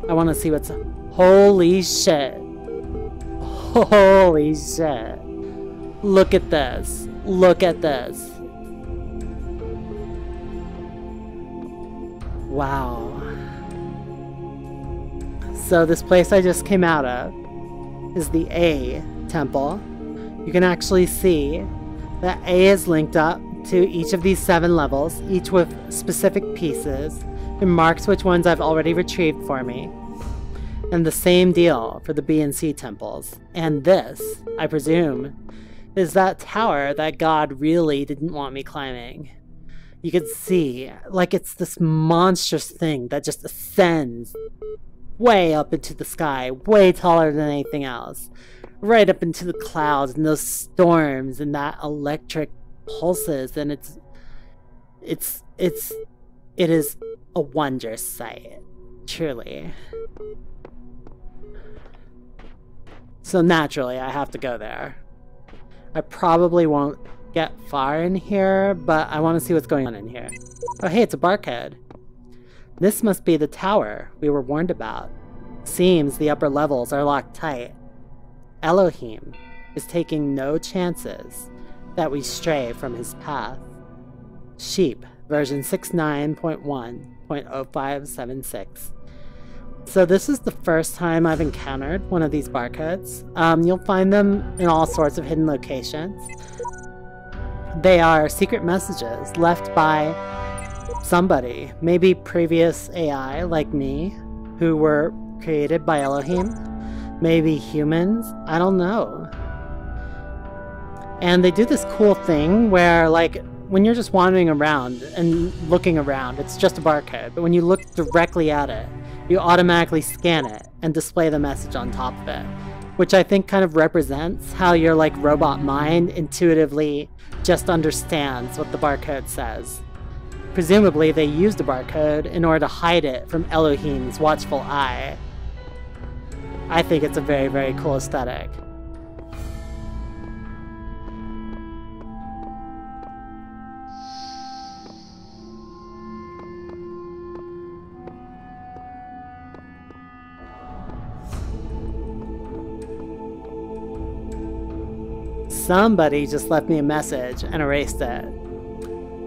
I wanna see what's... Holy shit. Holy shit. Look at this. Look at this. Wow. So this place I just came out of is the A temple. You can actually see that A is linked up to each of these 7 levels, each with specific pieces. It marks which ones I've already retrieved for me. And the same deal for the B and C temples. And this, I presume, is that tower that God really didn't want me climbing. You could see, like, it's this monstrous thing that just ascends way up into the sky, way taller than anything else. Right up into the clouds and those storms and that electric pulses, and it is a wondrous sight, truly. So naturally, I have to go there. I probably won't get far in here, but I want to see what's going on in here. Oh hey, it's a barcode. This must be the tower we were warned about. Seems the upper levels are locked tight. Elohim is taking no chances that we stray from his path. Sheep, version 69.1.0576. So this is the first time I've encountered one of these barcodes. You'll find them in all sorts of hidden locations. They are secret messages left by somebody, maybe previous AI like me, who were created by Elohim. Maybe humans, I don't know. And they do this cool thing where, like, when you're just wandering around and looking around, it's just a barcode. But when you look directly at it, you automatically scan it and display the message on top of it. Which I think kind of represents how your, like, robot mind intuitively just understands what the barcode says. Presumably, they used the barcode in order to hide it from Elohim's watchful eye. I think it's a very, very cool aesthetic. Somebody just left me a message and erased it.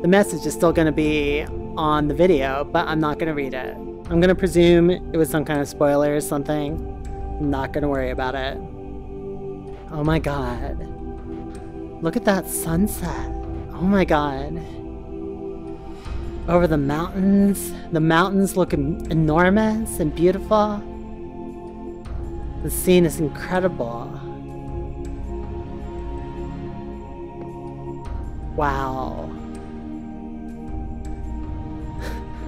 The message is still going to be on the video, but I'm not going to read it. I'm going to presume it was some kind of spoiler or something. I'm not going to worry about it. Oh my god. Look at that sunset. Oh my god. Over the mountains. The mountains look enormous and beautiful. The scene is incredible. Wow.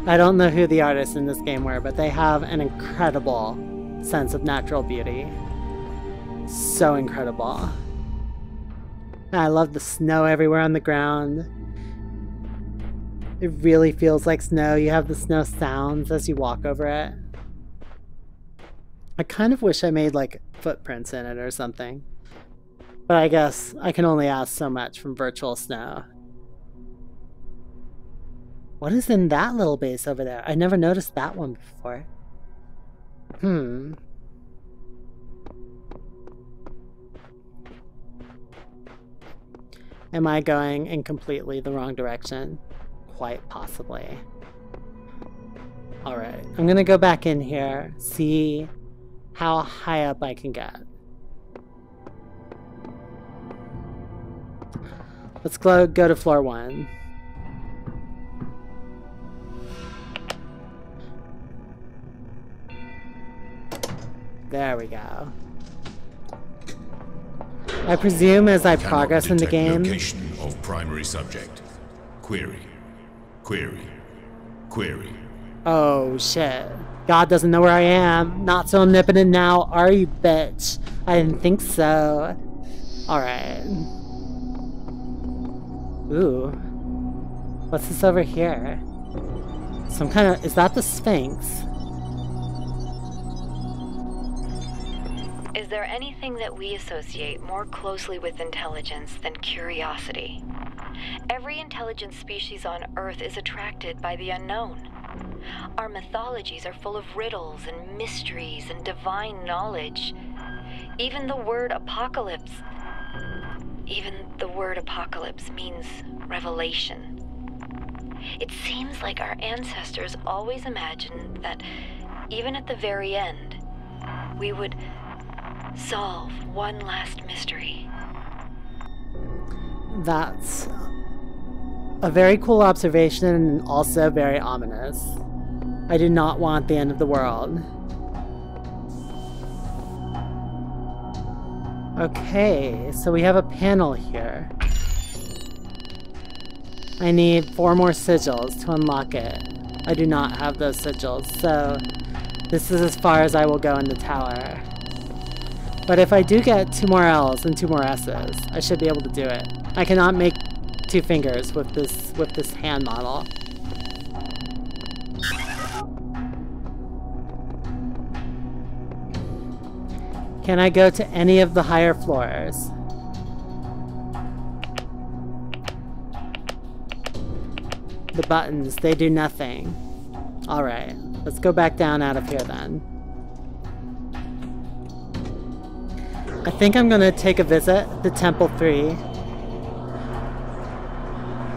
I don't know who the artists in this game were, but they have an incredible sense of natural beauty. So incredible. I love the snow everywhere on the ground. It really feels like snow. You have the snow sounds as you walk over it. I kind of wish I made like footprints in it or something. But I guess I can only ask so much from virtual snow. What is in that little base over there? I never noticed that one before. Am I going in completely the wrong direction? Quite possibly. Alright, I'm gonna go back in here, see how high up I can get. Let's go to floor 1. There we go. I presume as I progress in the game... Location of primary subject. Query. Query. Query. Oh shit. God doesn't know where I am. Not so omnipotent now, are you, bitch? I didn't think so. Alright. Ooh. What's this over here? Some kind of... Is that the Sphinx? Is there anything that we associate more closely with intelligence than curiosity? Every intelligent species on Earth is attracted by the unknown. Our mythologies are full of riddles and mysteries and divine knowledge. Even the word apocalypse means revelation. It seems like our ancestors always imagined that, even at the very end, we would solve one last mystery. That's a very cool observation and also very ominous. I do not want the end of the world. Okay, so we have a panel here. I need 4 more sigils to unlock it. I do not have those sigils, so this is as far as I will go in the tower. But if I do get 2 more L's and 2 more S's, I should be able to do it. I cannot make 2 fingers with this hand model. Can I go to any of the higher floors? The buttons, they do nothing. Alright, let's go back down out of here then. I think I'm gonna take a visit to Temple 3.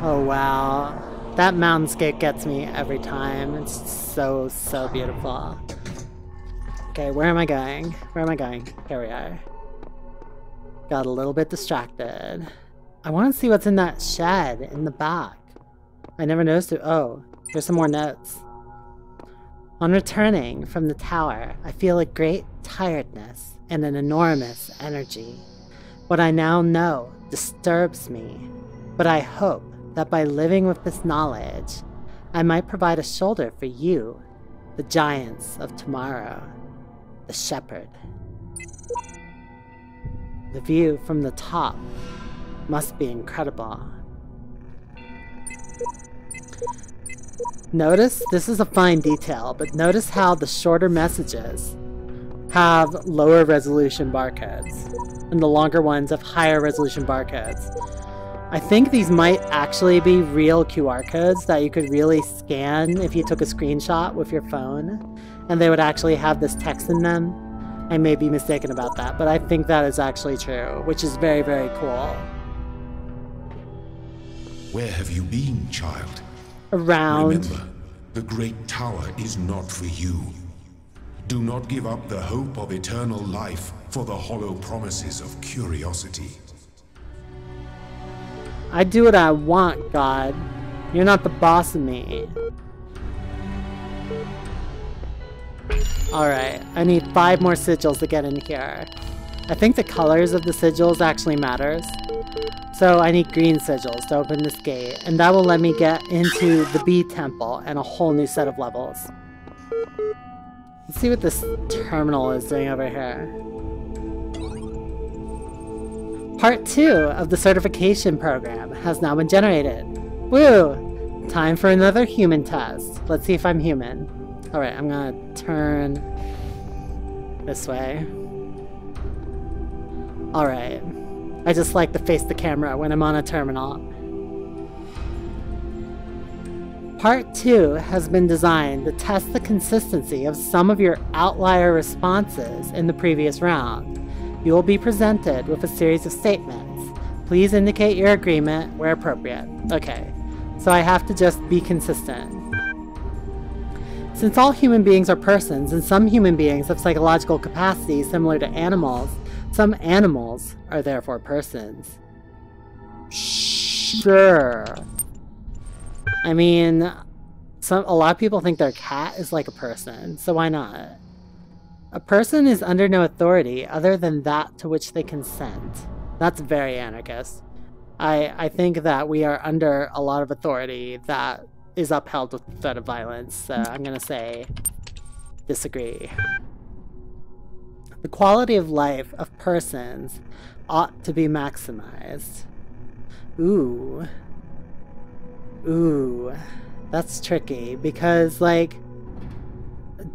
Oh wow. That mountainscape gets me every time. It's so, so beautiful. Okay, where am I going? Where am I going? Here we are. Got a little bit distracted. I want to see what's in that shed in the back. I never noticed it. Oh, here's some more notes. On returning from the tower, I feel a great tiredness and an enormous energy. What I now know disturbs me, but I hope that by living with this knowledge, I might provide a shoulder for you, the giants of tomorrow, the shepherd. The view from the top must be incredible. Notice, this is a fine detail, but notice how the shorter messages have lower resolution barcodes, and the longer ones have higher resolution barcodes. I think these might actually be real QR codes that you could really scan if you took a screenshot with your phone, and they would actually have this text in them. I may be mistaken about that, but I think that is actually true, which is very, very cool. Where have you been, child? Around. Remember, the great tower is not for you. Do not give up the hope of eternal life for the hollow promises of curiosity. I do what I want, God. You're not the boss of me. Alright, I need 5 more sigils to get in here. I think the colors of the sigils actually matters. So I need green sigils to open this gate, and that will let me get into the Bee Temple and a whole new set of levels. Let's see what this terminal is doing over here. Part 2 of the certification program has now been generated. Woo! Time for another human test. Let's see if I'm human. Alright, I'm gonna turn this way. Alright. I just like to face the camera when I'm on a terminal. Part 2 has been designed to test the consistency of some of your outlier responses in the previous round. You will be presented with a series of statements. Please indicate your agreement where appropriate. Okay, so I have to just be consistent. Since all human beings are persons, and some human beings have psychological capacities similar to animals, some animals are therefore persons. Sure. I mean, a lot of people think their cat is like a person, so why not? A person is under no authority other than that to which they consent. That's very anarchist. I think that we are under a lot of authority that is upheld with the threat of violence, so I'm gonna say disagree. The quality of life of persons ought to be maximized. Ooh. Ooh. That's tricky, because, like,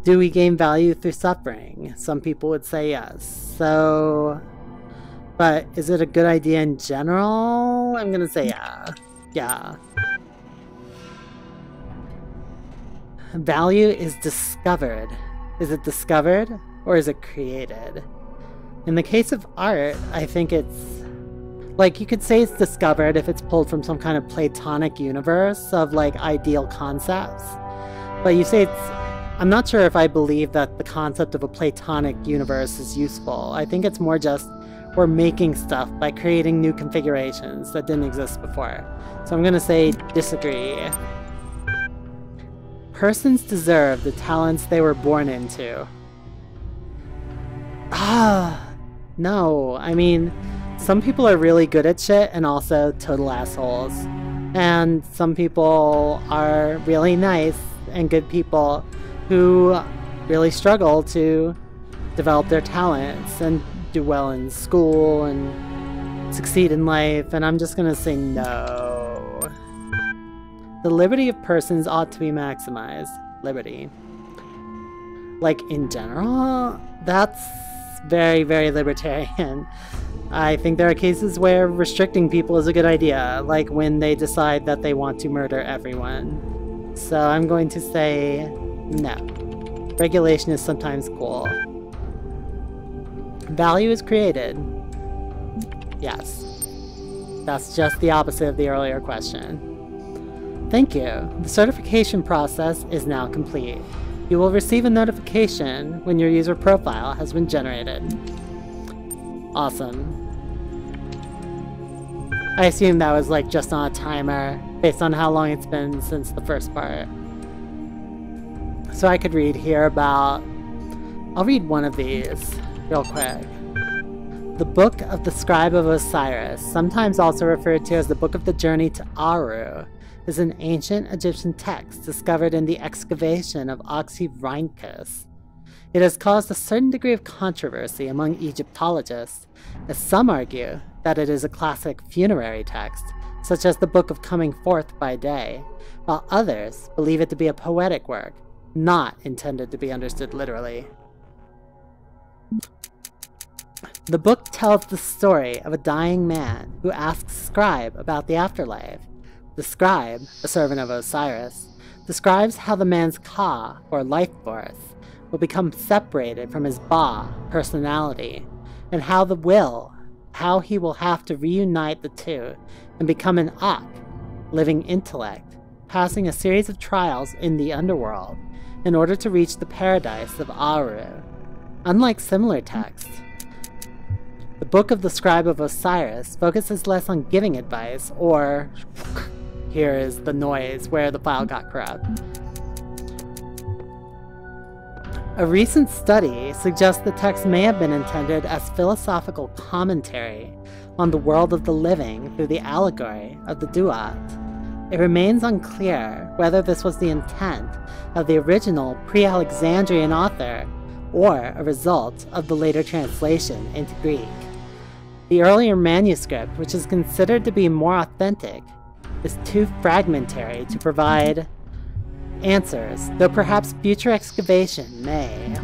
do we gain value through suffering? Some people would say yes. So, but is it a good idea in general? I'm gonna say yeah. Yeah. Value is discovered. Is it discovered or is it created? In the case of art, I think it's like, you could say it's discovered if it's pulled from some kind of Platonic universe of like ideal concepts. But you say it's, I'm not sure if I believe that the concept of a Platonic universe is useful. I think it's more just we're making stuff by creating new configurations that didn't exist before. So I'm gonna say disagree. Persons deserve the talents they were born into. No. I mean, some people are really good at shit and also total assholes. And some people are really nice and good people who really struggle to develop their talents and do well in school and succeed in life, and I'm just gonna say no. The liberty of persons ought to be maximized. Liberty. Like, in general, that's very, very libertarian. I think there are cases where restricting people is a good idea, like when they decide that they want to murder everyone. So I'm going to say no. Regulation is sometimes cool. Value is created. Yes. That's just the opposite of the earlier question. Thank you. The certification process is now complete. You will receive a notification when your user profile has been generated. Awesome. I assume that was like just on a timer based on how long it's been since the first part. So I could read here about... I'll read one of these real quick. The Book of the Scribe of Osiris, sometimes also referred to as the Book of the Journey to Aru, is an ancient Egyptian text discovered in the excavation of Oxyrhynchus. It has caused a certain degree of controversy among Egyptologists, as some argue that it is a classic funerary text, such as the Book of Coming Forth by Day, while others believe it to be a poetic work, not intended to be understood literally. The book tells the story of a dying man who asks a scribe about the afterlife. The scribe, a servant of Osiris, describes how the man's Ka, or life force, will become separated from his Ba, personality, and how he will have to reunite the two and become an Ak, living intellect, passing a series of trials in the underworld in order to reach the paradise of Aru. Unlike similar texts, the Book of the Scribe of Osiris focuses less on giving advice, or here is the noise where the file got corrupt. A recent study suggests the text may have been intended as philosophical commentary on the world of the living through the allegory of the Duat. It remains unclear whether this was the intent of the original pre-Alexandrian author or a result of the later translation into Greek. The earlier manuscript, which is considered to be more authentic, is too fragmentary to provide answers, though perhaps future excavation may.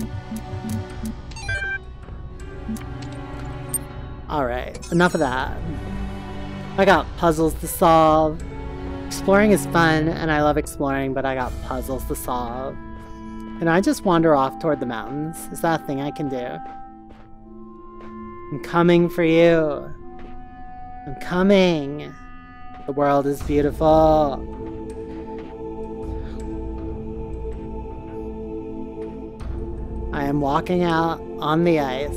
Alright, enough of that. I got puzzles to solve. Exploring is fun, and I love exploring, but I got puzzles to solve. Can I just wander off toward the mountains? Is that a thing I can do? I'm coming for you. I'm coming. The world is beautiful. I am walking out on the ice.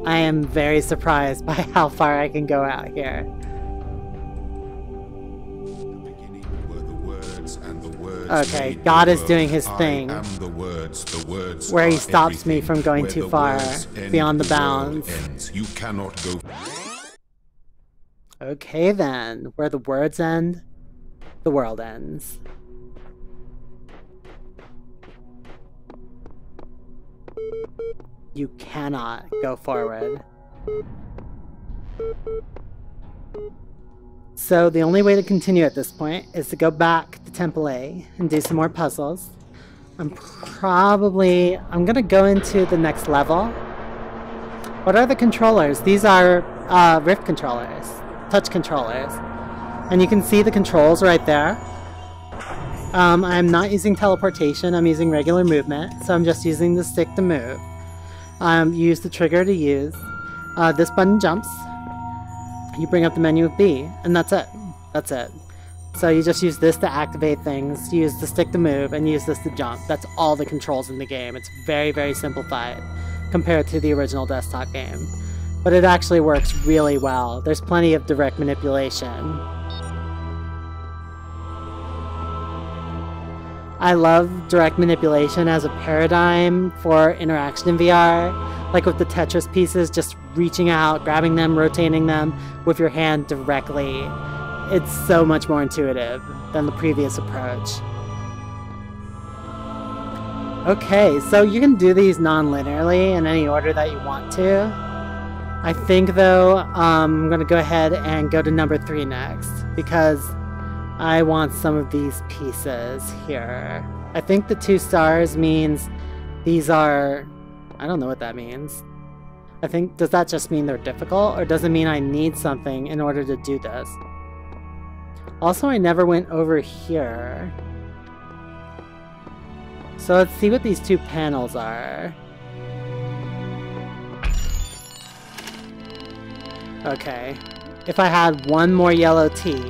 I am very surprised by how far I can go out here. Okay, God is doing his thing, where he stops me from going too far beyond the bounds. You cannot go. Okay then, where the words end, the world ends. You cannot go forward. So the only way to continue at this point is to go back to Temple A and do some more puzzles. I'm gonna go into the next level. What are the controllers? These are Rift controllers, touch controllers. And you can see the controls right there. I'm not using teleportation, I'm using regular movement, so I'm just using the stick to move. Use the trigger to use. This button jumps. You bring up the menu with B, and that's it. That's it. So you just use this to activate things, use the stick to move, and use this to jump. That's all the controls in the game. It's very, very simplified compared to the original desktop game. But it actually works really well. There's plenty of direct manipulation. I love direct manipulation as a paradigm for interaction in VR, like with the Tetris pieces, just reaching out, grabbing them, rotating them with your hand directly. It's so much more intuitive than the previous approach. Okay, so you can do these non-linearly in any order that you want to. I think though, I'm gonna go ahead and go to number 3 next, because I want some of these pieces here. I think the 2 stars means these are... I don't know what that means. I think, does that just mean they're difficult, or does it mean I need something in order to do this? Also, I never went over here. So let's see what these 2 panels are. Okay. If I had one more yellow T,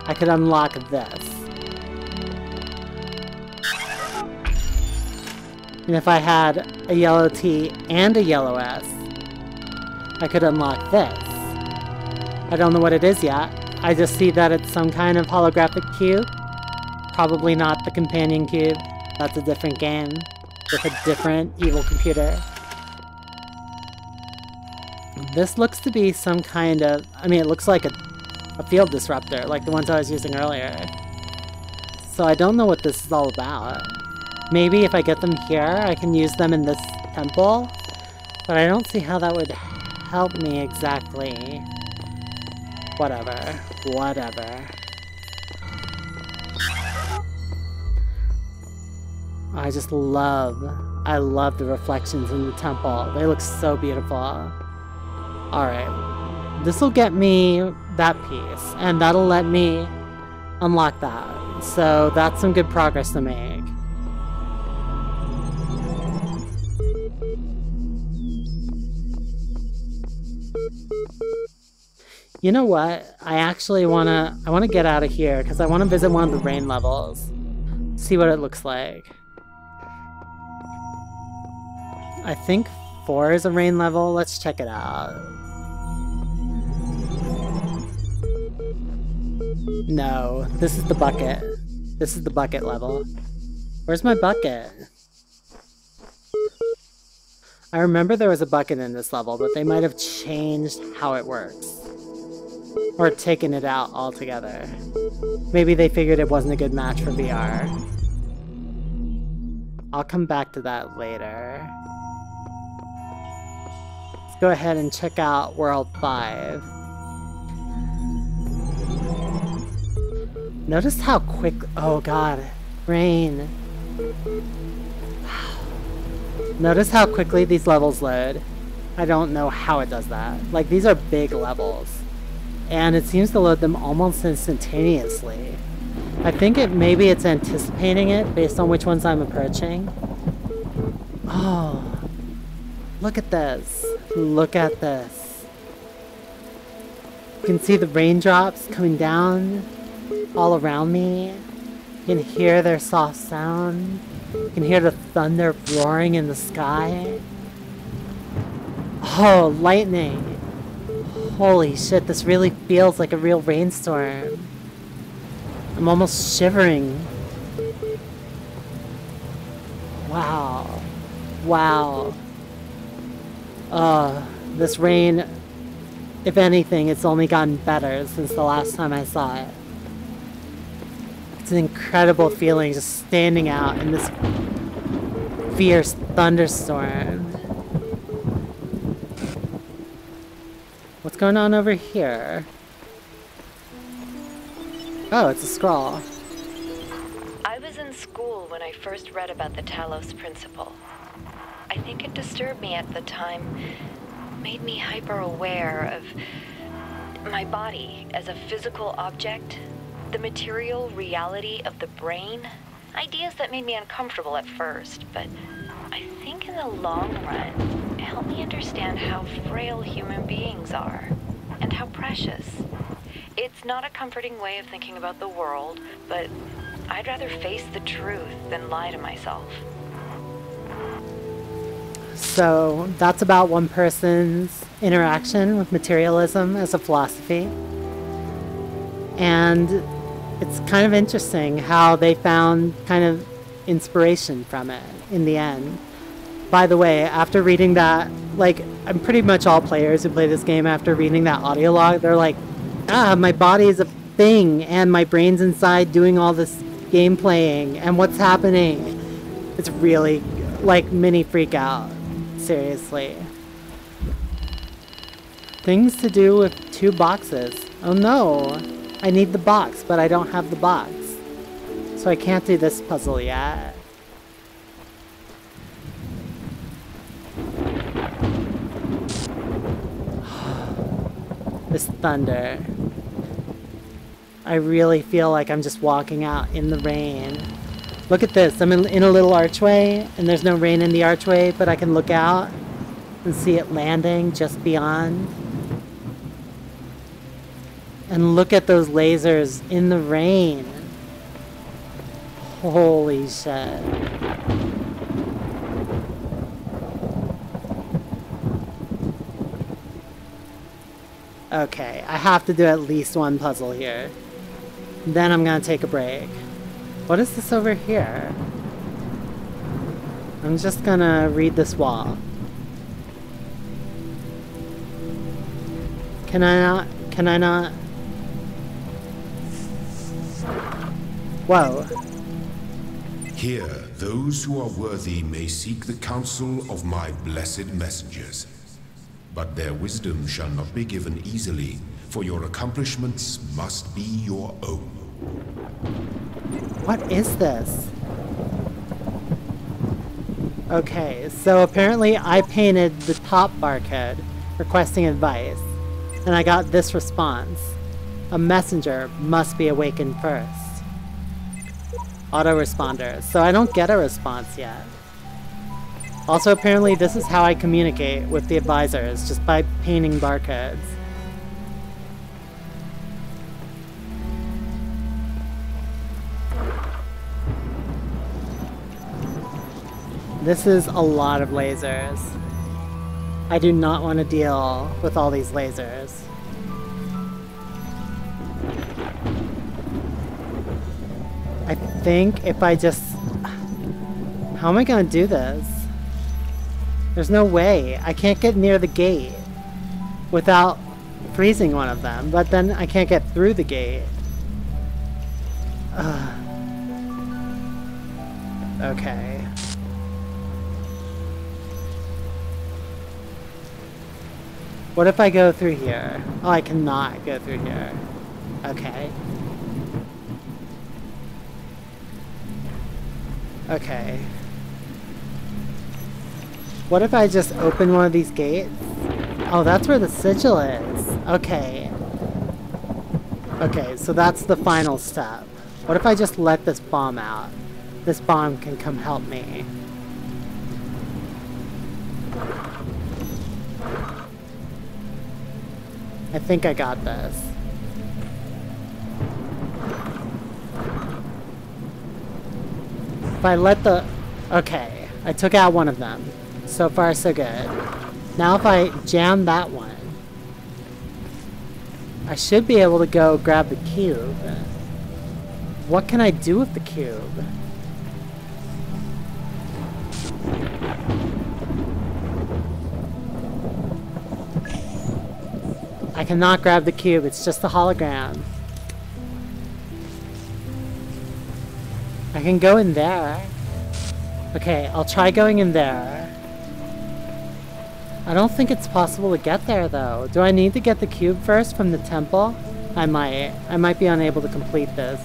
I could unlock this. And if I had a yellow T and a yellow S, I could unlock this. I don't know what it is yet. I just see that it's some kind of holographic cube. Probably not the companion cube. That's a different game with a different evil computer. This looks to be some kind of... I mean, it looks like a field disruptor, like the ones I was using earlier. So I don't know what this is all about. Maybe if I get them here, I can use them in this temple? But I don't see how that would help me exactly. Whatever. Whatever. I just love... I love the reflections in the temple. They look so beautiful. Alright. This'll get me that piece, and that'll let me unlock that. So that's some good progress to make. You know what? I actually wanna get out of here because I wanna visit one of the rain levels. See what it looks like. I think 4 is a rain level. Let's check it out. No, this is the bucket. This is the bucket level. Where's my bucket? I remember there was a bucket in this level, but they might have changed how it works. Or taken it out altogether. Maybe they figured it wasn't a good match for VR. I'll come back to that later. Let's go ahead and check out World 5. Notice how quick... Oh god. Rain. Wow. Notice how quickly these levels load. I don't know how it does that. Like, these are big levels. And it seems to load them almost instantaneously. I think maybe it's anticipating it based on which ones I'm approaching. Oh. Look at this. Look at this. You can see the raindrops coming down all around me. You can hear their soft sound. You can hear the thunder roaring in the sky. Oh, lightning. Holy shit, this really feels like a real rainstorm. I'm almost shivering. Wow. Wow. This rain, if anything, it's only gotten better since the last time I saw it. It's an incredible feeling just standing out in this fierce thunderstorm. What's going on over here? Oh, it's a scroll. I was in school when I first read about the Talos Principle. I think it disturbed me at the time, made me hyper-aware of my body as a physical object, the material reality of the brain, ideas that made me uncomfortable at first, but I think in the long run, it helped me understand how frail human beings are, and how precious. It's not a comforting way of thinking about the world, but I'd rather face the truth than lie to myself. So that's about one person's interaction with materialism as a philosophy. And it's kind of interesting how they found kind of inspiration from it in the end. By the way, after reading that, like, I'm pretty much all players who play this game after reading that audio log, they're like, my body is a thing, and my brain's inside doing all this game playing, and what's happening? It's really, like, mini freak out. Seriously. Things to do with 2 boxes. Oh no! I need the box, but I don't have the box. So I can't do this puzzle yet. This thunder. I really feel like I'm just walking out in the rain. Look at this, I'm in a little archway, and there's no rain in the archway, but I can look out and see it landing just beyond. And look at those lasers in the rain. Holy shit. Okay, I have to do at least one puzzle here. Then I'm gonna take a break. What is this over here? I'm just gonna read this wall. Can I not? Can I not? Whoa. Here, those who are worthy may seek the counsel of my blessed messengers. But their wisdom shall not be given easily, for your accomplishments must be your own. What is this? Okay, so apparently I painted the top barcode requesting advice, and I got this response. A messenger must be awakened first. Autoresponder. So I don't get a response yet. Also, apparently this is how I communicate with the advisors, just by painting barcodes. This is a lot of lasers. I do not want to deal with all these lasers. I think if I just... How am I gonna do this? There's no way. I can't get near the gate without freezing one of them, but then I can't get through the gate. Okay. What if I go through here? Oh, I cannot go through here. Okay. Okay. What if I just open one of these gates? Oh, that's where the sigil is. Okay. Okay, so that's the final step. What if I just let this bomb out? This bomb can come help me. I think I got this. If I let the... Okay, I took out one of them. So far, so good. Now if I jam that one, I should be able to go grab the cube. What can I do with the cube? I cannot grab the cube, it's just a hologram. I can go in there. Okay, I'll try going in there. I don't think it's possible to get there though. Do I need to get the cube first from the temple? I might. I might be unable to complete this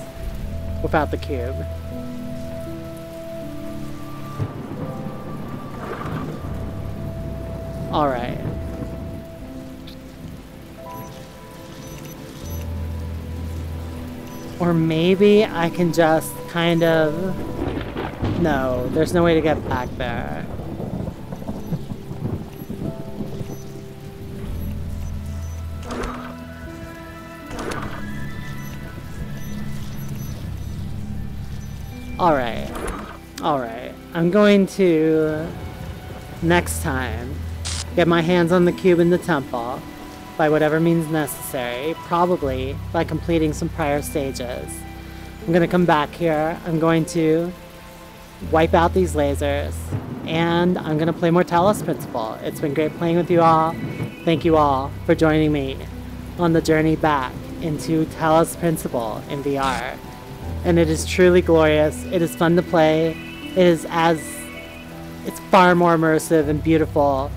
without the cube. Alright. Or maybe I can just kind of... No, there's no way to get back there. Alright. Alright. I'm going to... next time get my hands on the cube in the temple by whatever means necessary, probably by completing some prior stages. I'm gonna come back here, I'm going to wipe out these lasers, and I'm gonna play more Talos Principle. It's been great playing with you all. Thank you all for joining me on the journey back into Talos Principle in VR. And it is truly glorious, it is fun to play, it's far more immersive and beautiful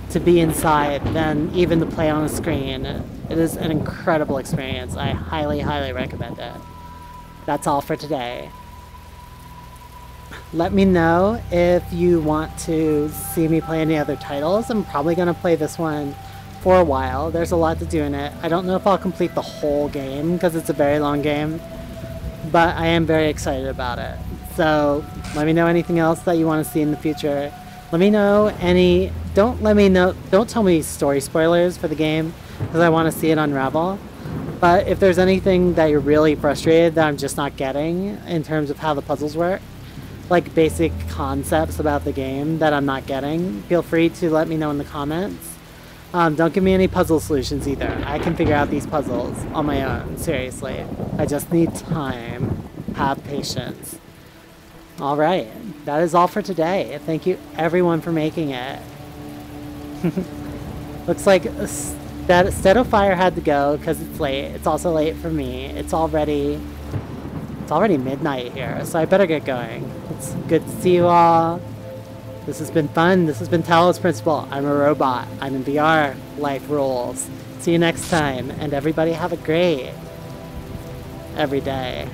to be inside than even to play on a screen. It is an incredible experience. I highly, highly recommend it. That's all for today. Let me know if you want to see me play any other titles. I'm probably going to play this one for a while. There's a lot to do in it. I don't know if I'll complete the whole game because it's a very long game, but I am very excited about it. So let me know anything else that you want to see in the future. Let me know any... Don't tell me story spoilers for the game, because I want to see it unravel. But if there's anything that you're really frustrated that I'm just not getting in terms of how the puzzles work, like basic concepts about the game that I'm not getting, feel free to let me know in the comments. Don't give me any puzzle solutions either. I can figure out these puzzles on my own, seriously. I just need time. Have patience. Alright, that is all for today. Thank you everyone for making it. Looks like Fire had to go because it's late. It's also late for me. It's already midnight here, so I better get going. It's good to see you all. This has been fun. This has been Talos Principle. I'm a robot. I'm in VR. Life rules. See you next time, and everybody have a great every day.